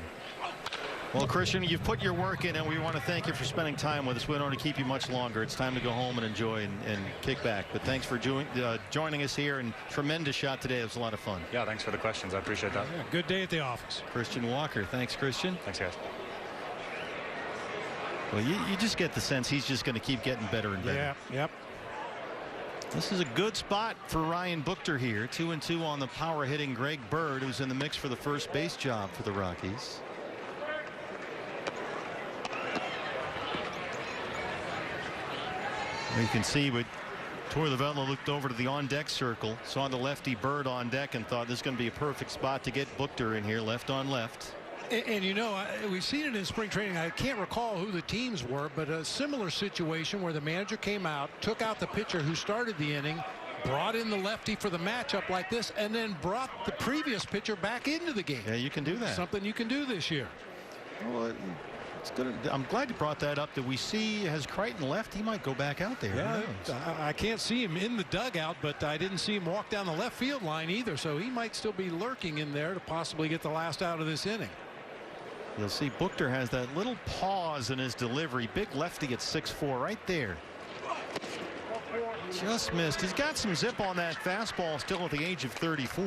Speaker 1: Well, Christian, you've put your work in, and we want to thank you for spending time with us. We don't want to keep you much longer. It's time to go home and enjoy and kick back. But thanks for joining us here, and tremendous shot today. It was a lot of fun.
Speaker 4: Yeah, thanks for the questions. I appreciate that.
Speaker 2: Yeah, good day at the office.
Speaker 1: Christian Walker. Thanks, Christian.
Speaker 4: Thanks, guys.
Speaker 1: Well, you just get the sense he's just going to keep getting better and better.
Speaker 2: Yeah, yep.
Speaker 1: This is a good spot for Ryan Buchter here. 2-2 on the power hitting Greg Bird, who's in the mix for the first base job for the Rockies. You can see what Torlavella looked over to the on-deck circle, saw the lefty Bird on deck, and thought this is going to be a perfect spot to get Buchter in here, left on left.
Speaker 2: And we've seen it in spring training. I can't recall who the teams were, but a similar situation where the manager came out, took out the pitcher who started the inning, brought in the lefty for the matchup like this, and then brought the previous pitcher back into the game.
Speaker 1: Yeah, you can do that.
Speaker 2: Something you can do this year.
Speaker 1: Well, it's good. I'm glad you brought that up. That we see has Crichton left. He might go back out there.
Speaker 2: Yeah, I can't see him in the dugout, but I didn't see him walk down the left field line either, so he might still be lurking in there to possibly get the last out of this inning.
Speaker 1: You'll see Buchter has that little pause in his delivery. Big lefty at 6'4", right there. Just missed. He's got some zip on that fastball still at the age of 34.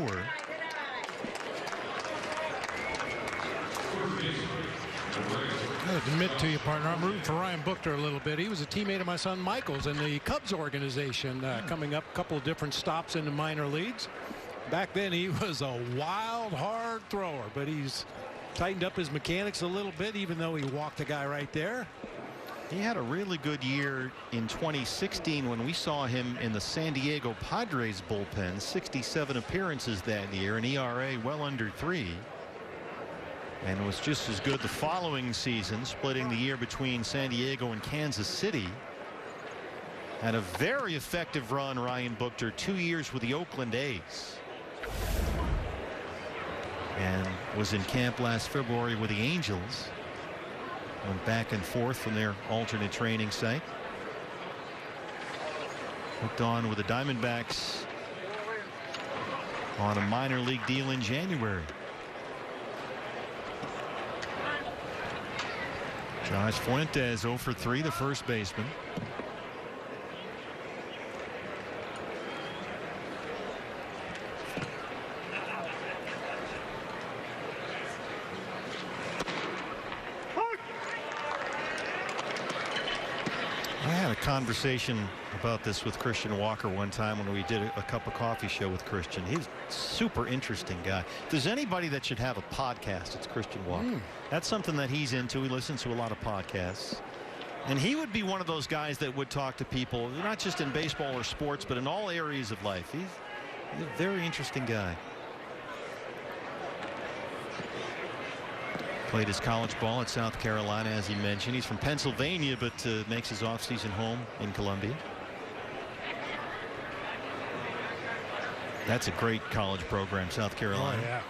Speaker 2: I'll admit to you, partner, I'm rooting for Ryan Buchter a little bit. He was a teammate of my son Michael's in the Cubs organization, coming up a couple of different stops in the minor leagues. Back then he was a wild, hard thrower, but he's tightened up his mechanics a little bit, even though he walked a guy right there.
Speaker 1: He had a really good year in 2016 when we saw him in the San Diego Padres bullpen. 67 appearances that year, an ERA well under 3. And was just as good the following season, splitting the year between San Diego and Kansas City. Had a very effective run, Ryan Buchter, 2 years with the Oakland A's. And was in camp last February with the Angels. Went back and forth from their alternate training site. Hooked on with the Diamondbacks on a minor league deal in January. Josh Fuentes 0 for 3, the first baseman. conversation about this with Christian Walker one time when we did a cup of coffee show with Christian. He's a super interesting guy. If there's anybody that should have a podcast, it's Christian Walker. That's something that he's into. He listens to a lot of podcasts. And he would be one of those guys that would talk to people, not just in baseball or sports, but in all areas of life. He's a very interesting guy. Played his college ball at South Carolina, as he mentioned. He's from Pennsylvania, but makes his offseason home in Columbia. That's a great college program, South Carolina.
Speaker 2: Oh, yeah.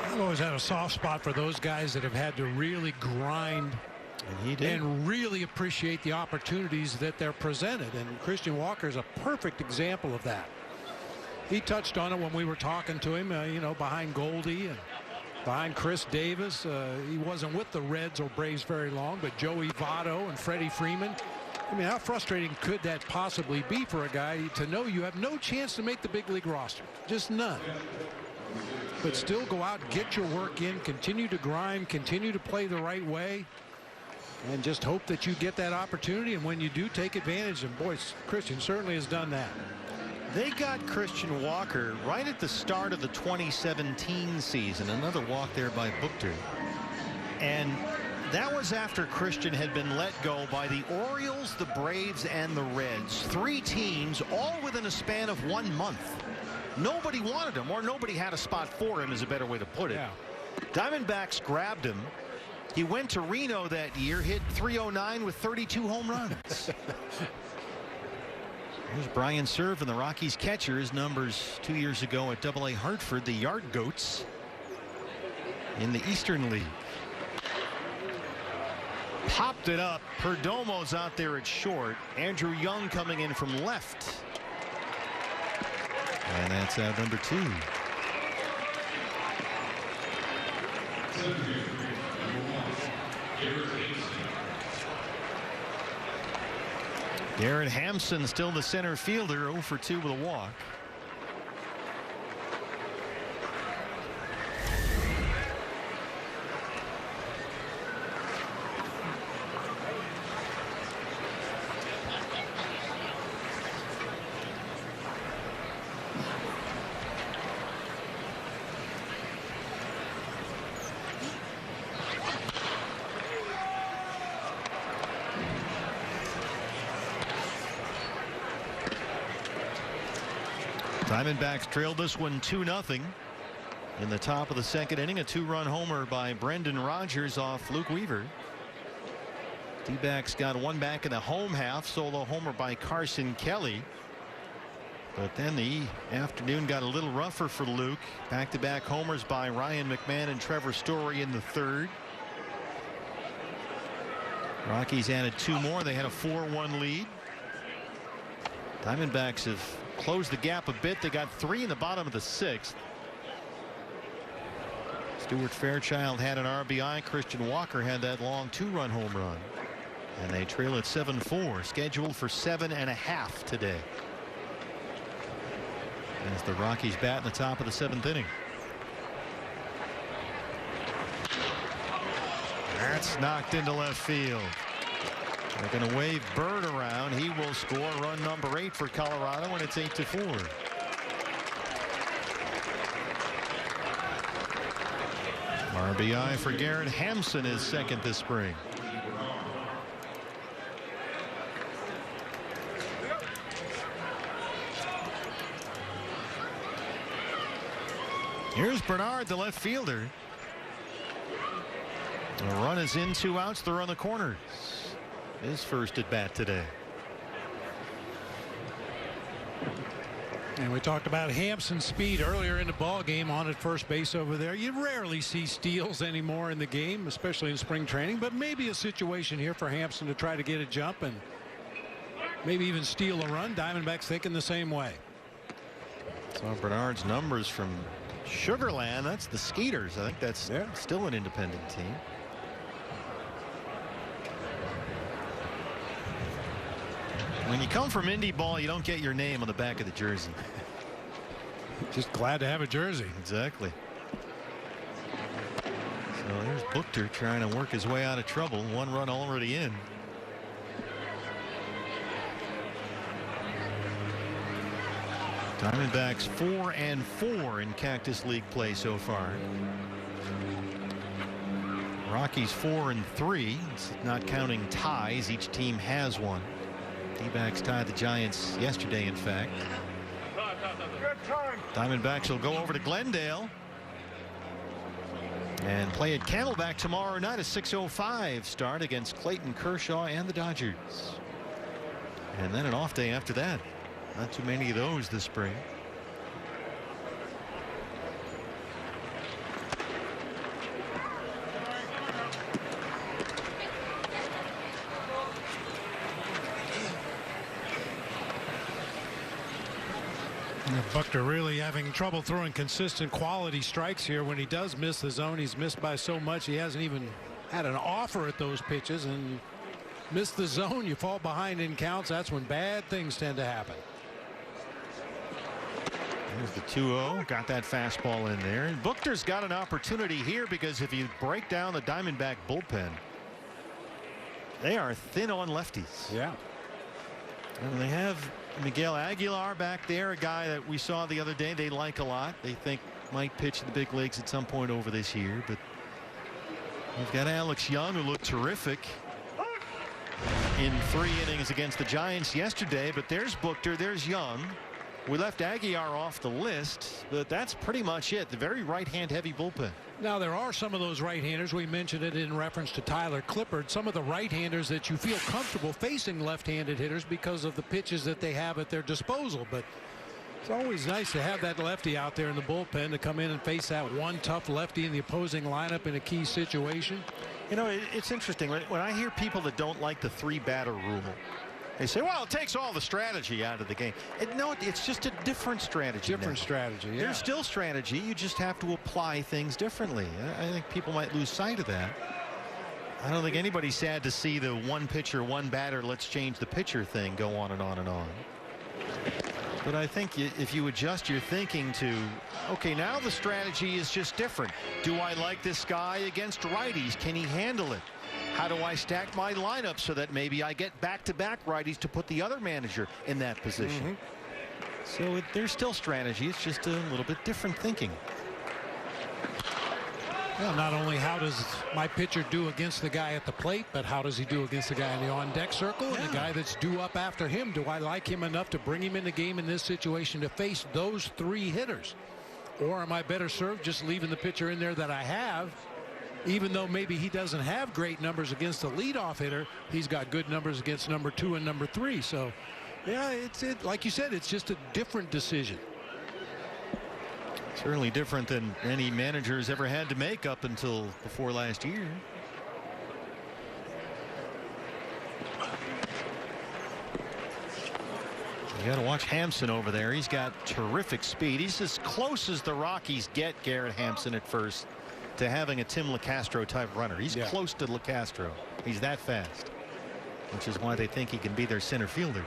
Speaker 2: I've always had a soft spot for those guys that have had to really grind and really appreciate the opportunities that they're presented. And Christian Walker is a perfect example of that. He touched on it when we were talking to him, you know, behind Goldie and behind Chris Davis. He wasn't with the Reds or Braves very long, but Joey Votto and Freddie Freeman. I mean, how frustrating could that possibly be for a guy to know you have no chance to make the big league roster? Just none. But still go out, get your work in, continue to grind, continue to play the right way, and just hope that you get that opportunity. And when you do, take advantage. And boy, Christian certainly has done that.
Speaker 1: They got Christian Walker right at the start of the 2017 season. Another walk there by Buchter. And that was after Christian had been let go by the Orioles, the Braves, and the Reds. 3 teams, all within a span of 1 month. Nobody wanted him, or nobody had a spot for him, is a better way to put it.
Speaker 2: Yeah.
Speaker 1: Diamondbacks grabbed him. He went to Reno that year, hit .309 with 32 home runs. Here's Brian Serve and the Rockies catcher. His numbers 2 years ago at AA Hartford, the Yard Goats in the Eastern League. Popped it up. Perdomo's out there at short. Andrew Young coming in from left. And that's out number 2. Garrett Hampson still the center fielder, 0 for 2 with a walk. Diamondbacks trailed this one 2-0 in the top of the second inning. A 2-run homer by Brendan Rodgers off Luke Weaver. D-backs got 1 back in the home half. Solo homer by Carson Kelly. But then the afternoon got a little rougher for Luke. Back-to-back homers by Ryan McMahon and Trevor Story in the third. Rockies added 2 more. They had a 4-1 lead. Diamondbacks have closed the gap a bit. They got 3 in the bottom of the 6th. Stuart Fairchild had an RBI. Christian Walker had that long 2-run home run. And they trail at 7-4. Scheduled for 7.5 today. As the Rockies bat in the top of the 7th inning. That's knocked into left field. They're going to wave Bird around. He will score run number 8 for Colorado, and it's 8-4. RBI for Garrett Hampson is second this spring. Here's Bernard, the left fielder. The run is in, 2 outs. They're on the corners. His first at bat today.
Speaker 2: And we talked about Hampson's speed earlier in the ball game on at first base over there. You rarely see steals anymore in the game, especially in spring training, but maybe a situation here for Hampson to try to get a jump and maybe even steal a run. Diamondbacks thinking the same way.
Speaker 1: Saw Bernard's numbers from Sugarland. That's the Skeeters. I think that's still an independent team. When you come from indie ball, you don't get your name on the back of the jersey.
Speaker 2: Just glad to have a jersey.
Speaker 1: Exactly. So there's Buchter trying to work his way out of trouble. 1 run already in. Diamondbacks 4-4 in Cactus League play so far. Rockies 4-3. It's not counting ties. Each team has one. D-backs tied the Giants yesterday, in fact. Diamondbacks will go over to Glendale and play at Camelback tomorrow night. A 6:05 start against Clayton Kershaw and the Dodgers. And then an off day after that. Not too many of those this spring.
Speaker 2: Buckner really having trouble throwing consistent quality strikes here. When he does miss the zone, he's missed by so much he hasn't even had an offer at those pitches, and miss the zone, you fall behind in counts. That's when bad things tend to happen.
Speaker 1: There's the 2-0. Got that fastball in there. And Buchter's got an opportunity here, because if you break down the Diamondback bullpen, they are thin on lefties.
Speaker 2: Yeah.
Speaker 1: And they have Miguel Aguilar back there, a guy that we saw the other day they like a lot. They think might pitch in the big leagues at some point over this year. But we've got Alex Young, who looked terrific in 3 innings against the Giants yesterday. But there's Buchter, there's Young. We left Aguilar off the list, but that's pretty much it. The very right-hand heavy bullpen.
Speaker 2: Now, there are some of those right-handers. We mentioned it in reference to Tyler Clippard. Some of the right-handers that you feel comfortable facing left-handed hitters because of the pitches that they have at their disposal. But it's always nice to have that lefty out there in the bullpen to come in and face that one tough lefty in the opposing lineup in a key situation.
Speaker 1: You know, it's interesting. When I hear people that don't like the 3-batter rule, they say, well, it takes all the strategy out of the game. No, it's just a different strategy.
Speaker 2: Strategy, yeah.
Speaker 1: There's still strategy. You just have to apply things differently. I think people might lose sight of that. I don't think anybody's sad to see the one pitcher, one batter, let's change the pitcher thing go on and on and on. But I think if you adjust your thinking to, okay, now the strategy is just different. Do I like this guy against righties? Can he handle it? How do I stack my lineup so that maybe I get back-to-back righties to put the other manager in that position? So there's still strategy. It's just a little bit different thinking.
Speaker 2: Well, not only how does my pitcher do against the guy at the plate, but how does he do against the guy in the on-deck circle and the guy that's due up after him? Do I like him enough to bring him in the game in this situation to face those 3 hitters? Or am I better served just leaving the pitcher in there that I have? Even though maybe he doesn't have great numbers against the leadoff hitter, he's got good numbers against number 2 and number 3. So, yeah, like you said, it's just a different decision.
Speaker 1: Certainly different than any manager's ever had to make up until before last year. You got to watch Hampson over there. He's got terrific speed. He's as close as the Rockies get, Garrett Hampson, at first, to having a Tim LeCastro type runner. He's close to LeCastro. He's that fast, which is why they think he can be their center fielder.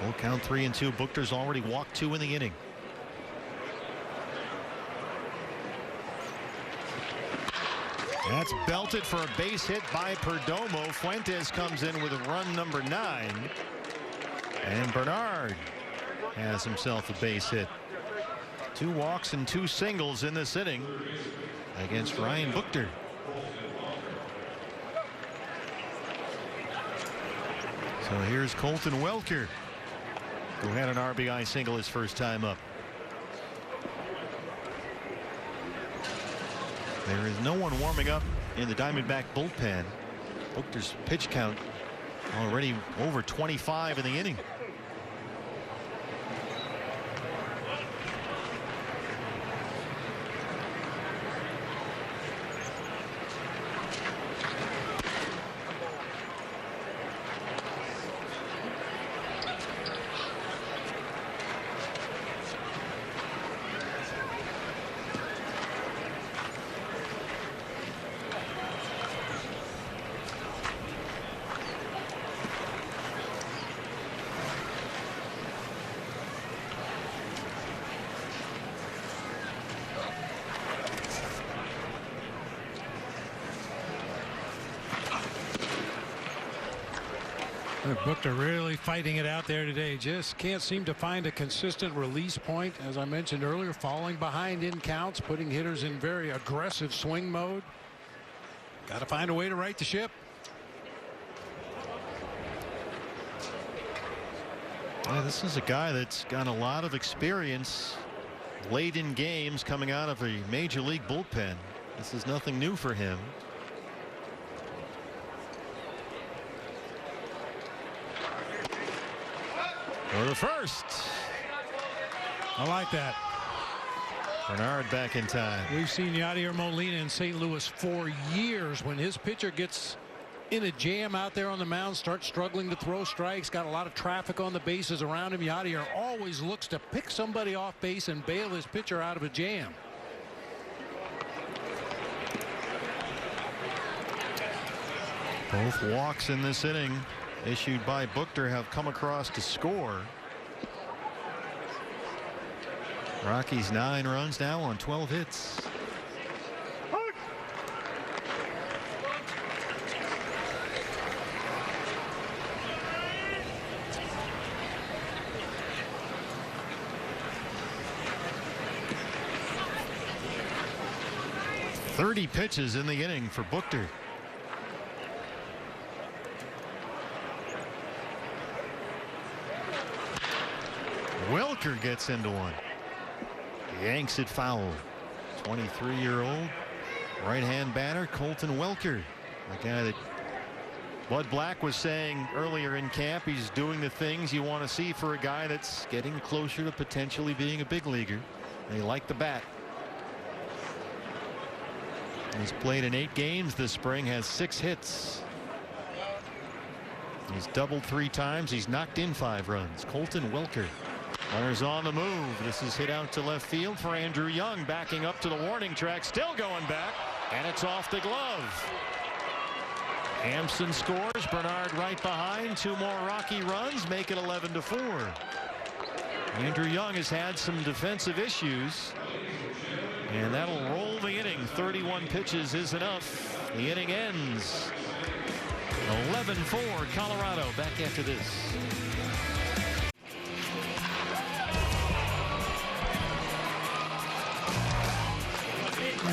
Speaker 1: Full count 3-2. Buchter's already walked 2 in the inning. That's belted for a base hit by Perdomo. Fuentes comes in with a run number 9. And Bernard has himself a base hit. 2 walks and 2 singles in this inning against Ryan Buchter. So here's Colton Welker, who had an RBI single his first time up. There is no one warming up in the Diamondback bullpen. Buchter's pitch count already over 25 in the inning.
Speaker 2: Booker really fighting it out there today. Just can't seem to find a consistent release point. As I mentioned earlier, falling behind in counts, putting hitters in very aggressive swing mode. Got to find a way to right the ship.
Speaker 1: Yeah, this is a guy that's got a lot of experience late in games coming out of a major league bullpen. This is nothing new for him. For the first.
Speaker 2: I like that.
Speaker 1: Bernard back in time.
Speaker 2: We've seen Yadier Molina in St. Louis for years. When his pitcher gets in a jam out there on the mound, starts struggling to throw strikes, got a lot of traffic on the bases around him, Yadier always looks to pick somebody off base and bail his pitcher out of a jam.
Speaker 1: Both walks in this inning issued by Booker have come across to score. Rockies 9 runs now on 12 hits. .30 pitches in the inning for Booker. Welker gets into one. Yanks it foul. 23-year-old right-hand batter Colton Welker, the guy that Bud Black was saying earlier in camp he's doing the things you want to see for a guy that's getting closer to potentially being a big leaguer. They like the bat. He's played in 8 games this spring, has 6 hits. He's doubled 3 times. He's knocked in 5 runs. Colton Welker. Runners on the move. This is hit out to left field for Andrew Young, backing up to the warning track, still going back, and it's off the glove. Hampson scores. Bernard right behind. 2 more Rocky runs make it 11-4. Andrew Young has had some defensive issues, and that'll roll the inning. 31 pitches is enough. The inning ends 11-4. Colorado back after this.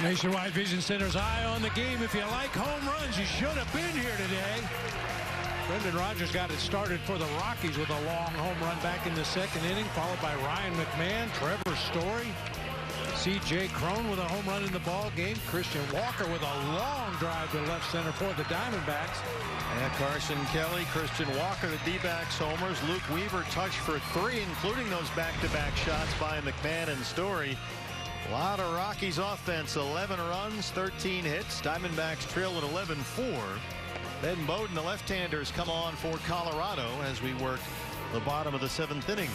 Speaker 2: Nationwide Vision Center's eye on the game. If you like home runs, you should have been here today. Brendan Rodgers got it started for the Rockies with a long home run back in the 2nd inning, followed by Ryan McMahon, Trevor Story, C.J. Cron with a home run in the ball game, Christian Walker with a long drive to left center for the Diamondbacks.
Speaker 1: And Carson Kelly, Christian Walker, the D-backs homers. Luke Weaver touched for 3, including those back-to-back shots by McMahon and Story. A lot of Rockies offense. 11 runs, 13 hits. Diamondbacks trail at 11-4. Ben Bowden, the left-handers, come on for Colorado as we work the bottom of the 7th inning.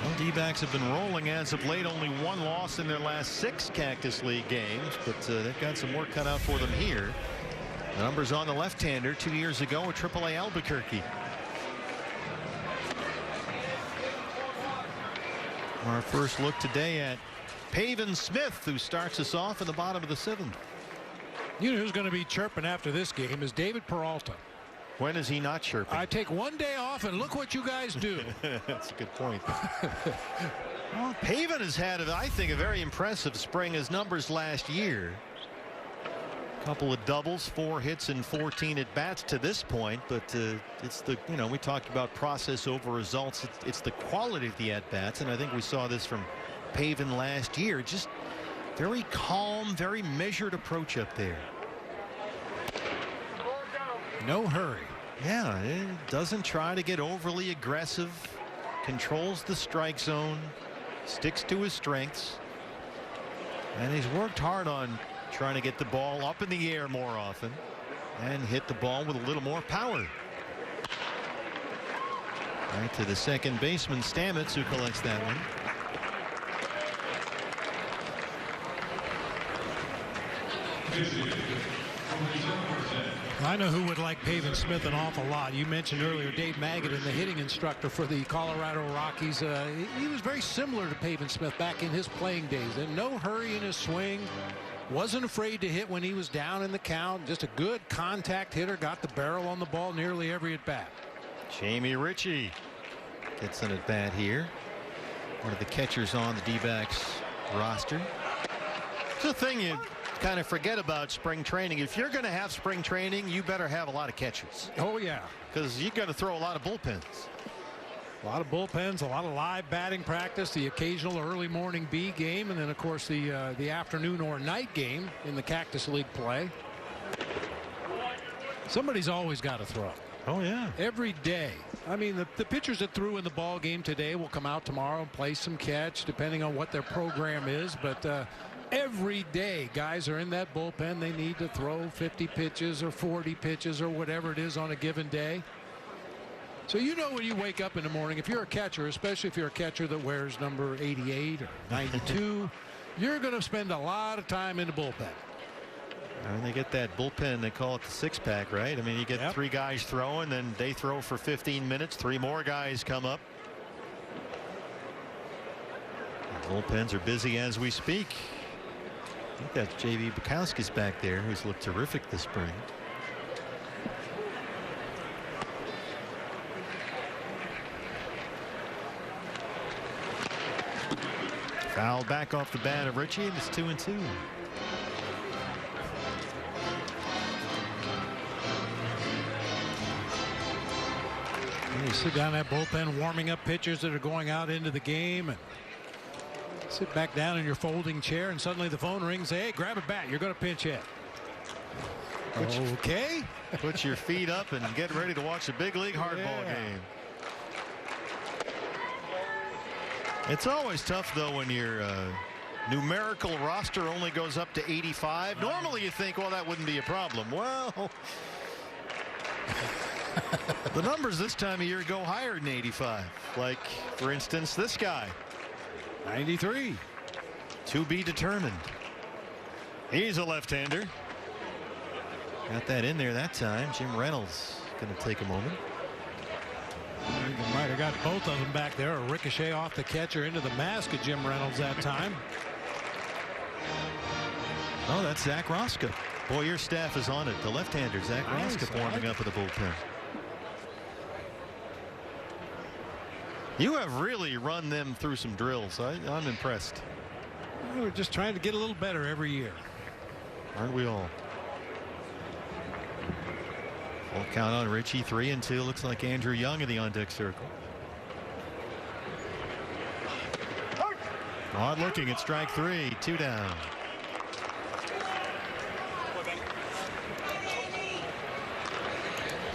Speaker 1: Well, D-backs have been rolling as of late. Only 1 loss in their last 6 Cactus League games, but they've got some work cut out for them here. The numbers on the left-hander 2 years ago at AAA Albuquerque. Our first look today at Pavin Smith, who starts us off in the bottom of the 7th.
Speaker 2: You know who's going to be chirping after this game is David Peralta.
Speaker 1: When is he not chirping?
Speaker 2: I take 1 day off and look what you guys do.
Speaker 1: That's a good point. Well, Pavin has had, I think, a very impressive spring. His numbers last year. A couple of doubles, 4 hits and 14 at bats to this point, but it's the, we talked about process over results. It's the quality of the at bats, and I think we saw this from Pavin last year. Just very calm, very measured approach up there.
Speaker 2: No hurry.
Speaker 1: Yeah, it doesn't try to get overly aggressive, controls the strike zone, sticks to his strengths, and he's worked hard on trying to get the ball up in the air more often and hit the ball with a little more power. Right to the second baseman, Stamets, who collects that one.
Speaker 2: I know who would like Pavin Smith an awful lot. You mentioned earlier Dave Magadan, the hitting instructor for the Colorado Rockies. He was very similar to Pavin Smith back in his playing days. And no hurry in his swing. Wasn't afraid to hit when he was down in the count. Just a good contact hitter. Got the barrel on the ball nearly every at bat.
Speaker 1: Jamie Ritchie gets an at bat here. One of the catchers on the D-backs roster. It's the thing you kind of forget about spring training. If you're going to have spring training, you better have a lot of catchers.
Speaker 2: Oh yeah,
Speaker 1: because you're going to throw a lot of bullpens.
Speaker 2: A lot of bullpens, a lot of live batting practice, the occasional early morning B game, and then of course the afternoon or night game in the Cactus League play. Somebody's always got to throw.
Speaker 1: Oh yeah,
Speaker 2: every day. I mean, the pitchers that threw in the ball game today will come out tomorrow and play some catch, depending on what their program is. But every day, guys are in that bullpen. They need to throw 50 pitches or 40 pitches or whatever it is on a given day. So you know when you wake up in the morning, if you're a catcher, especially if you're a catcher that wears number 88 or 92, you're going to spend a lot of time in the bullpen.
Speaker 1: And they get that bullpen, they call it the six-pack, right? I mean, you get three guys throwing, then they throw for 15 minutes. Three more guys come up. The bullpens are busy as we speak. I think that's J.V. Bukowski's back there, who's looked terrific this spring. Foul back off the bat of Ritchie, and it's 2-2.
Speaker 2: You sit down that bullpen warming up pitchers that are going out into the game, and sit back down in your folding chair, and suddenly the phone rings. Hey, grab a bat, you're going to pinch hit. Okay.
Speaker 1: Put your feet up and get ready to watch a big league hardball game. It's always tough though when your numerical roster only goes up to 85. Normally you think, well, that wouldn't be a problem. Well, the numbers this time of year go higher than 85. Like, for instance, this guy,
Speaker 2: 93.
Speaker 1: To be determined. He's a left-hander. Got that in there that time. Jim Reynolds going to take a moment.
Speaker 2: You might have got both of them back there. A ricochet off the catcher into the mask of Jim Reynolds that time.
Speaker 1: Oh, that's Zach Roska. Boy, your staff is on it. The left-hander, Zach Roska, warming up at the bullpen. You have really run them through some drills. I'm impressed.
Speaker 2: We're just trying to get a little better every year.
Speaker 1: Aren't we all? Full count on Ritchie. 3-2. Looks like Andrew Young in the on-deck circle. Odd looking at strike three. 2 down.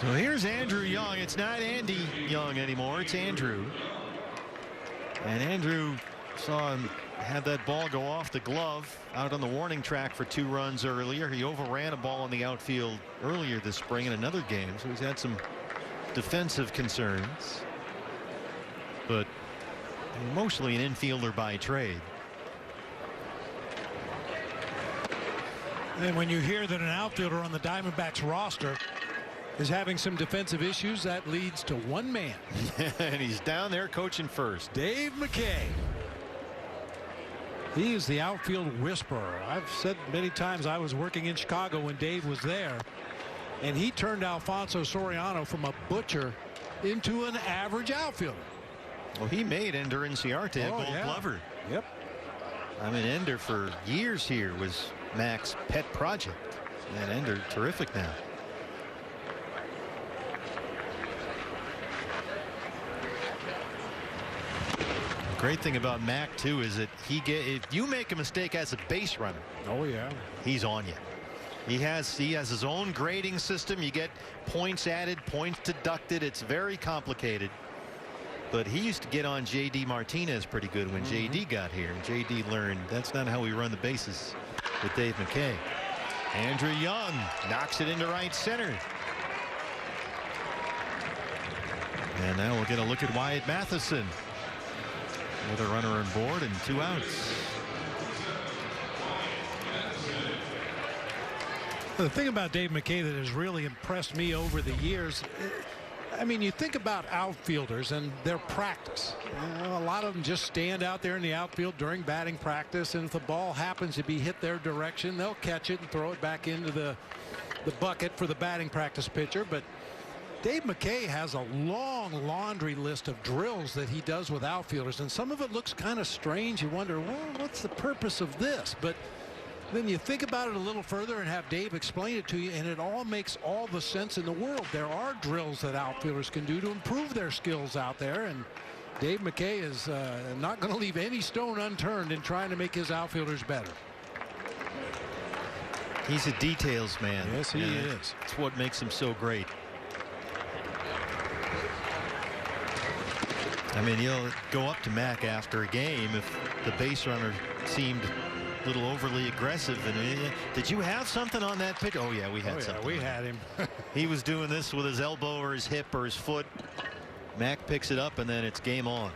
Speaker 1: So here's Andrew Young. It's not Andy Young anymore. It's Andrew. And Andrew saw him have that ball go off the glove out on the warning track for 2 runs earlier. He overran a ball in the outfield earlier this spring in another game, so he's had some defensive concerns, but mostly an infielder by trade.
Speaker 2: And when you hear that an outfielder on the Diamondbacks roster is having some defensive issues, that leads to one man.
Speaker 1: And he's down there coaching first.
Speaker 2: Dave McKay. He is the outfield whisperer. I've said many times I was working in Chicago when Dave was there, and he turned Alfonso Soriano from a butcher into an average outfielder.
Speaker 1: Well, he made Ender Inciarte a Gold Glover.
Speaker 2: Yep.
Speaker 1: I mean, Ender for years here was Mac's pet project, and Ender terrific now. Great thing about Mac too is that if you make a mistake as a base runner,
Speaker 2: oh yeah,
Speaker 1: he's on you. He has his own grading system. You get points added, points deducted. It's very complicated. But he used to get on J.D. Martinez pretty good when J.D. got here. J.D. learned that's not how we run the bases with Dave McKay. Andrew Young knocks it into right center. And now we'll get a look at Wyatt Matheson. With a runner on board and 2 outs.
Speaker 2: The thing about Dave McKay that has really impressed me over the years, I mean, you think about outfielders and their practice. You know, a lot of them just stand out there in the outfield during batting practice, and if the ball happens to be hit their direction, they'll catch it and throw it back into the bucket for the batting practice pitcher. But Dave McKay has a long laundry list of drills that he does with outfielders, and some of it looks kind of strange. You wonder, well, what's the purpose of this? But then you think about it a little further and have Dave explain it to you, and it all makes all the sense in the world. There are drills that outfielders can do to improve their skills out there, and Dave McKay is not going to leave any stone unturned in trying to make his outfielders better.
Speaker 1: He's a details man.
Speaker 2: Yes, he is.
Speaker 1: It's what makes him so great. I mean, he'll go up to Mac after a game if the base runner seemed a little overly aggressive. And did you have something on that pitch? Oh yeah, we had something.
Speaker 2: We had him.
Speaker 1: He was doing this with his elbow or his hip or his foot. Mac picks it up, and then it's game on.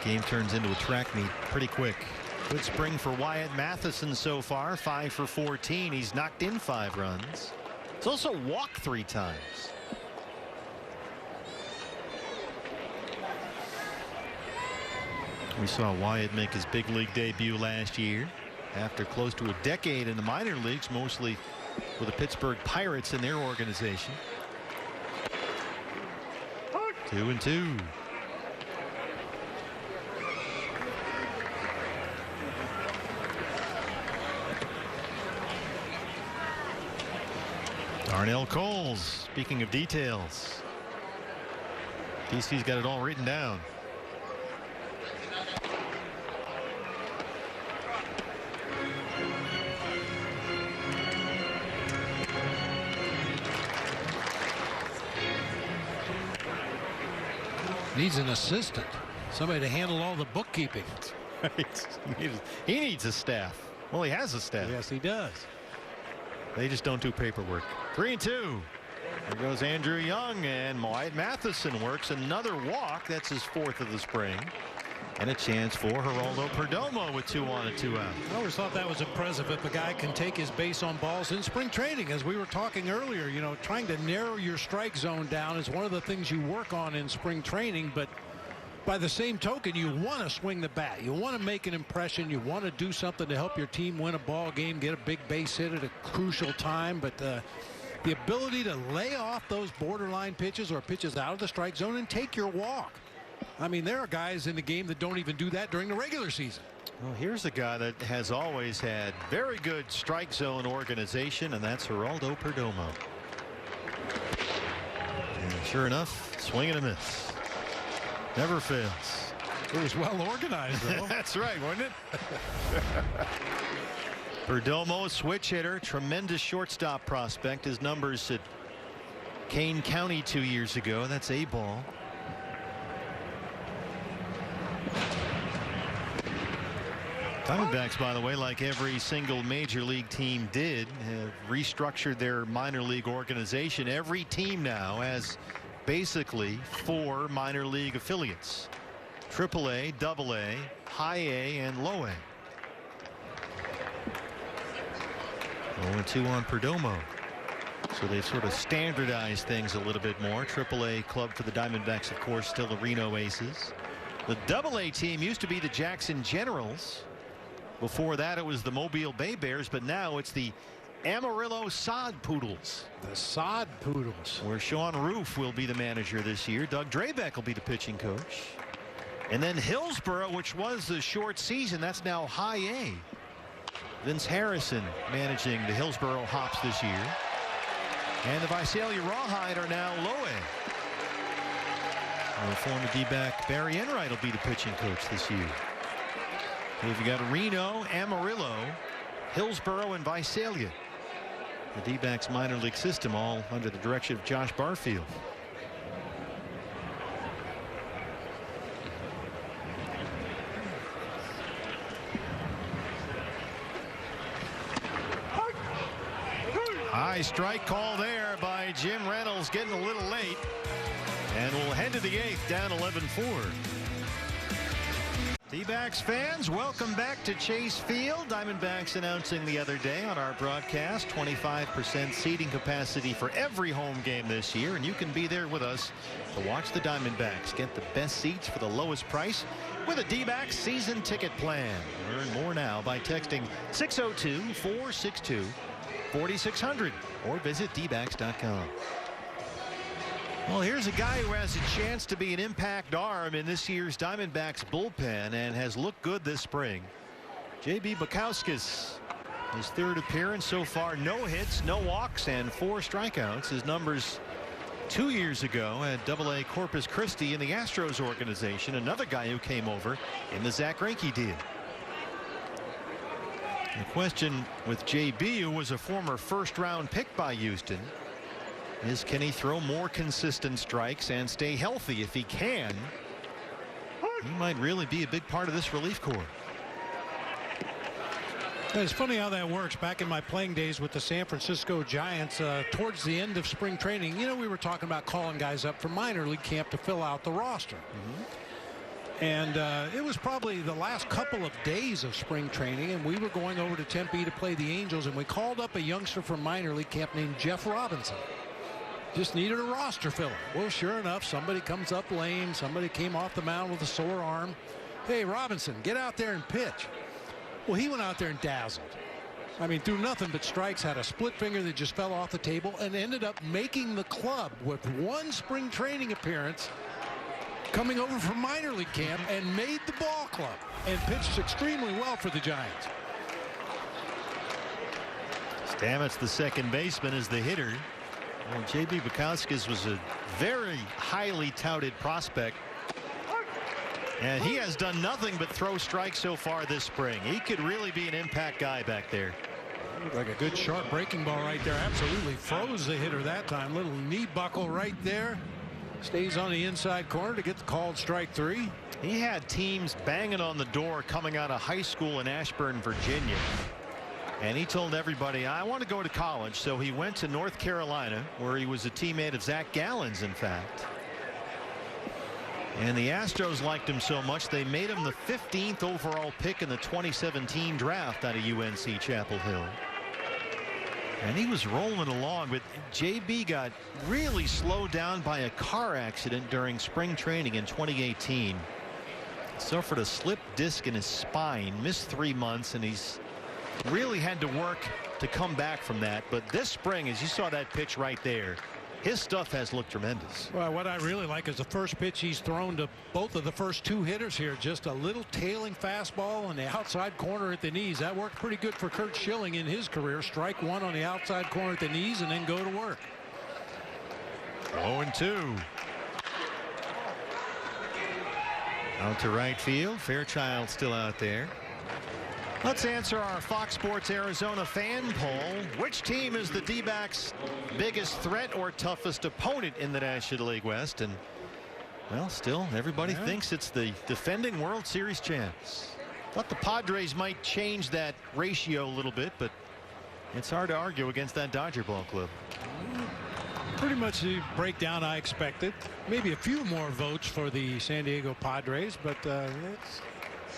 Speaker 1: Game turns into a track meet pretty quick. Good spring for Wyatt Matheson so far. 5 for 14. He's knocked in 5 runs. He's also walked 3 times. We saw Wyatt make his big league debut last year after close to a decade in the minor leagues, mostly with the Pittsburgh Pirates in their organization. 2-2. Darnell Coles, speaking of details. DC's got it all written down.
Speaker 2: Needs an assistant, somebody to handle all the bookkeeping.
Speaker 1: He needs a staff. Well, he has a staff.
Speaker 2: Yes, he does.
Speaker 1: They just don't do paperwork. 3-2. There goes Andrew Young, and Wyatt Matheson works another walk. That's his 4th of the spring. And a chance for Geraldo Perdomo with 2 on and 2 out.
Speaker 2: I always thought that was impressive if a guy can take his base on balls in spring training. As we were talking earlier, you know, trying to narrow your strike zone down is one of the things you work on in spring training. But by the same token, you want to swing the bat. You want to make an impression. You want to do something to help your team win a ball game, get a big base hit at a crucial time. But the ability to lay off those borderline pitches or pitches out of the strike zone and take your walk. I mean, there are guys in the game that don't even do that during the regular season.
Speaker 1: Well, here's a guy that has always had very good strike zone organization, and that's Geraldo Perdomo. And sure enough, swing and a miss. Never fails.
Speaker 2: It was well organized, though.
Speaker 1: That's right, wasn't it? Perdomo, a switch hitter, tremendous shortstop prospect. His numbers at Kane County 2 years ago. That's a ball. Diamondbacks, by the way, like every single major league team did, have restructured their minor league organization. Every team now has basically 4 minor league affiliates: AAA, AA, High A, and Low A. 0-2 on Perdomo. So they've sort of standardized things a little bit more. AAA club for the Diamondbacks, of course, still the Reno Aces. The AA team used to be the Jackson Generals. Before that, it was the Mobile Bay Bears, but now it's the Amarillo Sod Poodles.
Speaker 2: The Sod Poodles.
Speaker 1: Where Sean Roof will be the manager this year. Doug Drabeck will be the pitching coach. And then Hillsborough, which was the short season, that's now High A. Vince Harrison managing the Hillsborough Hops this year. And the Visalia Rawhide are now Low A. And former D-back Barry Enright will be the pitching coach this year. We've got Reno, Amarillo, Hillsborough, and Visalia. The D-backs minor league system, all under the direction of Josh Barfield. High strike call there by Jim Reynolds, getting a little late. And we'll head to the 8th, down 11-4. D-backs fans, welcome back to Chase Field. Diamondbacks announcing the other day on our broadcast 25% seating capacity for every home game this year, and you can be there with us to watch the Diamondbacks get the best seats for the lowest price with a D-backs season ticket plan. Learn more now by texting 602-462-4600 or visit dbacks.com. Well, here's a guy who has a chance to be an impact arm in this year's Diamondbacks bullpen and has looked good this spring. J.B. Bukowskis, his third appearance so far, no hits, no walks, and 4 strikeouts. His numbers 2 years ago at AA Corpus Christi in the Astros organization. Another guy who came over in the Zach Greinke deal. The question with J.B., who was a former first-round pick by Houston, is can he throw more consistent strikes and stay healthy? If he can, he might really be a big part of this relief corps.
Speaker 2: It's funny how that works. Back in my playing days with the San Francisco Giants, towards the end of spring training, you know, we were talking about calling guys up for minor league camp to fill out the roster. And it was probably the last couple of days of spring training, and we were going over to Tempe to play the Angels, and we called up a youngster from minor league camp named Jeff Robinson. Just needed a roster filler. Well, sure enough, somebody comes up lame. Somebody came off the mound with a sore arm. Hey, Robinson, get out there and pitch. Well, he went out there and dazzled. I mean, threw nothing but strikes, had a split finger that just fell off the table, and ended up making the club with one spring training appearance, coming over from minor league camp, and made the ball club and pitched extremely well for the Giants.
Speaker 1: Stamets, the second baseman, is the hitter. Well, J.B. Bukowskis was a very highly touted prospect, and he has done nothing but throw strikes so far this spring. He could really be an impact guy back there.
Speaker 2: Looked like a good sharp breaking ball right there. Absolutely froze the hitter that time. Little knee buckle right there. Stays on the inside corner to get the called strike 3.
Speaker 1: He had teams banging on the door coming out of high school in Ashburn, Virginia. And he told everybody, I want to go to college. So he went to North Carolina, where he was a teammate of Zach Gallen's, in fact. And the Astros liked him so much, they made him the 15th overall pick in the 2017 draft out of UNC Chapel Hill. And he was rolling along, but JB got really slowed down by a car accident during spring training in 2018. Suffered a slip disc in his spine, missed 3 months, and he's really had to work to come back from that. But this spring, as you saw that pitch right there, his stuff has looked tremendous.
Speaker 2: Well, what I really like is the first pitch he's thrown to both of the first 2 hitters here. Just a little tailing fastball on the outside corner at the knees. That worked pretty good for Curt Schilling in his career. Strike 1 on the outside corner at the knees and then go to work.
Speaker 1: 0-2. Out to right field. Fairchild still out there. Let's answer our Fox Sports Arizona fan poll. Which team is the D-backs' biggest threat or toughest opponent in the National League West? And, well, still, everybody thinks it's the defending World Series champs. Thought the Padres might change that ratio a little bit, but it's hard to argue against that Dodger ball club.
Speaker 2: Pretty much the breakdown I expected. Maybe a few more votes for the San Diego Padres, but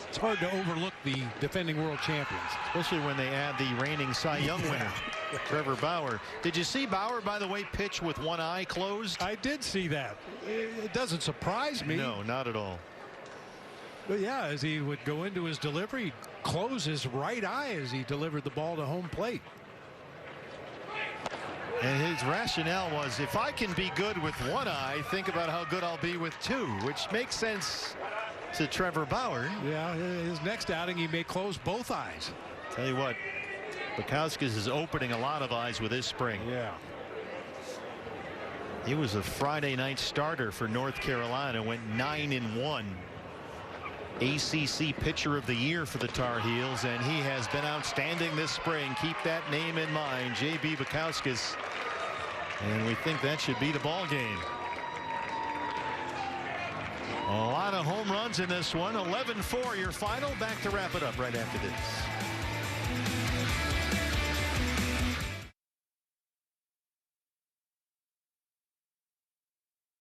Speaker 2: it's hard to overlook the defending world champions.
Speaker 1: Especially when they add the reigning Cy Young winner, Trevor Bauer. Did you see Bauer, by the way, pitch with one eye closed?
Speaker 2: I did see that. It doesn't surprise me.
Speaker 1: No, not at all.
Speaker 2: But yeah, as he would go into his delivery, he'd close his right eye as he delivered the ball to home plate.
Speaker 1: And his rationale was, if I can be good with one eye, think about how good I'll be with 2, which makes sense to Trevor Bauer.
Speaker 2: Yeah, his next outing he may close both eyes.
Speaker 1: Tell you what, Bukowskis is opening a lot of eyes with his spring.
Speaker 2: Yeah.
Speaker 1: He was a Friday night starter for North Carolina, went 9-1. ACC Pitcher of the Year for the Tar Heels, and he has been outstanding this spring. Keep that name in mind, J.B. Bukowskis. And we think that should be the ball game. A lot of home runs in this one. 11-4 your final. Back to wrap it up right after this.